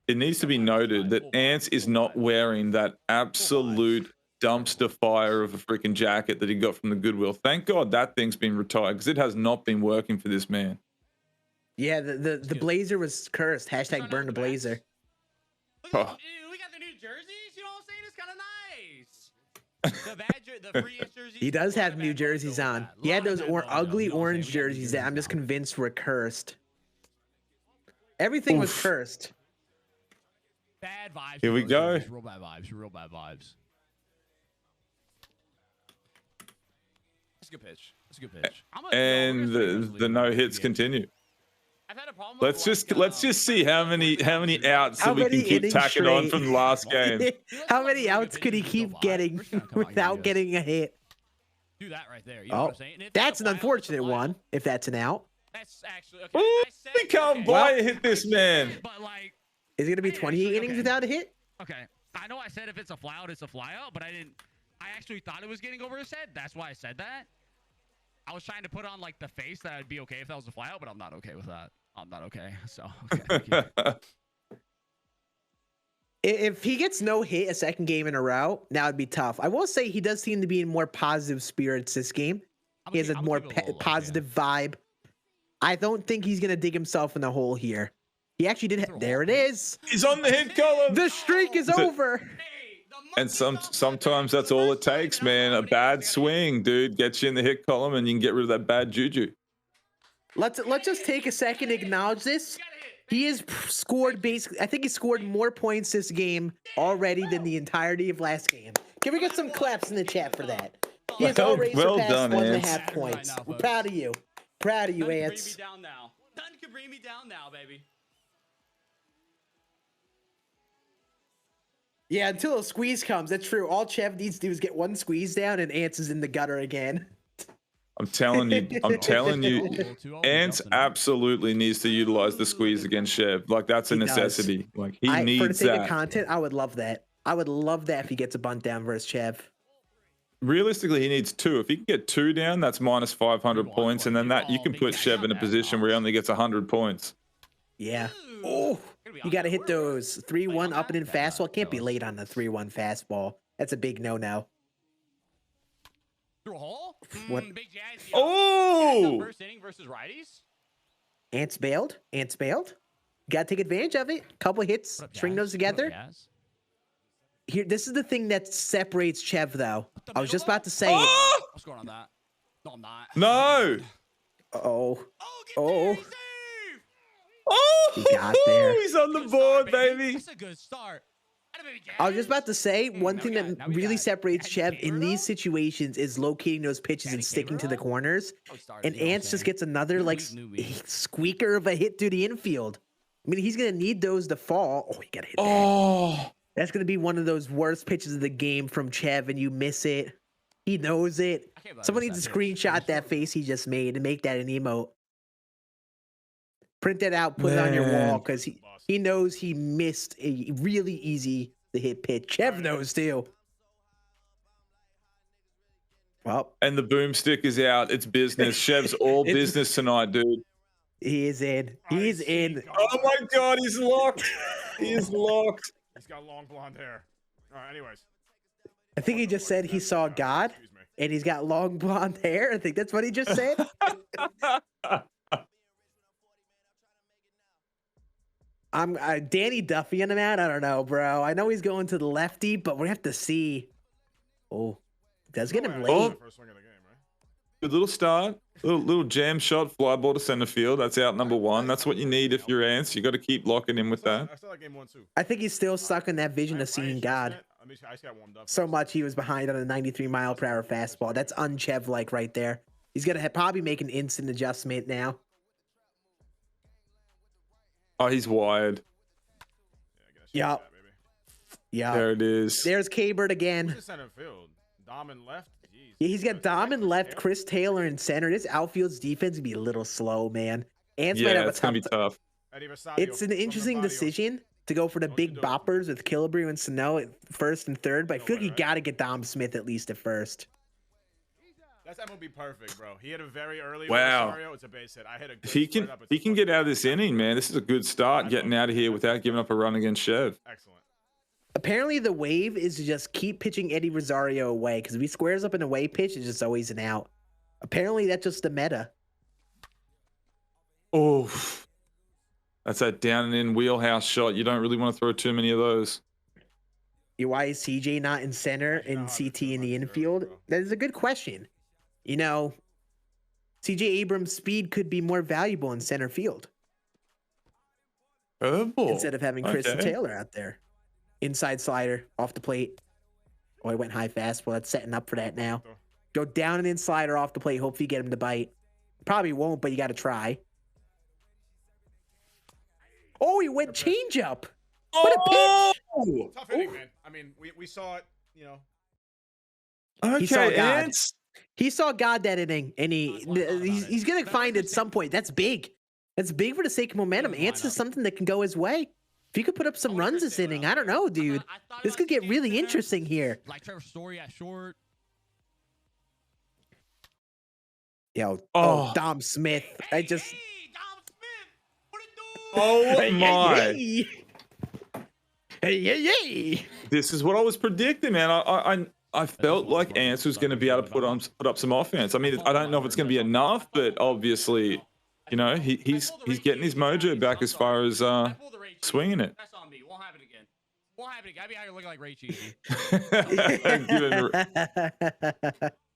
It needs to be noted that Ance is not wearing that absolute dumpster fire of a freaking jacket that he got from the Goodwill. Thank God that thing's been retired, because it has not been working for this man. Yeah, the blazer was cursed. Hashtag burn the blazer. Oh. We got the new jerseys. You know what I'm saying? It's kind of nice. The badge, the free jerseys. He does have new jerseys on. He had those ugly orange jerseys that I'm just convinced were cursed. Everything was cursed. Bad vibes. Here we go. Real bad vibes. Real bad vibes. That's a good pitch. That's a good pitch. And the no hits continue. I've had a problem. Let's just see how many outs that we can keep tacking on from the last game. How many outs could he keep getting without getting a hit? Do that right there. You know what I'm saying? That's an unfortunate one. If that's an out. That's actually okay. Ooh, we can't buy a hit this man. But like, is it gonna be 28 innings without a hit? Okay, I know I said if it's a fly out, it's a fly out, but I didn't. I actually thought it was getting over his head. That's why I said that. I was trying to put on like the face that I'd be okay if that was a fly out, but I'm not okay with that. I'm not okay. So okay. If he gets no hit a second game in a row, now it'd be tough. I will say he does seem to be in more positive spirits this game. He has a more positive vibe. I don't think he's gonna dig himself in the hole here. He actually did. There it is. He's on the hit column. The streak is over. And sometimes that's all it takes, man. A bad swing, dude, gets you in the hit column, and you can get rid of that bad juju. Let's just take a second to acknowledge this. He has scored basically. I think he scored more points this game already than the entirety of last game. Can we get some claps in the chat for that? He has already surpassed done, 1.5 points. We're proud of you. Proud of you, Ance. Bring me down now. Nothing can bring me down now, baby. Yeah, until a squeeze comes. That's true. All Chev needs to do is get one squeeze down, and Ance is in the gutter again. I'm telling you, Ance absolutely needs to utilize the squeeze against Chev. Like, that's a necessity. Like, he needs that. For the sake of content, I would love that. I would love that if he gets a bunt down versus Chev. Realistically, he needs 2. If he can get 2 down, that's minus 500 points, and then that you can put Chev in a position where he only gets 100 points. Yeah. Oh, you got to hit those 3-1 up and in fastball. Can't be late on the 3-1 fastball. That's a big no-no. Through a hole? What? Big Jazz, oh! First inning versus righties? Ance bailed. Ance bailed. Got to take advantage of it. Couple hits. String those together. Here, this is the thing that separates Chev, though. I was just about to say it. What's going on that? No, I'm not. No! Oh. Oh. Oh! He got there. He's on the board, baby. That's a good start. I was just about to say, one thing that really separates Chev in these situations is locating those pitches and sticking to the corners. And Ance just gets another, like, squeaker of a hit through the infield. I mean, he's going to need those to fall. Oh, he got to hit that. Oh! That's going to be one of those worst pitches of the game from Chev, and you miss it. He knows it. Someone needs to screenshot that face he just made and make that an emote. Print that out, put it on your wall, because he knows he missed a really easy to hit pitch. Chev knows too. Well, and the boomstick is out. It's business. Chev's all business tonight, dude. He is in. He's in. Oh my God, he's locked. He is locked. He's got long blonde hair. All right, anyways. I think he just said he saw God, and he's got long blonde hair. I think that's what he just said. I'm Danny Duffy in him out. I don't know, bro. I know he's going to the lefty, but we have to see. Oh, does get him late. Oh. Good little start. Little jam shot, fly ball to center field. That's out number one. That's what you need if you're Ants. You got to keep locking in with that. I saw that game 1 too. I think he's still stuck in that vision of seeing God. I just got warmed up. So much he was behind on a 93-mile-per-hour fastball. That's OhChev like right there. He's gonna probably make an instant adjustment now. Oh, he's wired. Yep. Yeah. There it is. There's K-Bird again. Who's in center field? Dom in left. Jeez. Yeah, he's got Dom in left, Chris Taylor in center. This outfield's defense gonna be a little slow, man. Ants might have Yeah, a it's gonna be tough. It's an interesting decision to go for the big boppers with Killebrew and Sano at first and third, but I feel like you gotta get Dom Smith at least at first. That's MLB perfect, bro. He hit a very early Wow. Rosario. It's a base hit. I hit a good If he can get out of this inning, man, this is a good start getting out of here without giving up a run against Chev. Excellent. Apparently the wave is to just keep pitching Eddie Rosario away, because if he squares up an away pitch, it's just always an out. Apparently that's just the meta. Oh, that's that down and in wheelhouse shot. You don't really want to throw too many of those. Why is CJ not in center and CT in the infield? That is a good question. You know, CJ Abrams' speed could be more valuable in center field instead of having Chris Taylor out there. Inside slider off the plate. Oh, he went high fastball. That's setting up for that now. Go down and in slider off the plate. Hopefully you get him to bite. Probably won't, but you got to try. Oh, he went changeup. What a pitch! Tough hitting, man. I mean, we saw it, you know. He saw Okay, God. Ants. He saw God that inning, and he's going to find at some point. That's big. That's big for the sake of momentum. Ants is something that can go his way. If you could put up some runs this inning, I don't know, dude. This could get really interesting here. Like Trevor Story at short. Yo, Dom Smith. I just. Hey, Dom Smith. What it do? Oh my! Hey. This is what I was predicting, man. I felt like Ants was going to be able to put up some offense. I mean, I don't know if it's going to be enough, but obviously, you know, he's getting his mojo back as far as swinging it. That's on me. Won't happen again. Won't happen again. I'll be out here looking like RayCheesy.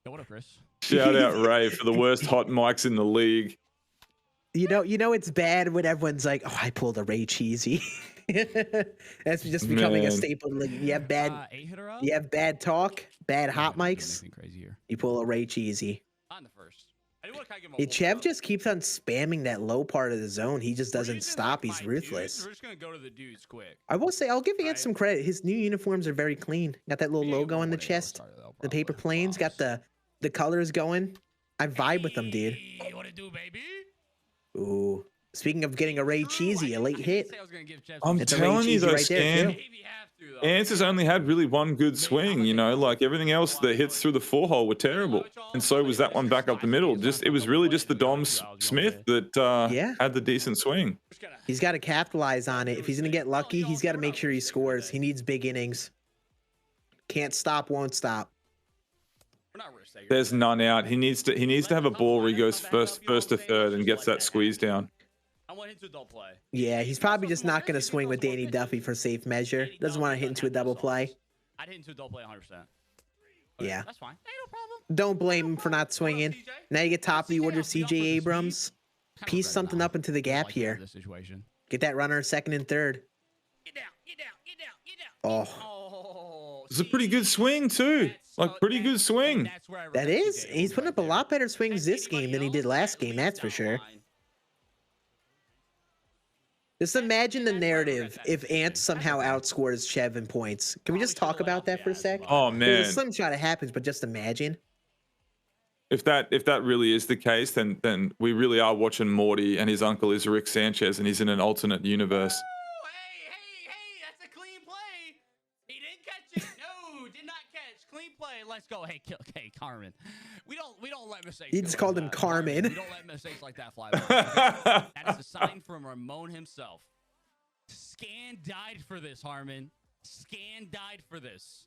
Yo, what up, Chris? Shout out Ray for the worst hot mics in the league. You know it's bad when everyone's like, "Oh, I pulled a RayCheesy." That's just becoming a staple. Like you have bad talk, bad hot mics. You pull a RayCheesy. On the first. I do want to kind of give him Hey, a Chev just keeps on spamming that low part of the zone. He just doesn't stop. He's ruthless. We're just gonna go to the dudes quick. I will say, I'll give Ants some credit. His new uniforms are very clean. Got that little logo on the chest. The paper planes. Got the colors going. I vibe with them, dude. Hey, what it do, baby? Ooh. Speaking of getting a RayCheesy, a late hit. I'm It's a telling you, RayCheesy though, right there, Stan. too. Ants has only had really one good swing, you know, like everything else that hits through the four hole were terrible. And so was that one back up the middle. It was really just the Dom Smith that had the decent swing. He's got to capitalize on it. If he's going to get lucky, he's got to make sure he scores. He needs big innings. Can't stop, won't stop. There's none out. He needs to have a ball where he goes first to third and gets that squeeze down. I want him to double play. Yeah, he's probably just not going to swing with Danny Duffy for safe measure. Doesn't want to hit into a double play. I'd hit into a double play 100%. Yeah. That's fine. Hey, no problem. Don't blame him for not swinging. Now you get top of the order CJ Abrams. Piece something up into the gap here. Get that runner second and third. Get down. Oh. It's a pretty good swing too. Like pretty good swing. That is. He's putting up a lot better swings this game than he did last game, that's for sure. Just imagine the narrative if Ants somehow outscores Chev in points. Can we just talk about that for a sec? Oh man. There's a slim shot it happens, but just imagine. If that really is the case, then we really are watching Morty and his uncle is Rick Sanchez and he's in an alternate universe. Oh, hey, that's a clean play. He didn't catch it. No, did not catch. Clean play. Let's go. Hey, Carmen. We don't let mistakes. He just called him Carmen. We don't let mistakes like that fly by. That is a sign from Ramon himself. Scan died for this, Harmon. Scan died for this.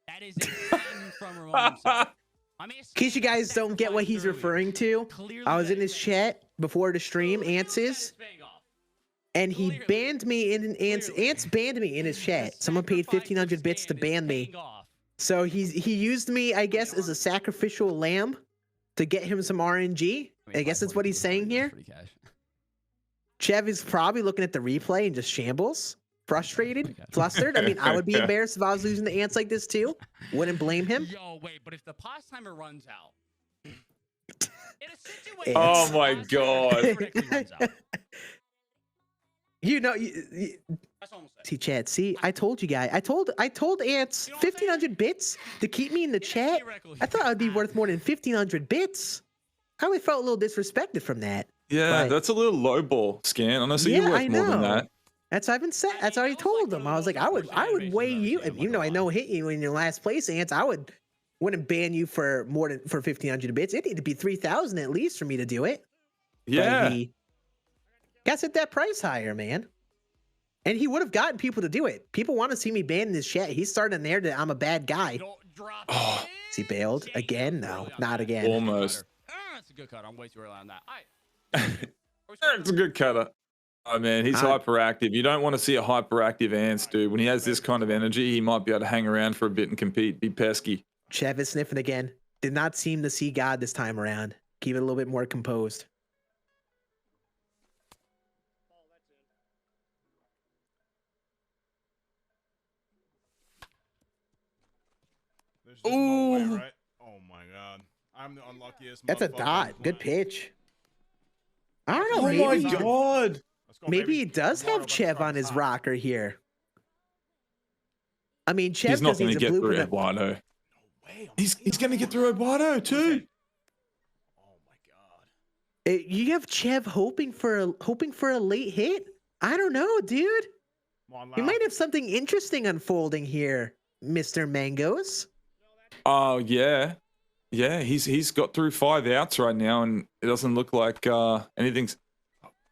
That is a sign from Ramon himself. In case you guys don't get what he's referring to, I was in his chat before the stream, Ance's, and he banned me in Ants banned me in his chat. Someone paid 1,500 bits to ban me. So he used me, I guess, as a sacrificial lamb to get him some RNG. I guess that's what he's saying here. Chev is probably looking at the replay and just shambles, frustrated, flustered. I mean, I would be embarrassed if I was losing the ants like this too. Wouldn't blame him. Yo, wait, but if the pause timer runs out, in a situation, Oh my God. You know, that's all I'm saying. see, Chad. See, I told you guys. I told Ants 1,500 bits to keep me in the chat. I thought I'd be worth more than 1,500 bits. I always felt a little disrespected from that. Yeah, But- that's a little low ball, Scan. Honestly, Yeah, you're worth I more than know. that. That's what I've been said. That's what I told them. I was like, I would weigh you, and even though I know hit you in your last place, Ants, wouldn't ban you for more than 1,500 bits. It needed to be 3,000 at least for me to do it. Yeah. But he got set that price higher, man. And he would have gotten people to do it. People want to see me ban in this chat. He's starting there that I'm a bad guy. Don't drop Oh. it. Is he bailed again? No, not again. Almost. That's a good cut. I'm way too early on that. All right. It's a good cutter. Oh man, he's hyperactive. You don't want to see a hyperactive Ants, dude. When he has this kind of energy, he might be able to hang around for a bit and compete. Be pesky. Chev is sniffing again. Did not seem to see God this time around. Keep it a little bit more composed. There's just no way, Ooh. right? Oh my god. I'm the unluckiest. That's a motherfucker dot. in Good play. pitch. I don't know. Oh maybe my he, God. Let's go, maybe baby. he does Water, have but Chev it's on his hot. rocker here. I mean, Chev He's not just going needs to a get through blueprint. Eduardo. Way, I'm He's saying going to get through Eduardo too. Oh my god. You have Chev hoping for a late hit. I don't know, dude. Come on, You Lau. might have something interesting unfolding here, Mr. Mangoes. Oh yeah, yeah. He's got through 5 outs right now, and it doesn't look like anything's.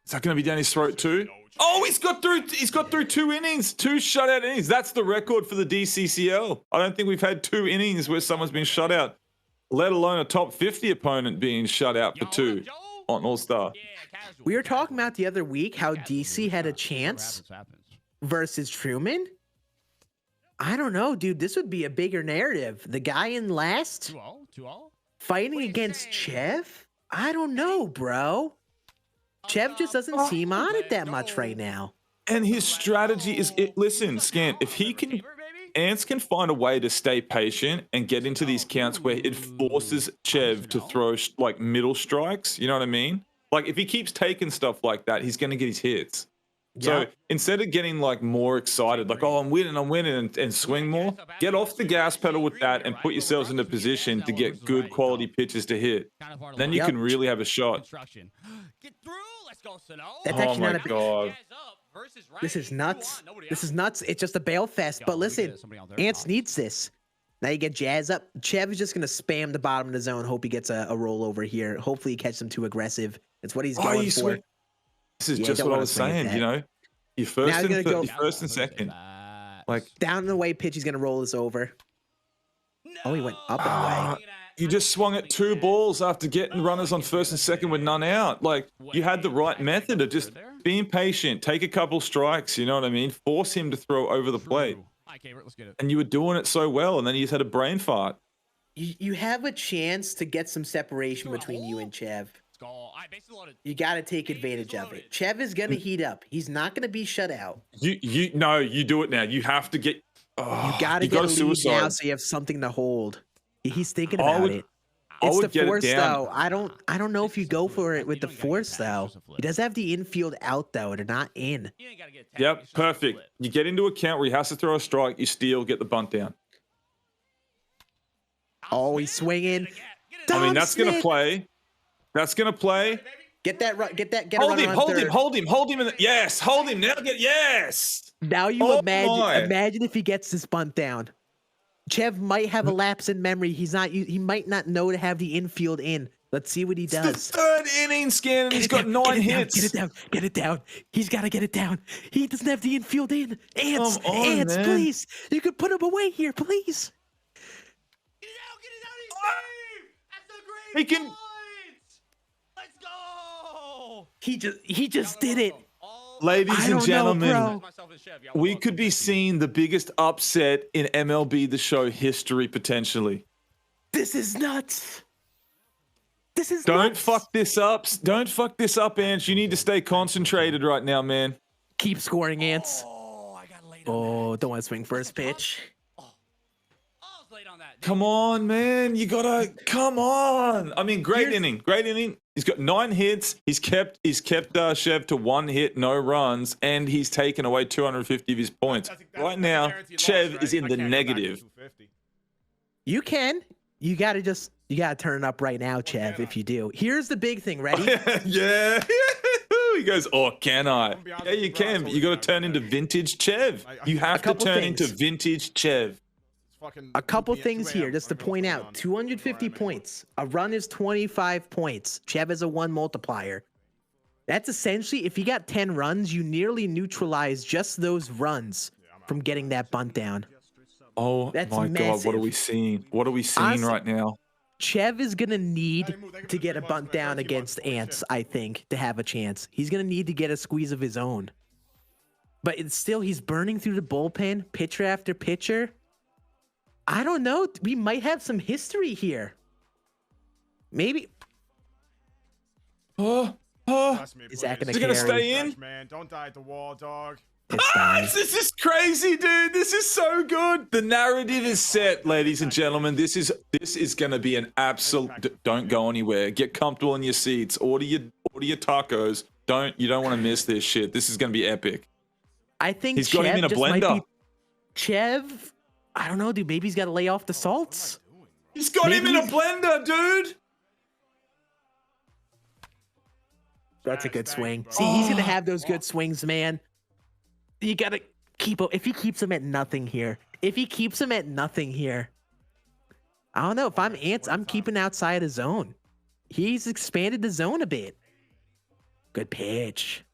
Is that going to be down his throat too? Oh, he's got through 2 innings, 2 shutout innings. That's the record for the DCCL. I don't think we've had 2 innings where someone's been shut out, let alone a top 50 opponent being shut out for 2 on All Star. We were talking about the other week how DC had a chance versus Truman. I don't know, dude. This would be a bigger narrative. The guy in last 2-0. fighting against Chev? I don't know, bro. Chev just doesn't seem on it that much right now. And his strategy is it. Listen, Scan. If he can, Ants can find a way to stay patient and get into these counts where it forces Chev to throw like middle strikes. You know what I mean? Like if he keeps taking stuff like that, he's going to get his hits. So instead of getting like more excited, like, oh, I'm winning and swing more, get off the gas pedal with that and put yourselves in a position to get good quality pitches to hit. Then you can really have a shot. Get through. Let's go, Sano. That's Oh actually my not a God. This is nuts. This is nuts. It's just a bail fest. But listen, Ants needs this. Now you get Jazz up. Chev is just going to spam the bottom of the zone. Hope he gets a rollover here. Hopefully he catches him too aggressive. It's what he's going for. This is Yeah, just don't what I wanna was swing at saying, that. you know? Your Now first, he's and gonna go- your first and second. Like, Down and away pitch. He's going to roll this over. Oh, he went up and away. you just swung at 2 balls after getting runners on first and second with none out. Like, you had the right method of just being patient, take a couple strikes, you know what I mean? Force him to throw over the plate. Let's get it. And you were doing it so well, and then you just had a brain fart. You have a chance to get some separation between you and Chev. Let's go. All right, bases loaded. You got to take advantage of it. Chev is going to heat up. He's not going to be shut out. No, you do it now. You have to get. Oh, You got to get a lead now so you have something to hold. He's thinking about it. It's would the get it force down. though. I don't know if you go for it with the force though. He does have the infield out though. They're not in. You ain't gotta get tagged. Yep, It's just a perfect. flip. You get into a count where he has to throw a strike, you steal, get the bunt down. Oh, he's swinging. I mean, that's going to Smith. play. That's going to play. Get that run. Get a Hold runner him, on hold third. him, hold him, hold him. Yes, hold him now. Yes. Now you Oh my. imagine if he gets this bunt down. Chev might have a lapse in memory. He might not know to have the infield in. Let's see what he It's the does. 3rd inning, Scan, and he's got 9 hits. Get it down. Get it down. He's got to get it down. He doesn't have the infield in. Ants, Come on, Ants, man. please. You could put him away here, please. Get it out, he's safe. That's a great He can- point. Let's go. He just did it. Ladies I and don't know, gentlemen, bro. we could be seeing the biggest upset in MLB The Show history potentially. This is nuts. This is Don't nuts. fuck this up. Don't fuck this up, Ants. You need to stay concentrated right now, man. Keep scoring, Ants. Oh, I got late. Oh, don't want to swing first pitch. I was late on that. Come on, man. You gotta come on. I mean, great inning. Great inning. He's got 9 hits. He's kept Chev to 1 hit, no runs, and he's taken away 250 of his points. Right now, Chev is in the negative. You can. You gotta turn it up right now, Chev. If you do, here's the big thing. Ready? Yeah. He goes, oh, can I? Yeah, you can. But you got to turn into vintage Chev. You have to turn into vintage Chev. A couple things here just to point out. 250 points. A run is 25 points. Chev is a 1 multiplier. That's essentially, if you got 10 runs, you nearly neutralize just those runs from getting that bunt down. Oh, that's my massive. God. What are we seeing? What are we seeing Honestly, right now? Chev is going to need to get a bunt down against Ants, I think, to have a chance. He's going to need to get a squeeze of his own. But it's still, he's burning through the bullpen, pitcher after pitcher. I don't know. We might have some history here. Maybe. Oh. Is that going Is it going to stay in? Man, don't die at the wall, dog. This is crazy, dude. This is so good. The narrative is set, ladies and gentlemen. This is going to be an absolute. Don't go anywhere. Get comfortable in your seats. Order your tacos. You don't want to miss this shit. This is going to be epic. I think he's got him in a blender. Chev, I don't know, dude. Maybe he's got to lay off the salts. He's got him in a blender, dude. That's a good swing. See, he's going to have those good swings, man. You got to keep him. If he keeps him at nothing here. I don't know. If I'm Ants, I'm keeping outside his zone. He's expanded the zone a bit. Good pitch.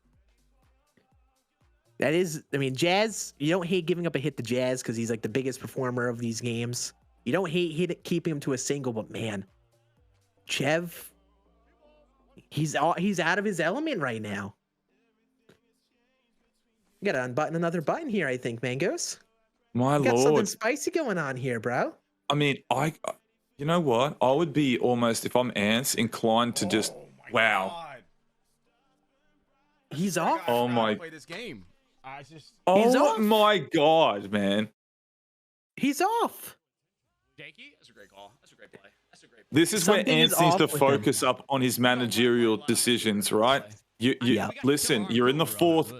That is, I mean, Jazz, you don't hate giving up a hit to Jazz because he's like the biggest performer of these games. You don't hate keeping him to a single, but man, Chev, he's out of his element right now. You gotta unbutton another button here, I think, Mangos. My you got lord, something spicy going on here, bro. I mean, you know what? I would be almost, if I'm Ants, inclined to just, wow. God. He's off. Oh my. Play this game. Oh my God, man. He's off. Jakey, that's a great call. That's a great play. That's a great play. This is where Ants needs to focus up on his managerial decisions, right? Listen, you're in the 4th.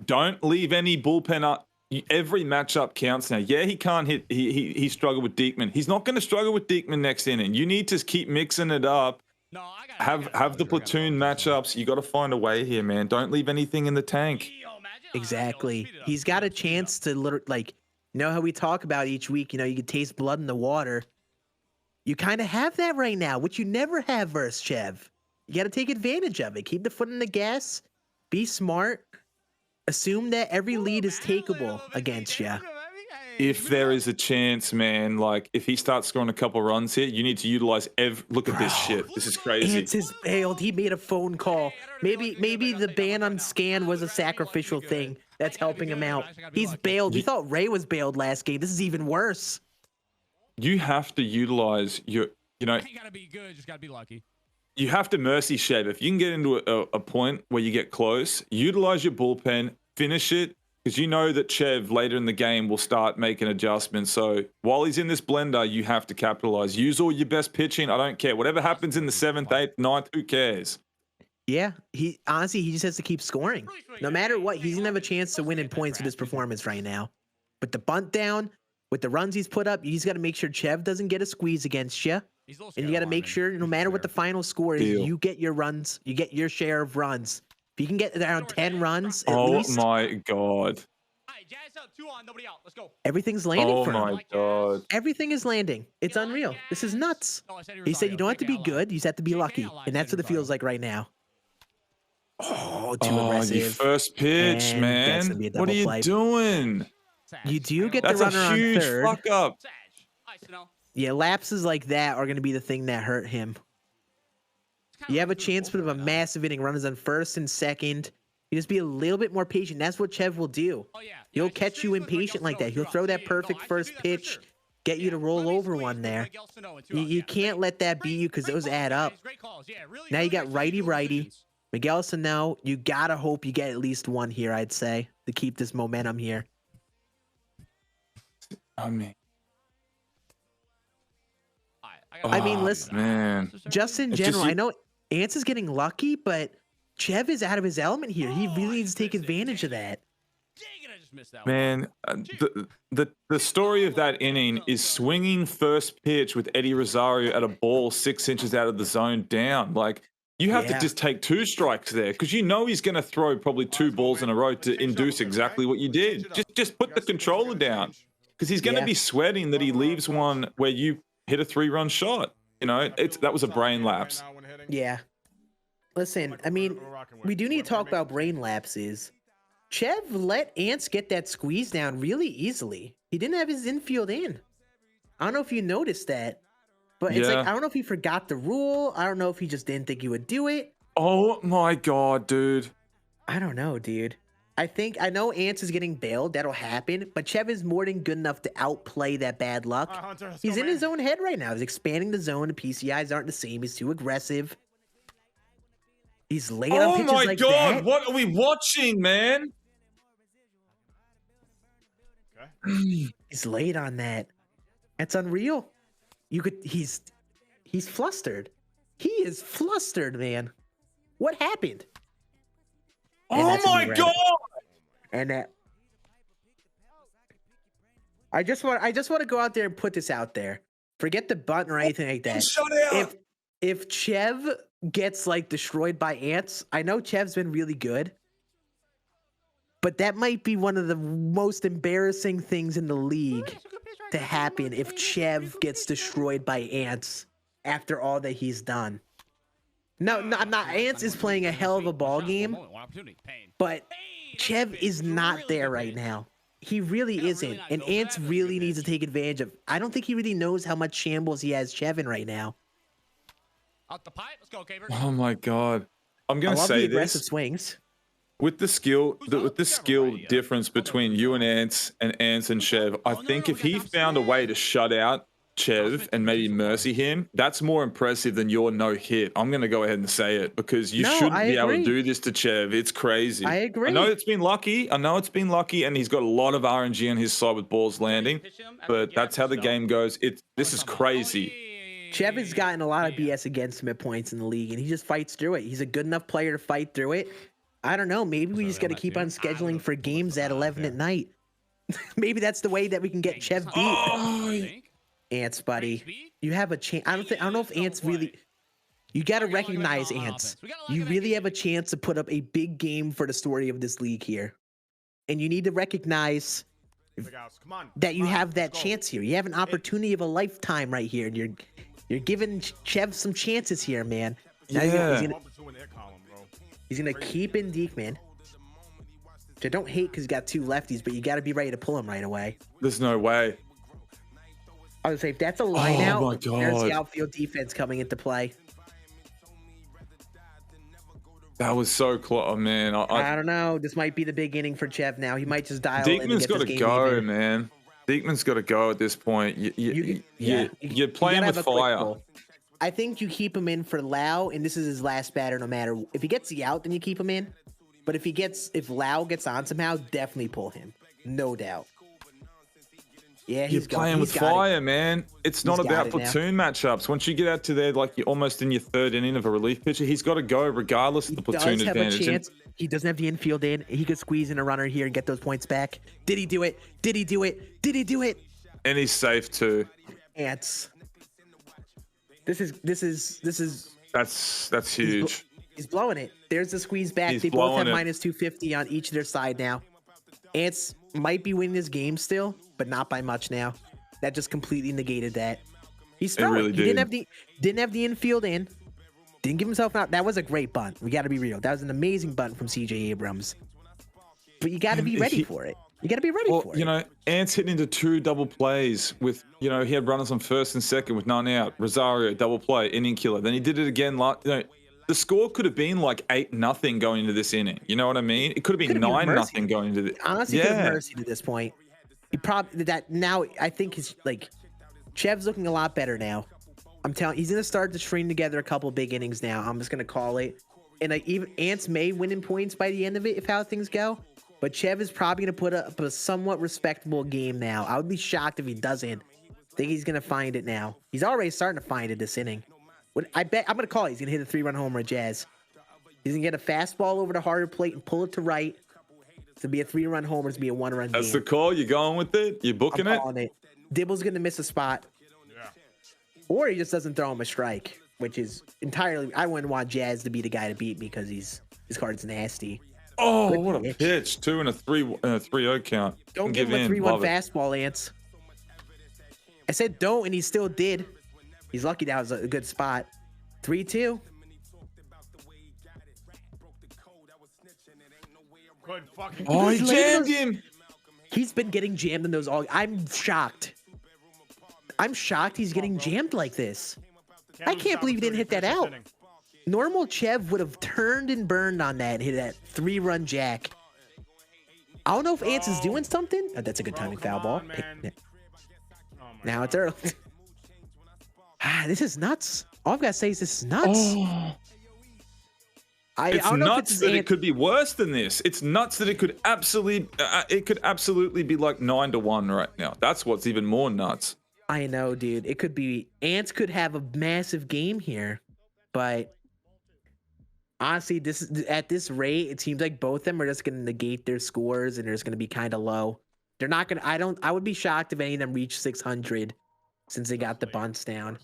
Don't leave any bullpen up. Every matchup counts now. Yeah, he can't hit. He struggled with Diekman. He's not going to struggle with Diekman next inning. You need to keep mixing it up. No, Have the platoon matchups. You got to find a way here, man. Don't leave anything in the tank. Exactly. He's got a chance to you know how we talk about each week, you can taste blood in the water. You kind of have that right now, which you never have versus Chev. You got to take advantage of it. Keep the foot in the gas. Be smart. Assume that every lead is takeable against you. If there is a chance, man, like if he starts scoring a couple runs here, you need to utilize look at this shit. This is crazy. Ants is bailed. He made a phone call. Maybe the ban on scan was a sacrificial thing that's helping him out. He's bailed. We thought Ray was bailed last game. This is even worse. You have to utilize your, You gotta be good, just gotta be lucky. You have to mercy shave. If you can get into a point where you get close, utilize your bullpen, finish it, because you know that Chev later in the game will start making adjustments. So while he's in this blender, you have to capitalize. Use all your best pitching. I don't care. Whatever happens in the 7th, 8th, 9th, who cares? Yeah, he just has to keep scoring. No matter what, he's gonna have a chance to win in points with his performance right now. But the bunt down, with the runs he's put up, he's got to make sure Chev doesn't get a squeeze against you. And you got to make sure, no matter what the final score is, you get your runs. You get your share of runs. If you can get around 10 runs, at least. Oh my God. Jazz up, 2 on, nobody out. Let's go. Everything's landing for him. Oh my God. Everything is landing. It's unreal. This is nuts. He said you don't have to be good. You just have to be lucky. And that's what it feels like right now. Oh, too aggressive. Your first pitch, And man. that's gonna be a What are double you play. doing? You do get the That's runner a on huge third. fuck up. Yeah, lapses like that are going to be the thing that hurt him. You have a chance for a massive inning. Runners on first and second. You just be a little bit more patient. That's what Chev will do. He'll catch you impatient like that. He'll throw that perfect first pitch, get you to roll over one there. You can't let that beat you because those add up. Now you got righty. Miguel Sano, you gotta hope you get at least one here, I'd say, to keep this momentum here. I mean, listen, man. just in general, I know Ance is getting lucky, but Chev is out of his element here. He really needs to take advantage of that. Man, the story of that inning is swinging first pitch with Eddie Rosario at a ball 6 inches out of the zone down. Like, you have to just take 2 strikes there because you know he's going to throw probably 2 balls in a row to induce exactly what you did. Just put the controller down because he's going to be sweating that he leaves one where you hit a 3-run shot. You know, that was a brain lapse. Yeah. Listen, I mean, we do need to talk about brain lapses. Chev let Ance get that squeeze down really easily. He didn't have his infield in. I don't know if you noticed that, but it's like, I don't know if he forgot the rule. I don't know if he just didn't think he would do it. Oh my God, dude. I don't know, dude. I know Ance is getting bailed. That'll happen, but Chev is more than good enough to outplay that bad luck. He's in his own head right now. He's expanding the zone. The PCIs aren't the same. He's too aggressive. He's late on pitches like that. Oh my God, what are we watching, man? He's late on that. That's unreal. He's flustered. He is flustered, man. What happened? Oh my God! And that I just want to go out there and put this out there. Forget the bunt or anything like that. Shut out. If Chev gets like destroyed by Ants, I know Chev's been really good, but that might be one of the most embarrassing things in the league to happen if Chev gets destroyed by Ants after all that he's done. No, I'm not. Ants is playing a hell of a ball game, but Chev is not there right now. He really isn't, and Ants really needs to take advantage of. I don't think he really knows how much shambles he has Chev in right now. Out the pipe. Let's go, Caber. Oh my God. I'm gonna I love say the aggressive this swings. with the skill difference between you and Ants and Chev. I think if he found a way to shut out Chev and maybe mercy him, that's more impressive than your no hit. I'm gonna go ahead and say it because you shouldn't be able to do this to Chev. It's crazy. I agree. I know it's been lucky, and he's got a lot of RNG on his side with balls landing, but that's how the game goes. This is crazy. Chev has gotten a lot of BS against him at points in the league, and he just fights through it. He's a good enough player to fight through it. I don't know. Maybe we just got to keep on scheduling for games at 11 at night. Maybe that's the way that we can get Chev beat. Oh, Ants, buddy, you have a chance. I don't know if Ants really. You got to recognize Ants. You really have a chance to put up a big game for the story of this league here, and you need to recognize that you have that chance here. You have an opportunity of a lifetime right here, and you're giving Chev some chances here, man. Now he's gonna keep in Deke, man. Which I don't hate because he's got 2 lefties, but you got to be ready to pull him right away. There's no way. I would say if that's a line out, my God. there's the outfield defense coming into play. That was so close, oh, man. I don't know. This might be the big inning for Chev now. He might just dial in and Diekman's get got this to game go, even. man. Diekman's got to go at this point. You're playing gotta with have a quick fire. goal. I think you keep him in for Lau, and this is his last batter. No matter if he gets the out, then you keep him in. But if Lau gets on somehow, definitely pull him, no doubt. Yeah, You're playing with fire, man. It's not about platoon matchups. Once you get out to there, like you're almost in your 3rd inning of a relief pitcher, he's got to go regardless of the platoon advantage. He doesn't have the infield in. He could squeeze in a runner here and get those points back. Did he do it? Did he do it? Did he do it? And he's safe too. Ants. This is. That's huge. He's blowing it. There's the squeeze back. They both have minus 250 on each of their side now. Ants might be winning this game still, but not by much now. That just completely negated that. He's throwing. Really he didn't have the infield in. Didn't give himself out. That was a great bunt. We got to be real. That was an amazing bunt from CJ Abrams. But you got to be ready for it. You got to be ready for it. You know, Ants hitting into 2 double plays with, he had runners on 1st and 2nd with none out. Rosario, double play, inning killer. Then he did it again. The score could have been like 8-0 going into this inning. You know what I mean? It could have been 9-0 going into this. Honestly, could have mercy to this point. He probably that now. I think is like Chev's looking a lot better now. I'm telling, he's gonna start to string together a couple big innings now. I'm just gonna call it. And even Ants may win in points by the end of it if how things go. But Chev is probably gonna put up a somewhat respectable game now. I would be shocked if he doesn't. I think he's gonna find it now. He's already starting to find it this inning. I bet I'm gonna call it. He's gonna hit a 3-run homer at Jazz. He's gonna get a fastball over the harder plate and pull it to right. To be a 3-run homer, to be a 1-run game. That's the call. You're going with it. You're booking I'm calling it. Dibble's gonna miss a spot. Yeah. Or he just doesn't throw him a strike, which is entirely. I wouldn't want Jazz to be the guy to beat me because his card's nasty. Oh, Good what a pitch. pitch! 2 and a 3-0 count. Don't give him a 3-1 fastball, Ants. I said don't, and he still did. He's lucky that was a good spot. 3-2. Good fucking. Oh, he Those jammed Lakers- him. He's been getting jammed in those all. I'm shocked. I'm shocked he's getting jammed like this. I can't believe he didn't hit that out. Normal Chev would have turned and burned on that and hit that 3-run jack. I don't know if Ants is doing something. Oh, that's a good timing foul ball. Now it's early. This is nuts. All I've got to say is this is nuts. Oh. I It's don't know if nuts it's that Ant- it could be worse than this. It's nuts that it could absolutely be like 9-1 right now. That's what's even more nuts. I know, dude. It could be Ants could have a massive game here, but honestly, this is at this rate, it seems like both of them are just going to negate their scores and they're just going to be kind of low. They're not going to. I would be shocked if any of them reach 600 since they got the bunts down.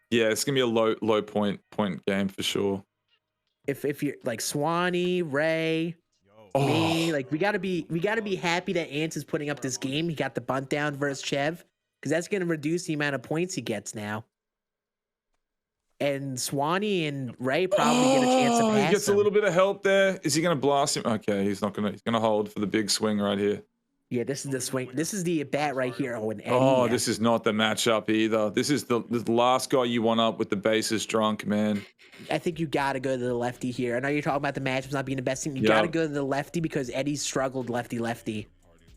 Yeah, it's gonna be a low point game for sure. If you're like Swanee, Ray, me, like we gotta be happy that Ants is putting up this game. He got the bunt down versus Chev because that's gonna reduce the amount of points he gets now. And Swanee and Ray probably get a chance to pass He gets him. a little bit of help there. Is he gonna blast him? Okay, he's not gonna. He's gonna hold for the big swing right here. Yeah, this is the swing. This is the at bat right here. Oh, and Eddie. Oh, yeah. this is not the matchup either. This is the last guy you want up with the bases drunk, man. I think you gotta go to the lefty here. I know you're talking about the matchups not being the best thing. You Yeah. gotta go to the lefty because Eddie's struggled lefty.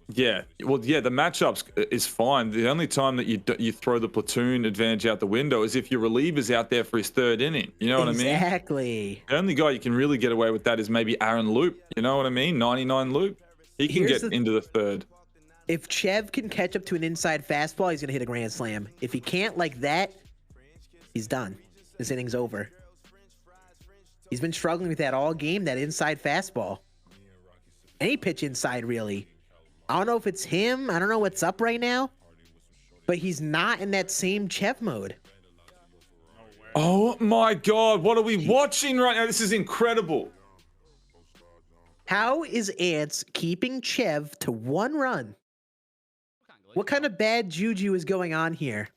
Yeah, well, yeah, the matchups is fine. The only time that you throw the platoon advantage out the window is if your reliever's out there for his 3rd inning. You know what I mean? Exactly. The only guy you can really get away with that is maybe Aaron Loop. You know what I mean? 99 Loop. He can Here's get the- into the 3rd. If Chev can catch up to an inside fastball, he's gonna hit a grand slam. If he can't like that, he's done. This inning's over. He's been struggling with that all game, that inside fastball. Any pitch inside, really. I don't know if it's him. I don't know what's up right now. But he's not in that same Chev mode. Oh my God, what are we watching right now? This is incredible. How is Ants keeping Chev to 1 run? What kind of bad juju is going on here?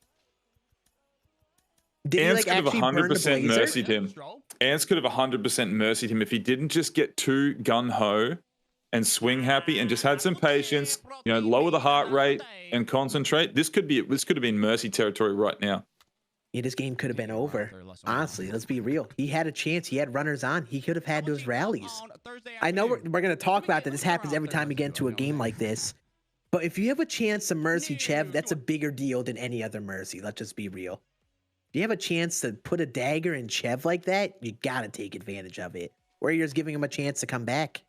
Did Ants he like could have actually burn the 100% blazer? mercied him. Ants could have 100% mercied him if he didn't just get too gun-ho and swing happy and just had some patience, you know, lower the heart rate and concentrate. This could have been mercy territory right now. Yeah, this game could have been over. Honestly, let's be real. He had a chance. He had runners on. He could have had those rallies. I know we're going to talk about that. This happens every time we get into a game like this. But if you have a chance to mercy Chev, that's a bigger deal than any other mercy. Let's just be real. If you have a chance to put a dagger in Chev like that, you got to take advantage of it. Or you're just giving him a chance to come back.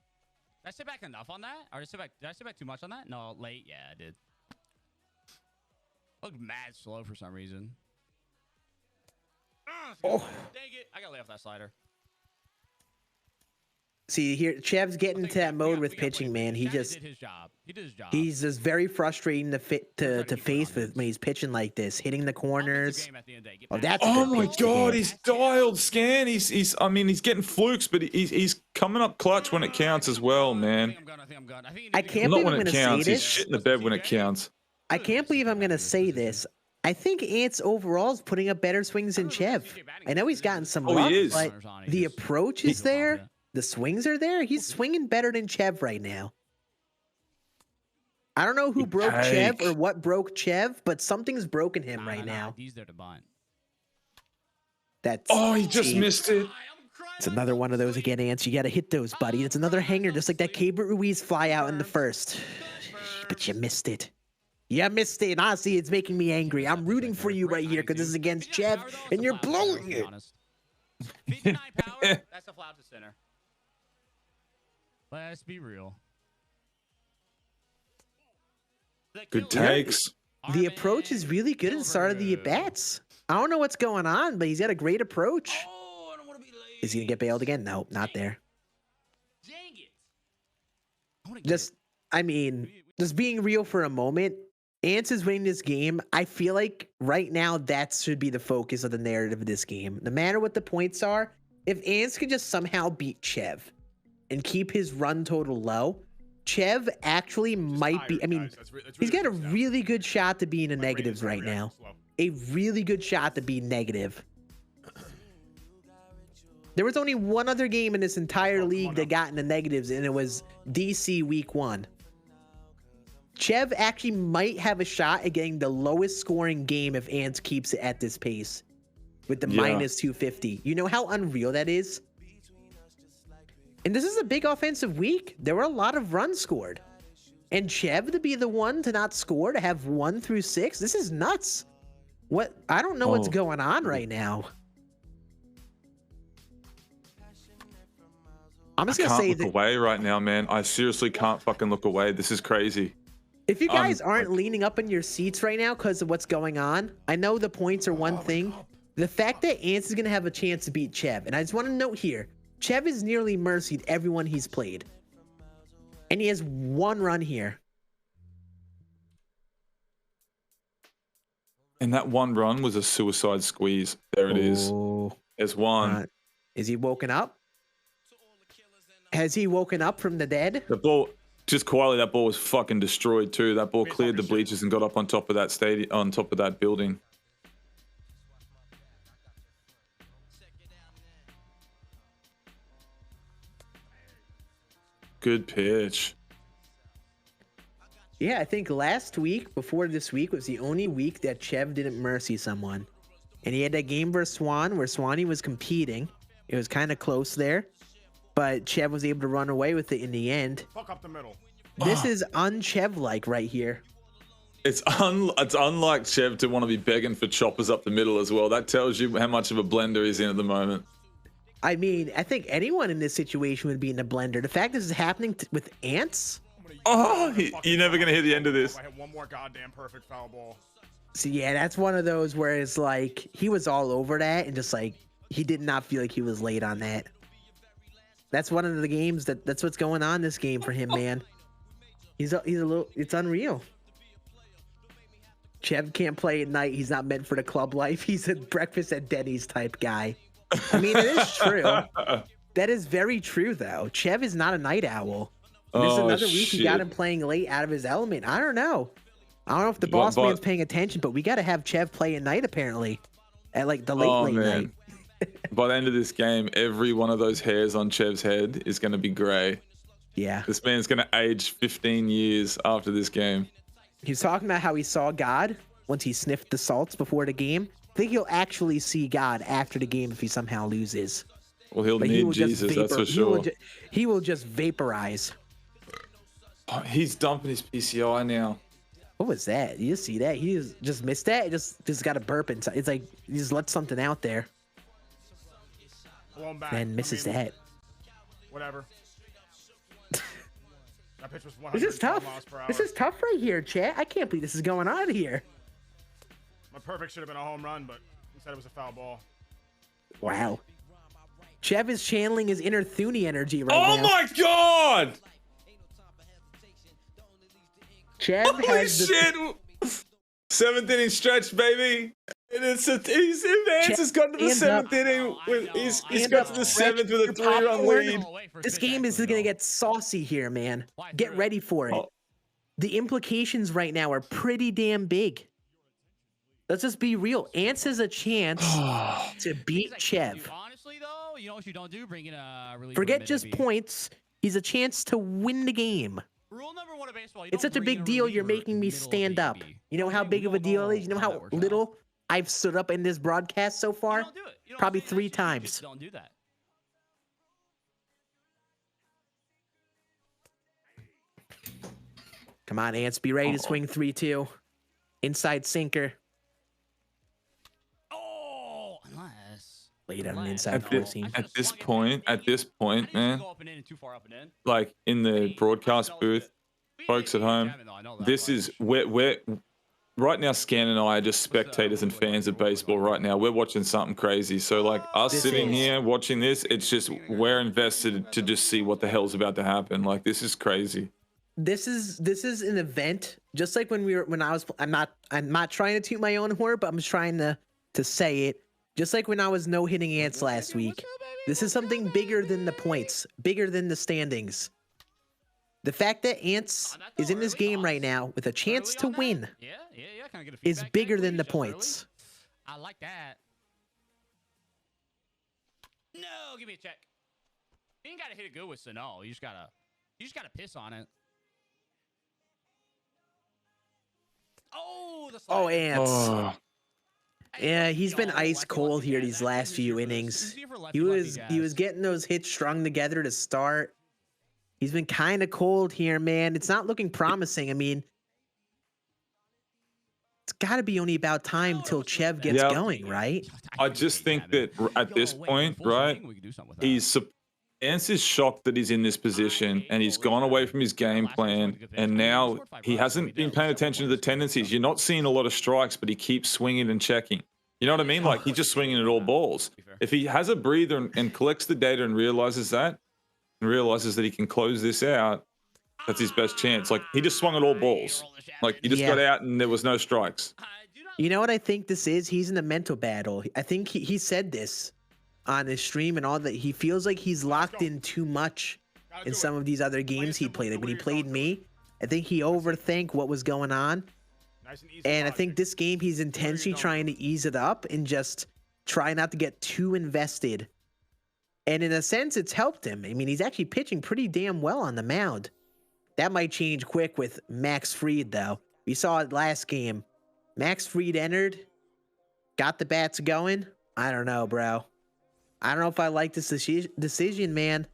Did I sit back enough on that? Or did I sit back too much on that? No, late. Yeah, I did. Looked mad slow for some reason. Oh. Dang it. I gotta lay off that slider. See, here, Chev's getting into that mode with pitching, man. He Kinda just... did his job. He did his job. He's just very frustrating to face with when he's pitching like this, hitting the corners. Oh, that's a Oh good my pitch to God, him. he's dialed, Scan. He's getting flukes, but he's coming up clutch when it counts as well, man. I can't Not believe when I'm it gonna say counts. He's this. shit in the bed when it counts. I can't believe I'm gonna say this. I think Ants overall is putting up better swings than Chev. I know he's gotten some Oh, luck, he is. but the approach is there. The swings are there. He's swinging better than Chev right now. I don't know who broke Chev or what broke Chev, but something's broken him right now. He's there to bunt. That's Oh, he just missed it. It's another one of those again, Ants. You got to hit those, buddy. It's another hanger, just like that Cabert Ruiz fly out in the first. But you missed it. Yeah, missed it. Honestly, it's making me angry. I'm rooting for you right here because this is against Chev, and you're blowing it. 59 power, that's a flat to center. Let's be real. Good takes. The approach is really good at the start of the at-bats. I don't know what's going on, but he's got a great approach. Oh, I don't want to be late. Is he going to get bailed again? No, not there. Dang it. Just being real for a moment, Ants is winning this game. I feel like right now that should be the focus of the narrative of this game. No matter what the points are, if Ants can just somehow beat Chev and keep his run total low, Chev actually might be. I mean, he's got a really good shot to be in the negatives right now. A really good shot to be negative. There was only one other game in this entire league that got in the negatives, and it was DC Week 1. Chev actually might have a shot at getting the lowest scoring game if Ants keeps it at this pace with the minus 250. You know how unreal that is? And this is a big offensive week. There were a lot of runs scored. And Chev to be the one to not score, to have 1 through 6, this is nuts. What? I don't know what's going on right now. I'm just going to say that. I can't look away right now, man. I seriously can't fucking look away. This is crazy. If you guys aren't leaning up in your seats right now because of what's going on, I know the points are one thing. The fact that Ants is going to have a chance to beat Chev, and I just want to note here, Chev has nearly mercied everyone he's played. And he has 1 run here. And that 1 run was a suicide squeeze. There it is. There's 1. Is he woken up? Has he woken up from the dead? The ball, just quietly, that ball was fucking destroyed too. That ball cleared the bleachers and got up on top of that stadium, on top of that building. Good pitch. Yeah, I think last week, before this week, was the only week that Chev didn't mercy someone. And he had that game versus Swan where Swanee was competing. It was kind of close there. But Chev was able to run away with it in the end. Fuck up the middle. This is un-Chev-like right here. It's unlike Chev to want to be begging for choppers up the middle as well. That tells you how much of a blender he's in at the moment. I mean, I think anyone in this situation would be in a blender. The fact this is happening with Ants. Oh, you're never going to hear the end of this. I hit one more goddamn perfect foul ball. So yeah, that's one of those where it's like he was all over that and just like he did not feel like he was late on that. That's one of the games that's what's going on this game for him, man. He's a little, it's unreal. Chev can't play at night. He's not meant for the club life. He's a breakfast at Denny's type guy. I mean, it is true. That is very true, though. Chev is not a night owl. This is another week he got him playing late out of his element. I don't know. I don't know if the boss man's paying attention, but we got to have Chev play at night, apparently. At like the late night. By the end of this game, every one of those hairs on Chev's head is going to be gray. Yeah. This man's going to age 15 years after this game. He's talking about how he saw God once he sniffed the salts before the game. I think he'll actually see God after the game if he somehow loses. Well, he'll need Jesus, that's for sure. He will just vaporize. Oh, he's dumping his PCI now. What was that? You see that? He just missed that? It just got a burp inside. It's like he just let something out there. And misses that. Whatever. That pitch was 100 This is tough. miles per hour. This is tough right here, chat. I can't believe this is going on here. My perfect should have been a home run, but instead it was a foul ball. Wow. Chev is channeling his inner Thune energy right now. Oh my god! Chev Holy shit! 7th inning stretch, baby. And Ants has gotten to the 7th inning. He's got to the 7th with a 3-run lead. This game is going to get saucy here, man. Get ready for it. The implications right now are pretty damn big. Let's just be real. Ants has a chance to beat Chev. Honestly, though, you know what you don't do? Bring in a really Forget just points. He's a chance to win the game. Rule number 1 of baseball. It's such a big deal. You're making me stand up. You know how big of a deal it is? You know how little I've stood up in this broadcast so far? Probably 3 times. Don't do that. Come on, Ants. Be ready to swing 3-2. Inside sinker. Oh, unless. Laid on an inside At four this, seam. at this point, man, Go up and in, too far up and in. like in the broadcast booth, folks at home, this is we're right now. Scan and I are just spectators and fans of baseball right now. We're watching something crazy. So like us This sitting is. here watching this, it's just we're invested to just see what the hell's about to happen. Like this is crazy. This is an event, just like when I was. I'm not trying to toot my own horn, but I'm just trying to say it. Just like when I was no hitting Ants last week. This is something bigger than the points, bigger than the standings. The fact that Ants is in this game right now with a chance to win Can I get a is feedback bigger check, than the please, just early? points. I like that. No, give me a check. You ain't gotta hit it good with Sano. You just gotta piss on it. Oh, the Oh, slide. Ants. Oh, Yeah, he's been ice cold here these last few innings. He was getting those hits strung together to start. He's been kind of cold here, man. It's not looking promising. I mean, it's got to be only about time till Chev gets Yeah. going, right? I just think that at this point, right, Ants is shocked that he's in this position and he's gone away from his game plan. And now he hasn't been paying attention to the tendencies. You're not seeing a lot of strikes, but he keeps swinging and checking. You know what I mean? Like he's just swinging at all balls. If he has a breather and collects the data and realizes that he can close this out, that's his best chance. Like he just swung at all balls. Like he just got out and there was no strikes. You know what I think this is? He's in a mental battle. I think he said this on his stream and all that. He feels like he's locked in too much in some of these other games he played. Like when he played me, I think he overthink what was going on. And I think this game he's intentionally trying to ease it up and just try not to get too invested. And in a sense, it's helped him. I mean, he's actually pitching pretty damn well on the mound. That might change quick with Max Fried, though. We saw it last game. Max Fried entered, got the bats going. I don't know, bro. I don't know if I like this decision, man.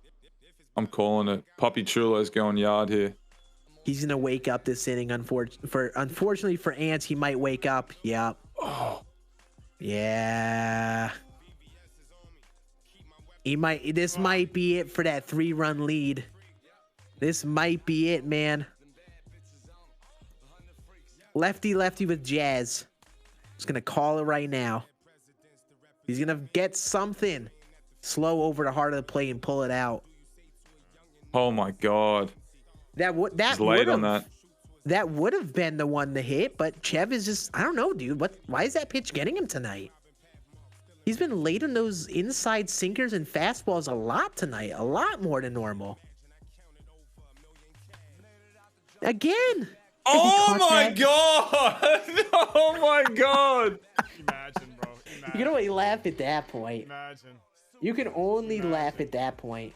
I'm calling it. Puppy Chulo's going yard here. He's going to wake up this inning. Unfortunately for Ants, he might wake up. Yep. Oh, Yeah. This might be it for that 3-run lead. This might be it, man. Lefty with Jazz. Just gonna call it right now. He's gonna get something slow over the heart of the plate and pull it out. oh my God. That He's late on that. That would have been the one to hit, but Chev is just, I don't know, dude. Why is that pitch getting him tonight? He's been late on those inside sinkers and fastballs a lot tonight, a lot more than normal. Again. Oh my God! Oh my God! Imagine, bro. You can only laugh at that point. Imagine. You can only laugh at that point.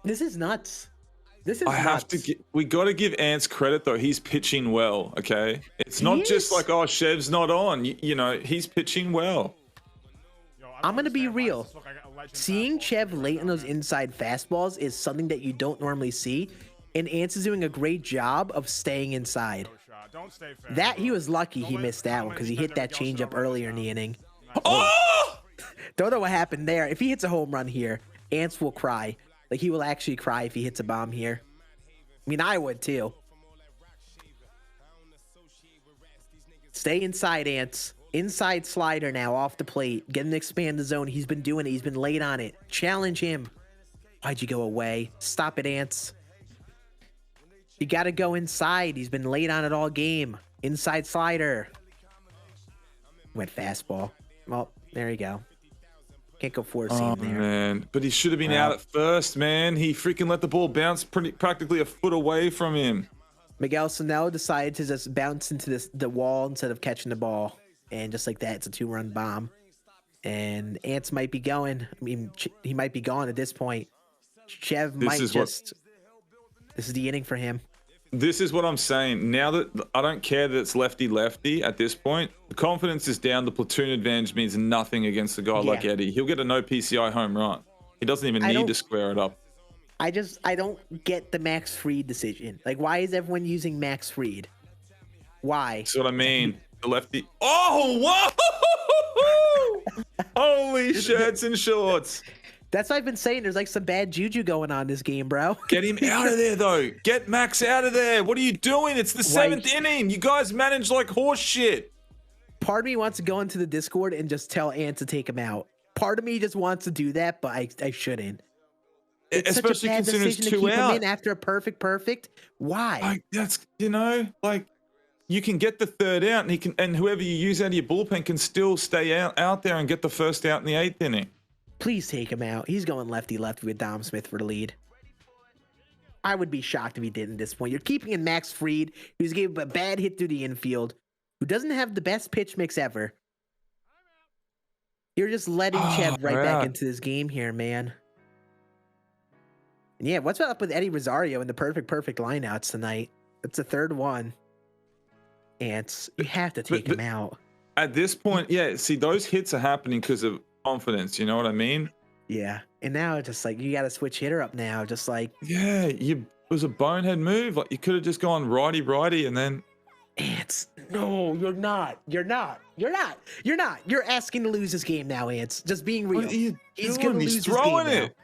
This is nuts. This is I have nuts. to. We got to give Ants credit though. He's pitching well. Okay, it's not just like Chev's not on. You know, he's pitching well. I'm gonna be real. Seeing Chev late in those inside fastballs is something that you don't normally see, and Ants is doing a great job of staying inside. That he was lucky he missed that one because he hit that changeup earlier in the inning. Oh! Don't know what happened there. If he hits a home run here, Ants will cry. Like he will actually cry if he hits a bomb here. I mean, I would too. Stay inside, Ants. Inside slider now off the plate. Get him to expand the zone. He's been doing it. He's been late on it. Challenge him. Why'd you go away? Stop it, Ants. You got to go inside. He's been late on it all game. Inside slider. Went fastball. Well, there you go. Can't go four-seam there. Man, but he should have been out at first, man. He freaking let the ball bounce practically a foot away from him. Miguel Sano decided to just bounce into the wall instead of catching the ball. And just like that, it's a 2-run bomb. And Ants might be going. I mean, he might be gone at this point. Chev might just... This is the inning for him. This is what I'm saying. Now that I don't care that it's lefty at this point, the confidence is down. The platoon advantage means nothing against a guy like Eddie. He'll get a no PCI home run. He doesn't even I need don't- to square it up. I don't get the Max Fried decision. Like, why is everyone using Max Fried? Why? That's what I mean. The lefty. Oh, whoa! Holy shirts and shorts. That's what I've been saying. There's like some bad juju going on in this game, bro. Get him out of there, though. Get Max out of there. What are you doing? It's the seventh inning. You guys manage like horse shit. Part of me wants to go into the Discord and just tell Ant to take him out. Part of me just wants to do that, but I shouldn't. It's Especially such a bad considering it's decision to 2 keep him out. in after a perfect. Why? Like, that's, like, you can get the third out, and whoever you use out of your bullpen can still stay out there and get the first out in the 8th inning. Please take him out. He's going lefty with Dom Smith for the lead. I would be shocked if he didn't at this point. You're keeping in Max Fried, who's gave a bad hit through the infield, who doesn't have the best pitch mix ever. You're just letting Chev right back into this game here, man. And yeah, what's up with Eddie Rosario and the perfect lineouts tonight? It's the third one. Ants, you have to take him out. At this point, yeah, see, those hits are happening because of confidence. You know what I mean? Yeah. And now it's just like, you got to switch hitter up now. Just like, yeah, it was a bonehead move. Like, you could have just gone righty, and then. Ants, no, you're not. You're asking to lose this game now, Ants. Just being real. What are you He's doing? gonna lose He's this game throwing now. it.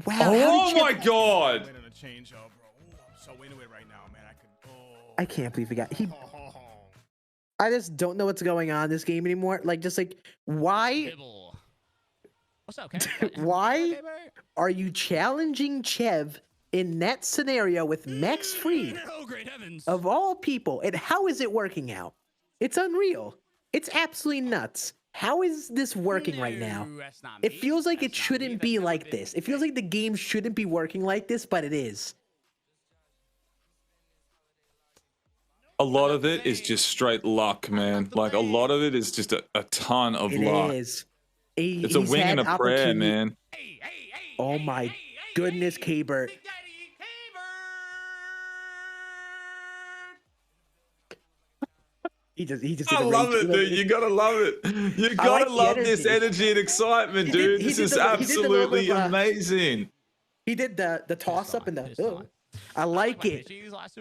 Wow. Oh my God. Wait on a change, bro. Ooh, I'm so into it right now, man. I can't believe he got. I just don't know what's going on in this game anymore. Like, just like, why? What's up, okay? Why are you challenging Chev in that scenario with Max Fried? Oh, great heavens. Of all people, and how is it working out? It's unreal. It's absolutely nuts. How is this working right now? That's not It me. feels like it That's not me. shouldn't be That's not like what it this. is. It feels like the game shouldn't be working like this, but it is. A lot of it is just straight luck, man. Like, a lot of it is just a ton of It luck. is. It's a wing and a prayer, man. Oh my goodness, K-Bert. He just did I a love rage- it, dude. You gotta love it. You gotta like the love this energy. energy and excitement, He did- dude. he This did is the- he did the little absolutely bit of, amazing. He did the toss up and the. I like it.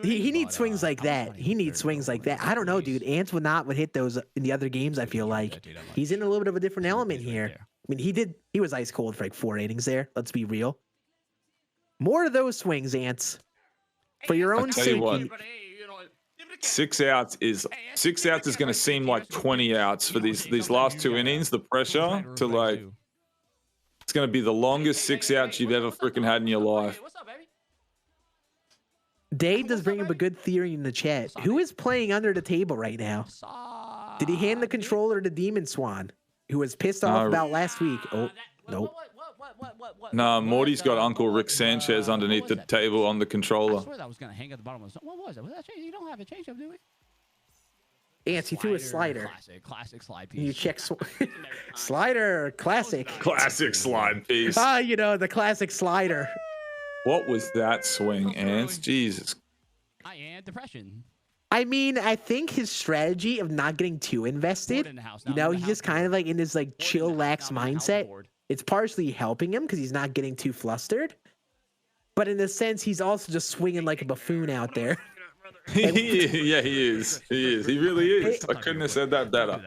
He needs swings like that. He needs swings like that. I don't know, dude. Ants would hit those in the other games. I feel like he's in a little bit of a different element here. I mean, he was ice cold for like 4 innings there. Let's be real. More of those swings, Ants. For your own tell you sake. what. 6 outs is going to seem like 20 outs for these last 2 innings. The pressure to like, it's going to be the longest 6 outs you've ever freaking had in your life. What's up, baby? Dave does bring up a good theory in the chat. Who is playing under the table right now? Did he hand the controller to Demon Swan, who was pissed off about last week? Oh, nope. Nah, Morty's got Uncle Rick Sanchez underneath the table on the I controller. swear that was gonna hang at the bottom of the. What was it? Was that change? You don't have a change up, do we? Ants, he threw a slider. Classic slide You piece. check slider, classic. Classic slide piece. The classic slider. What was that swing, Ants? Jesus. I am depression. I mean, I think his strategy of not getting too invested, he's just kind of like in this like chill, lax mindset. It's partially helping him because he's not getting too flustered. But in a sense, he's also just swinging like a buffoon out there. Yeah, he is. He really is. I couldn't have said that better.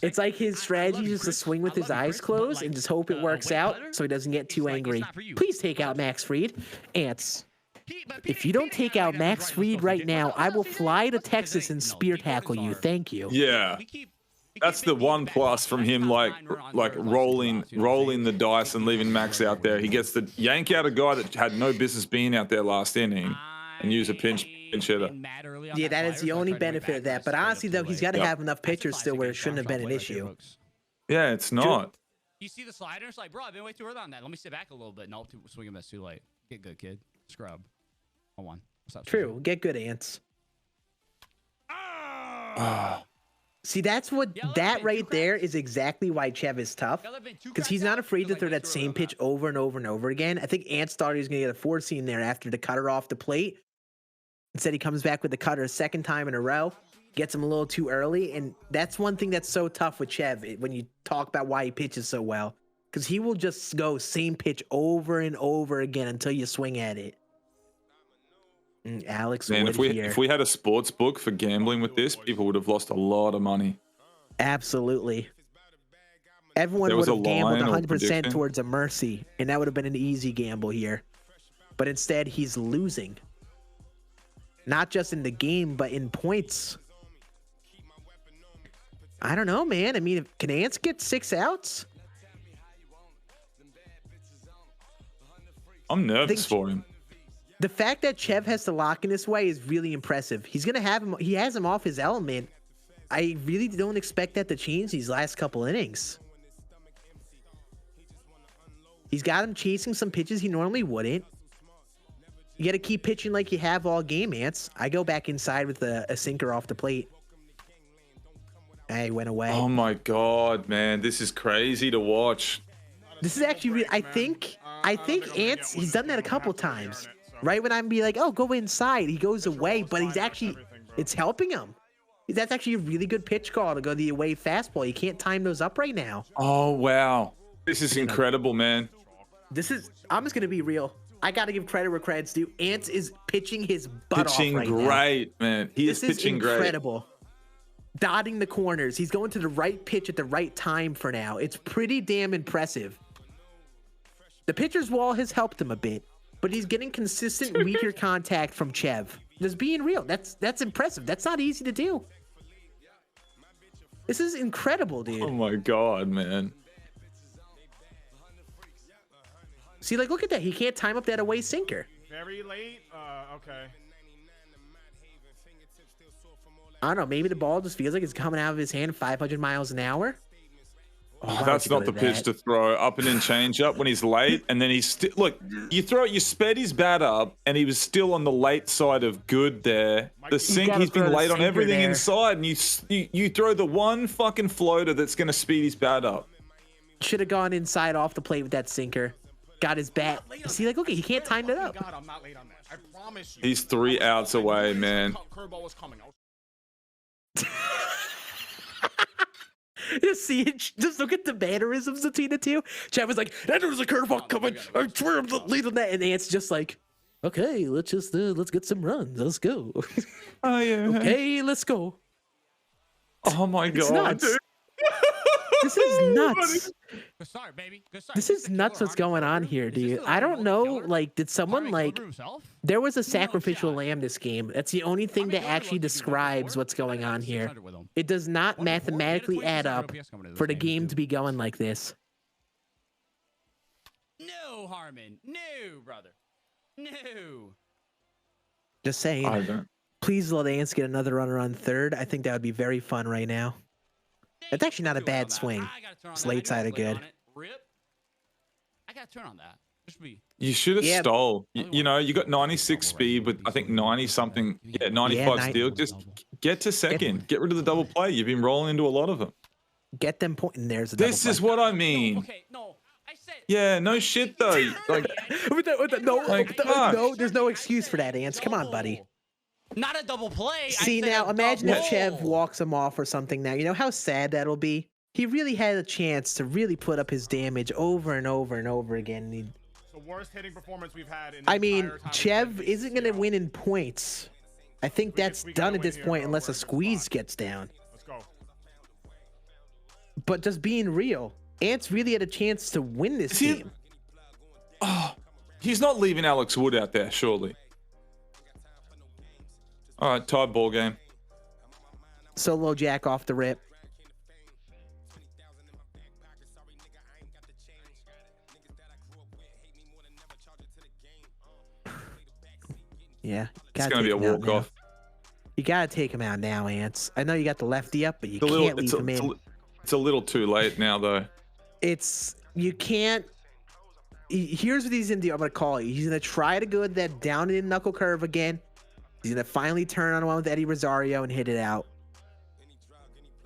It's like his strategy is just to swing with his eyes closed and just hope it works out so he doesn't get too angry. Please take out Max Fried. Ants, if you don't take out Max Fried right now, I will fly to Texas and spear tackle you. Thank you. Yeah. That's the one plus from him, like rolling the dice and leaving Max out there. He gets to yank out a guy that had no business being out there last inning and use a pinch hitter. Yeah, that is the only benefit of that. But honestly, though, he's got to have enough pitchers still where it shouldn't have been an issue. Yeah, it's not. You see the slider? It's like, bro, I've been way too early on that. Let me sit back a little bit. Nope, swing him. That's too late. Get good, kid. Scrub. Hold on. What's up? True. Get good, Ants. See, that's what that right there is exactly why Chev is tough, because he's not afraid to throw that same pitch over and over and over again. I think Ants thought he was going to get a 4 seam there after the cutter off the plate. Instead, he comes back with the cutter a second time in a row. gets him a little too early, and that's one thing that's so tough with Chev when you talk about why he pitches so well, because he will just go same pitch over and over again until you swing at it. Alex Man, Wood if we had a sports book for gambling with this, people would have lost a lot of money. Absolutely. Everyone There would was a have gambled line or 100% prediction? towards a mercy, and that would have been an easy gamble here. But instead, he's losing. Not just in the game, but in points. I don't know, man. I mean, can Ance get 6 outs? I'm nervous for him. The fact that Chev has to lock in this way is really impressive. He's gonna have him. He has him off his element. I really don't expect that to change these last couple innings. He's got him chasing some pitches he normally wouldn't. You got to keep pitching like you have all game, Ance. I go back inside with a sinker off the plate. Hey, went away. Oh my God, man, this is crazy to watch. This is actually, I think Ance, he's done that a couple times. Right when I'm be like, oh, go inside, he goes away, but he's actually, it's helping him. That's actually a really good pitch call to go the away fastball. You can't time those up right now. Oh, wow. This is incredible, man. I'm just going to be real. I got to give credit where credit's due. Ance is pitching his butt Pitching off right now. great, man. He is pitching great. Incredible. Dotting the corners. He's going to the right pitch at the right time for now. It's pretty damn impressive. The pitcher's wall has helped him a bit, but he's getting consistent weaker contact from Chev. Just being real. That's impressive. That's not easy to do. This is incredible, dude. Oh my God, man. See, like, look at that. He can't time up that away sinker. Very late. Okay. I don't know. Maybe the ball just feels like it's coming out of his hand 500 miles an hour. Oh, that's not the pitch to throw up and in change up when he's late. And then he's still, look, you sped his bat up and he was still on the late side of good there. The sink, he's been late on everything inside. And you throw the one fucking floater that's going to speed his bat up. Should have gone inside off the plate with that sinker. Got his bat. See, like, look, he can't time it up. God, I'm not late on that. I promise you. He's 3 outs away, man. Curveball was coming. Just see it. Just look at the mannerisms between the two. Chad was like, "That was a curveball coming. I swear I'm the lead on that." And Ant's just like, "Okay, let's get some runs. Let's go." Oh yeah. Okay, let's go. Oh my It's God, nuts. dude. This is nuts. Good start, baby. Good start. This is nuts. What's going on here, dude? I don't know. Like, did someone like? There was a sacrificial lamb this game. That's the only thing that actually describes what's going on here. It does not mathematically add up for the game to be going like this. No, Harmon. No, brother. No. Just saying. I don't. Please let Ants get another runner on third. I think that would be very fun right now. That's actually not a bad swing. Slate side are good. Rip. I got to turn on that. Just be. You should have stole. You know, you got 96 speed with I think 90 something. Yeah, 95 steal. Just get to second. Get rid of the double play. You've been rolling into a lot of them. Get them point. And there's a This is what I mean. Okay, no. I said. Yeah, no shit though. Like, no, there's no excuse for that, Ants. Come on, buddy. Not a double play. See, now imagine if Chev walks him off or something now. You know how sad that'll be? He really had a chance to really put up his damage over and over and over again. The worst hitting performance we've had in I mean, Chev isn't going to win in points. I think that's done at this point unless a squeeze gets down. Let's go. But just being real, Ants really had a chance to win this game. oh, he's not leaving Alex Wood out there, surely. All right, tied ball game. Solo Jack off the rip. Yeah, It's going to be a walk-off. You got to take him out now, Ants. I know you got the lefty up, but you can't leave him in. It's a little too late now, though. You can't. Here's what he's going to do. I'm going to call you. He's going to try to go that down and in knuckle curve again. He's going to finally turn on one with Eddie Rosario and hit it out.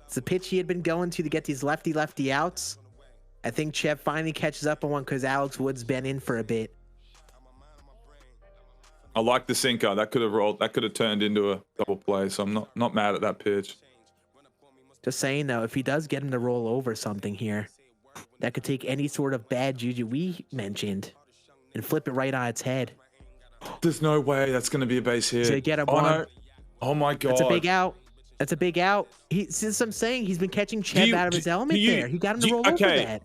It's the pitch he had been going to get these lefty outs. I think Chev finally catches up on one because Alex Wood's been in for a bit. I like the sinker. That could have rolled. That could have turned into a double play. So I'm not mad at that pitch. Just saying though, if he does get him to roll over something here, that could take any sort of bad juju we mentioned and flip it right on its head. There's no way that's going to be a base hit. So you get a oh, one. no. Oh my god. That's a big out. That's a big out. Since I'm saying he's been catching Chev out of his element there. He got him to roll over that.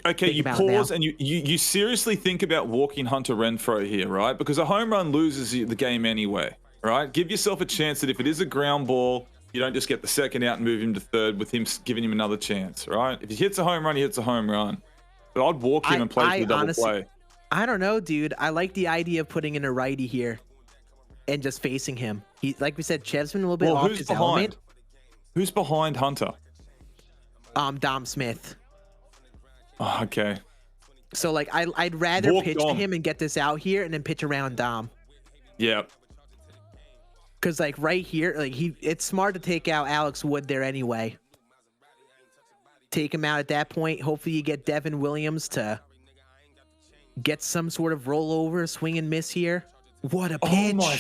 Okay, you pause and you seriously think about walking Hunter Renfroe here, right? Because a home run loses you the game anyway, right? Give yourself a chance that if it is a ground ball, you don't just get the second out and move him to third with him giving him another chance, right? If he hits a home run, he hits a home run. But I'd walk him and play for the double play. I don't know, dude. I like the idea of putting in a righty here and just facing him. He, like we said, Chev's been a little bit off his element. Who's behind Hunter? Dom Smith. Oh, okay. So like I'd rather pitch to him and get this out here and then pitch around Dom. Yep. Cause like right here, like it's smart to take out Alex Wood there anyway. Take him out at that point. Hopefully you get Devin Williams to get some sort of rollover, swing and miss here. What a pitch. Oh my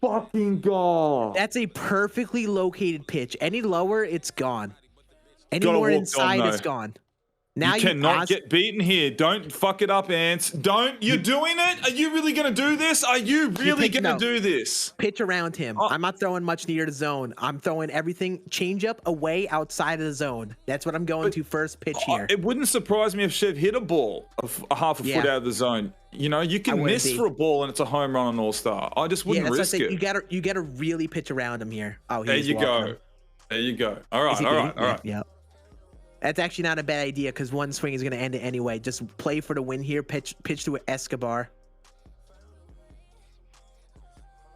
fucking god. That's a perfectly located pitch. Any lower, it's gone. Any more inside, it's gone. Now you cannot get beaten here. Don't fuck it up, Ants. You're doing it? Are you really going to do this? Are you really going to do this? Pitch around him. I'm not throwing much near the zone. I'm throwing everything change up away outside of the zone. That's what I'm going to first pitch here. It wouldn't surprise me if Chev hit a ball a half a foot out of the zone. You know, you can miss for a ball and it's a home run on All-Star. I just wouldn't risk it. You gotta really pitch around him here. Oh, there you go. There you go. All right. Yep. That's actually not a bad idea because one swing is going to end it anyway. Just play for the win here. Pitch to Escobar.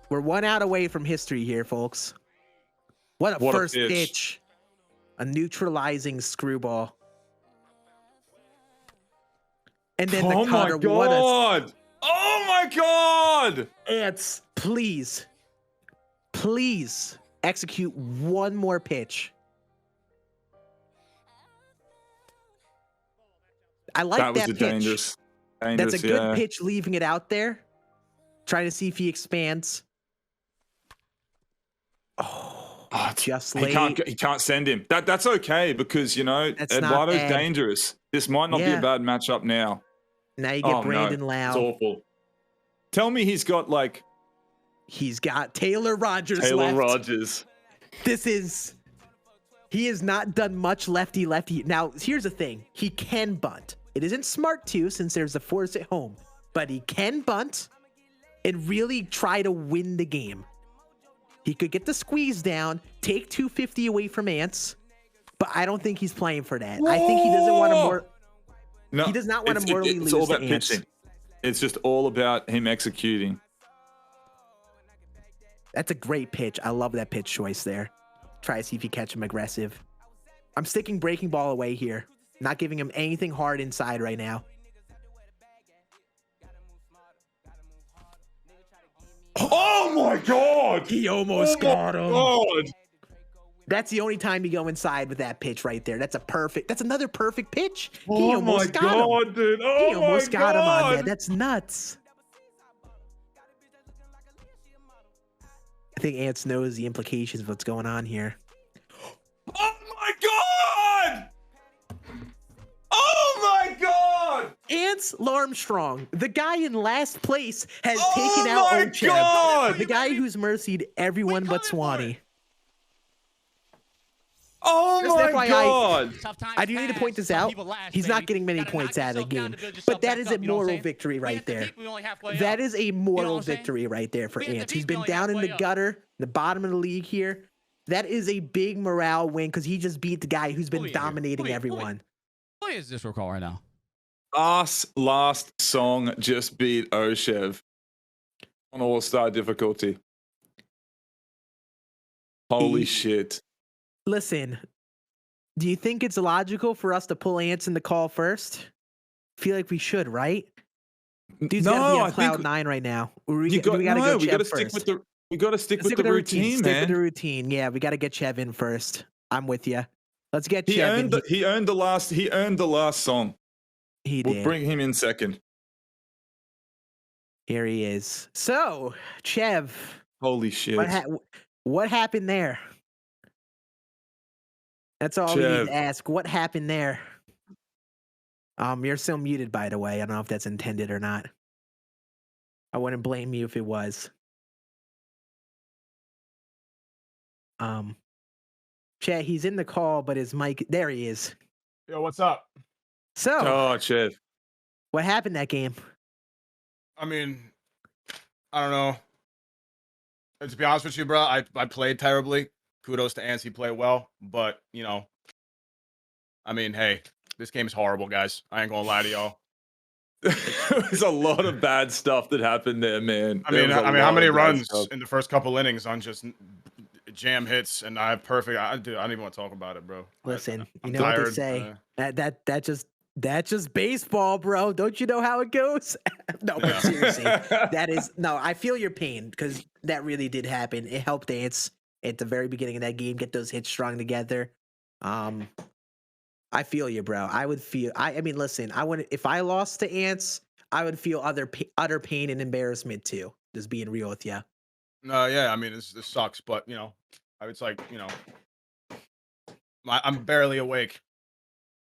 We're 1 out away from history here, folks. What a first pitch. A neutralizing screwball. And then the cutter. Oh my god! Oh my god! Ants, please execute one more pitch. I like that pitch. Dangerous. That's a good pitch, leaving it out there. Trying to see if he expands. Oh, just late. He can't send him. That's okay because, you know, Eduardo's dangerous. This might not be a bad matchup now. Now you get Brandon Lau. It's awful. Tell me he's got like... He's got Taylor Rogers He has not done much lefty. Now, here's the thing. He can bunt. It isn't smart to since there's a force at home. But he can bunt and really try to win the game. He could get the squeeze down, take 250 away from Ants. But I don't think he's playing for that. I think he doesn't want to he does not want to morally lose all about to Ants. pitching. It's just all about him executing. That's a great pitch. I love that pitch choice there. Try to see if you catch him aggressive. I'm sticking breaking ball away here. Not giving him anything hard inside right now. Oh my god! He almost got him. God. That's the only time you go inside with that pitch right there. That's another perfect pitch. He almost got him. Dude. Oh he almost got him on that. That's nuts. I think Ants knows the implications of what's going on here. Oh my god! Oh my god! AnceLarmstrong, the guy in last place, has taken out OhChev, the guy who's mercied everyone but Swanee. Oh my god! I do need to point this out. He's not getting many points out of the game, but that is a moral victory right there. That is a moral victory right there for Ants. He's been down in the gutter, the bottom of the league here. That is a big morale win because he just beat the guy who's been dominating everyone. Who is this recall right now? Last song just beat OhChev on All-Star difficulty. Holy shit. Listen, do you think it's logical for us to pull Ants in the call first? Feel like we should, right? Dude's gotta be on cloud 9 right now. We gotta stick with the routine, man. Stick with the routine. Yeah, we gotta get Chev in first. I'm with you. Let's get Chev in. He earned the last song. He did. We'll bring him in second. Here he is. So, Chev, Holy shit. what happened there? That's all we need Chev. to ask. What happened there? You're still muted, by the way. I don't know if that's intended or not. I wouldn't blame you if it was. Chat, he's in the call, but his mic, there he is. Yo, what's up? So, Oh, Chev. what happened that game? I mean, I don't know. And to be honest with you, bro, I played terribly. Kudos to Ance, he played well. But, you know, I mean, hey, this game is horrible, guys. I ain't gonna lie to y'all. There's a lot of bad stuff that happened there, man. I mean, how many runs in the first couple innings on just jam hits, and I have perfect. I don't even want to talk about it, bro. Listen, I'm you know tired. what they say. That's just baseball, bro. Don't you know how it goes? No, but seriously, I feel your pain because that really did happen. It helped Ance at the very beginning of that game get those hits strung together. I feel you, bro. I would feel. I mean, listen. I would if I lost to Ance, I would feel utter pain and embarrassment too. Just being real with you. Yeah. I mean, this sucks, but you know, it's like I'm barely awake,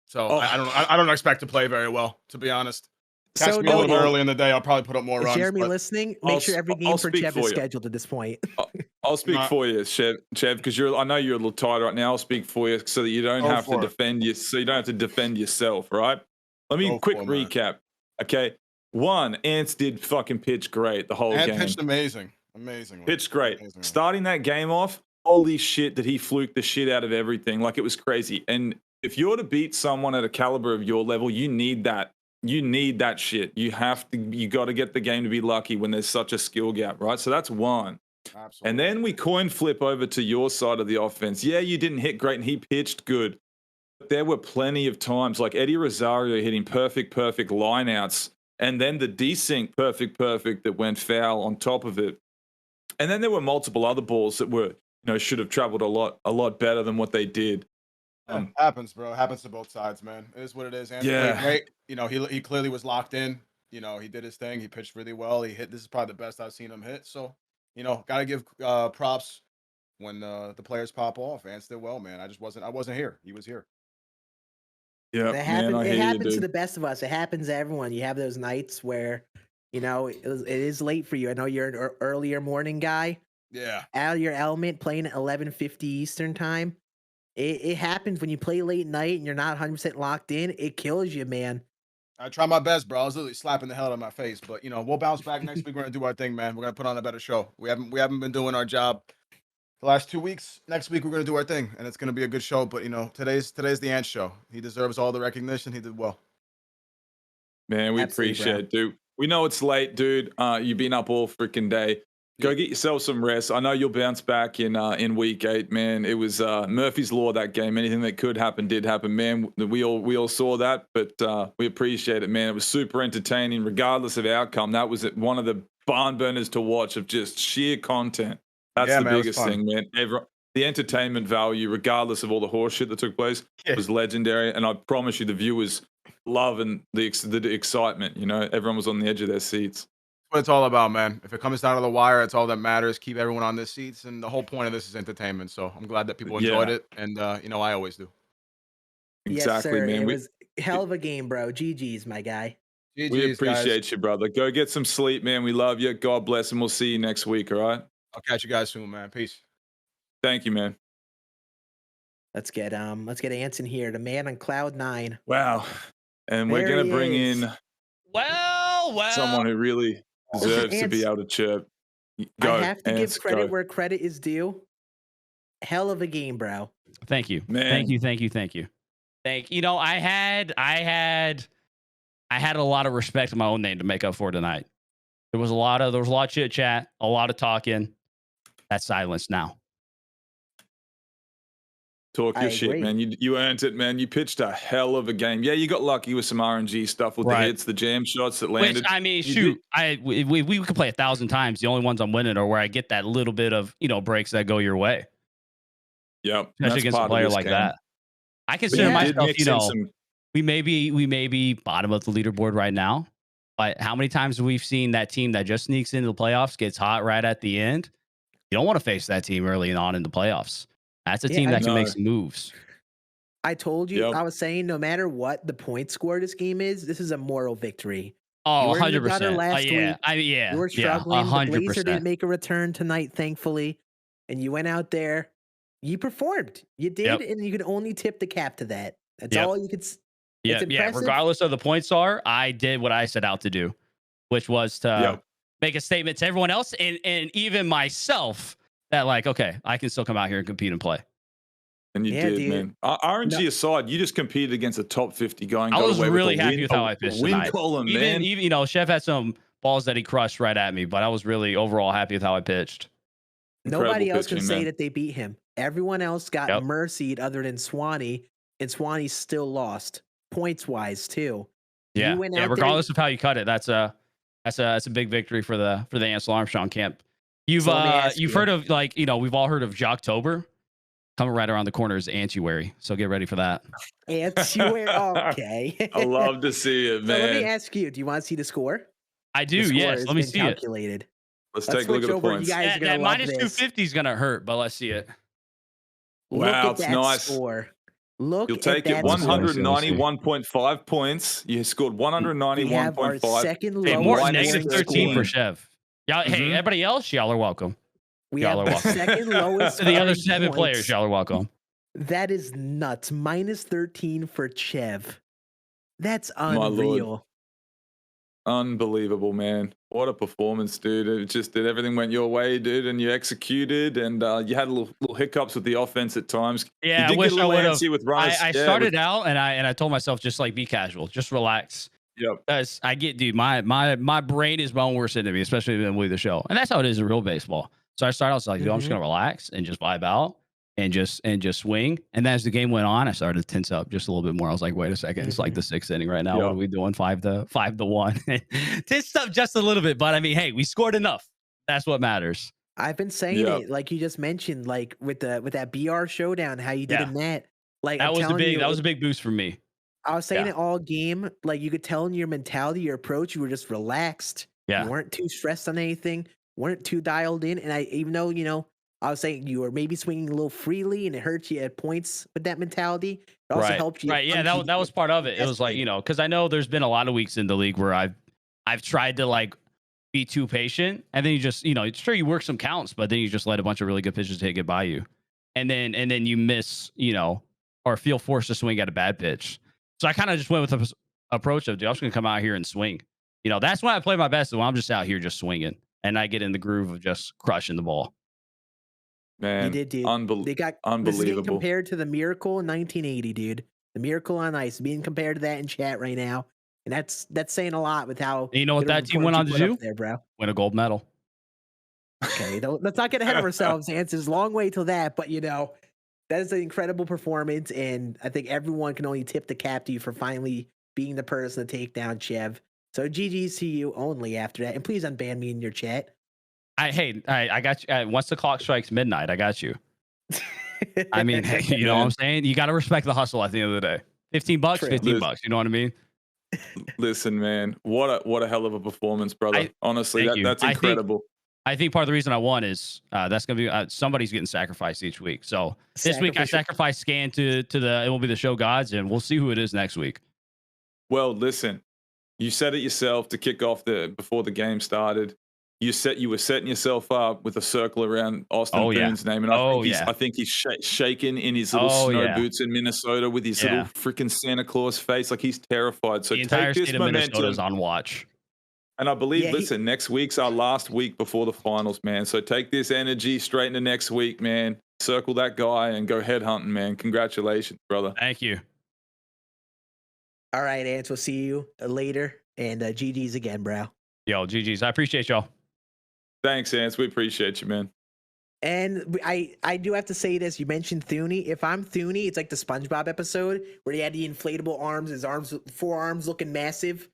so I don't expect to play very well, to be honest. Catch me a little bit early in the day. I'll probably put up more runs. Jeremy listening, make sure every game for Chev is you. scheduled at this point. I'll speak for you, Chev, because I know you're a little tired right now. I'll speak for you so that you don't have to defend you, so you don't have to defend yourself, right? Let me quick recap. Okay. One, Ance did fucking pitch great the whole game. Pitched amazing. Pitched great. Amazing. Starting that game off, holy shit, did he fluke the shit out of everything. Like, it was crazy. And if you're to beat someone at a caliber of your level, you need that. You need that shit. You got to get the game to be lucky when there's such a skill gap, right? So that's one. Absolutely. And then we coin flip over to your side of the offense. Yeah, you didn't hit great and he pitched good. But there were plenty of times like Eddie Rosario hitting perfect lineouts, and then the desync perfect that went foul on top of it. And then there were multiple other balls that were, should have traveled a lot better than what they did. Happens, bro. Happens to both sides, man. It is what it is. Andy played great. He clearly was locked in. He did his thing. He pitched really well. He hit. This is probably the best I've seen him hit. So, gotta give props when the players pop off. Ance did well, man. I wasn't here. He was here. Yeah, it happens to the best of us. It happens to everyone. You have those nights where, it is late for you. I know you're an earlier morning guy. Yeah. Out of your element, playing at 11:50 Eastern time. It happens when you play late night and you're not 100% locked in. It kills you, man. I try my best, bro. I was literally slapping the hell out of my face, but we'll bounce back next week. We're gonna do our thing, man. We're gonna put on a better show. We haven't been doing our job the last 2 weeks. Next week we're gonna do our thing, and it's gonna be a good show. But today's the Ant show. He deserves all the recognition. He did well. Man, we appreciate it, dude. We know it's late, dude. You've been up all freaking day. Go get yourself some rest. I know you'll bounce back in week 8, man. It was Murphy's Law that game. Anything that could happen did happen, man. We all saw that, but we appreciate it, man. It was super entertaining, regardless of outcome. That was one of the barn burners to watch of just sheer content. That's the biggest thing, man. The entertainment value, regardless of all the horse shit that took place, was legendary. And I promise you, the viewers love and the excitement. Everyone was on the edge of their seats. What it's all about, man. If it comes down to the wire, it's all that matters. Keep everyone on their seats, and the whole point of this is entertainment. So I'm glad that people enjoyed it, and I always do. Exactly, yes, sir. man. It was hell of a game, bro. GG's, my guy. GG's, we appreciate guys. you, brother. Go get some sleep, man. We love you. God bless, and we'll see you next week. All right. I'll catch you guys soon, man. Peace. Thank you, man. Let's get Ance in here, the man on cloud 9. Wow. And we're gonna bring in someone who really deserves to be able to chirp. Go, I have to give credit where credit is due. Hell of a game, bro. Thank you. Man. Thank you. I had a lot of respect in my own name to make up for tonight. There was a lot of chit chat, a lot of talking. That's silence now. Talk your shit, man. You earned it, man. You pitched a hell of a game. Yeah, you got lucky with some RNG stuff with the hits, the jam shots that landed. Which, I mean, we could play 1,000 times. The only ones I'm winning are where I get that little bit of breaks that go your way. Yep, especially against a player like that. I consider myself, we may be bottom of the leaderboard right now, But how many times have we seen that team that just sneaks into the playoffs gets hot right at the end? You don't want to face that team early on in the playoffs. That's a team that can make some moves. I told you, I was saying, no matter what the point score this game is, this is a moral victory. Oh, 100%. Last week. You were struggling. 100%. The Blazer didn't make a return tonight, thankfully. And you went out there. You performed. You did, and you could only tip the cap to that. That's all you could. Yeah. Regardless of the points are, I did what I set out to do, which was to make a statement to everyone else and even myself that, like, okay, I can still come out here and compete and play. And you did, man. RNG aside, you just competed against a top 50 guy. And I was away really with happy with how I pitched tonight. Column, even, you know, Chev had some balls that he crushed right at me, but I was really overall happy with how I pitched. Nobody else can say that they beat him. Everyone else got mercied other than Swanee, and Swanee still lost points wise too. Yeah, regardless of how you cut it, that's a big victory for the AnceLarmstrong camp. You've heard of, like, you know, we've all heard of Jocktober. Coming right around the corner is Antuary, so get ready for that. Antuary, okay. I love to see it, man. So let me ask you: do you want to see the score? I do. Yes, let me see it. Let's take a look at the points. That minus 250 is gonna hurt, but let's see it. Wow, it's nice. Score. You'll take it. 191.5 points. You scored 191.5. Second lowest. Negative 13 for Chev. Y'all, hey, everybody else, y'all are welcome. Y'all are welcome. Second lowest. To the other 7 players, y'all are welcome. That is nuts. Minus 13 for Chev. That's unreal. Unbelievable, man. What a performance, dude. It just did, everything went your way, dude, and you executed, and you had little hiccups with the offense at times. Yeah, I wish I would have. I started out and I told myself, just like, be casual, just relax. Yep. Because I get, dude, my brain is my own worst enemy, especially when the show. And that's how it is in real baseball. So I started out like, dude, I'm just gonna relax and just vibe out and just swing. And then as the game went on, I started to tense up just a little bit more. I was like, wait a second, it's like the 6th inning right now. What are we doing? 5-1. Tensed up just a little bit, but I mean, hey, we scored enough. That's what matters. I've been saying it, like you just mentioned, like with that BR showdown, how you did in that. Like that was a big boost for me. I was saying it all game. Like you could tell in your mentality, your approach, you were just relaxed. Yeah. You weren't too stressed on anything. Weren't too dialed in, and even though, you know, I was saying you were maybe swinging a little freely and it hurt you at points with that mentality, it also helped you. Right, yeah, that was part of it. It was like, you know, because I know there's been a lot of weeks in the league where I've tried to, like, be too patient, and then you just, you know, sure, you work some counts, but then you just let a bunch of really good pitches get by you, and then you miss, you know, or feel forced to swing at a bad pitch. So I kind of just went with the approach of, dude, I'm just gonna come out here and swing. You know, that's when I play my best, when I'm just out here just swinging. And I get in the groove of just crushing the ball. Man, you did, dude. They got unbelievable. This is getting compared to the Miracle in 1980, dude. The Miracle on Ice being compared to that in chat right now, and that's saying a lot with how. And you know what that team went on to do? There, bro. Win a gold medal. Okay, let's not get ahead of ourselves. It's a long way till that, but you know, that is an incredible performance, and I think everyone can only tip the cap to you for finally being the person to take down Chev. So GG's to you only after that. And please unban me in your chat. I got you. Once the clock strikes midnight, I got you. I mean, you know what I'm saying? You got to respect the hustle at the end of the day. $15, $15. You know what I mean? Listen, man, what a hell of a performance, brother. Honestly, that's incredible. I think part of the reason I won is that's going to be somebody's getting sacrificed each week. So this week I sacrificed Scan to the, it will be the show gods, and we'll see who it is next week. Well, listen. You said it yourself to kick off before the game started. You were setting yourself up with a circle around Austin Boone's name, and I think he's shaking in his little snow boots in Minnesota with his little freaking Santa Claus face, like he's terrified. So the entire take this state of momentum. Minnesota is on watch. And I believe, listen, next week's our last week before the finals, man. So take this energy straight into next week, man. Circle that guy and go head hunting, man. Congratulations, brother. Thank you. All right, Ants, we'll see you later. And GG's again, bro. Yo, GG's. I appreciate y'all. Thanks, Ants. We appreciate you, man. And I do have to say this. You mentioned Thune. If I'm Thune, it's like the SpongeBob episode where he had the inflatable arms, his forearms looking massive.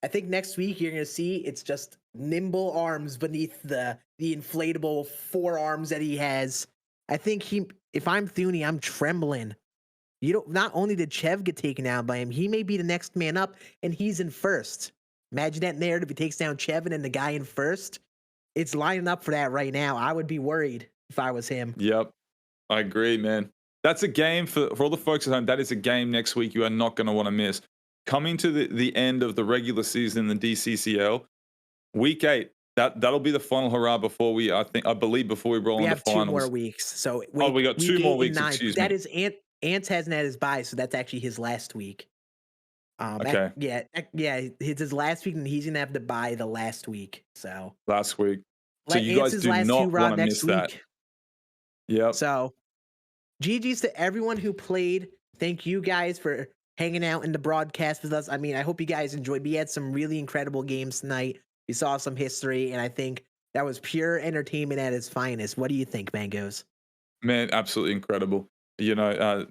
I think next week you're going to see it's just nimble arms beneath the inflatable forearms that he has. I think if I'm Thune, I'm trembling. Not only did Chev get taken out by him, he may be the next man up, and he's in first. Imagine that narrative. He takes down Chevin and the guy in first. It's lining up for that right now. I would be worried if I was him. Yep. I agree, man. That's a game for all the folks at home. That is a game next week you are not going to want to miss. Coming to the end of the regular season in the DCCL, week 8. That'll be the final hurrah before I believe before we roll We into have 2 finals. more weeks. So We got 2 more weeks. Excuse that me. is Ant hasn't had his bye, so that's actually his last week. Okay. It's his last week, and he's gonna have to bye the last week. So Last week. So let you guys Ance's do last not two rod want to miss that. Yep. So GG's to everyone who played. Thank you guys for hanging out in the broadcast with us. I mean, I hope you guys enjoyed. We had some really incredible games tonight. We saw some history, and I think that was pure entertainment at its finest. What do you think, Mangoes? Man, absolutely incredible. We're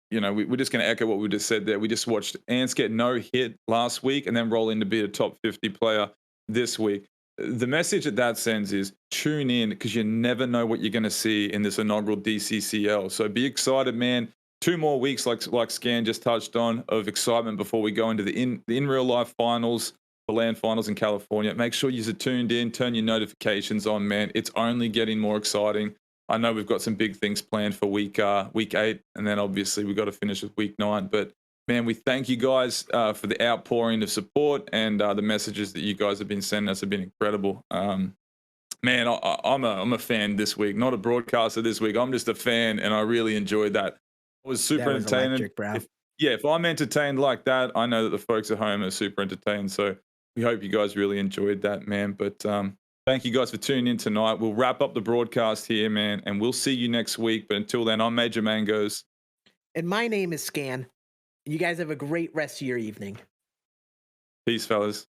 just going to echo what we just said there. We just watched Ants get no hit last week and then roll in to be a top 50 player this week. The message that sends is tune in because you never know what you're going to see in this inaugural DCCL. So be excited, man. 2 more weeks, like Scan just touched on, of excitement before we go into the in real life finals, the land finals in California. Make sure you're tuned in, turn your notifications on, man. It's only getting more exciting. I know we've got some big things planned for week 8, and then obviously we've got to finish with week 9. But man, we thank you guys for the outpouring of support and the messages that you guys have been sending us have been incredible. Man, I'm a fan this week, not a broadcaster this week. I'm just a fan, and I really enjoyed that. It was super entertaining. Electric, bro. If I'm entertained like that, I know that the folks at home are super entertained. So we hope you guys really enjoyed that, man. But thank you guys for tuning in tonight. We'll wrap up the broadcast here, man, and we'll see you next week. But until then, I'm Major Mangoes. And my name is Scan. You guys have a great rest of your evening. Peace, fellas.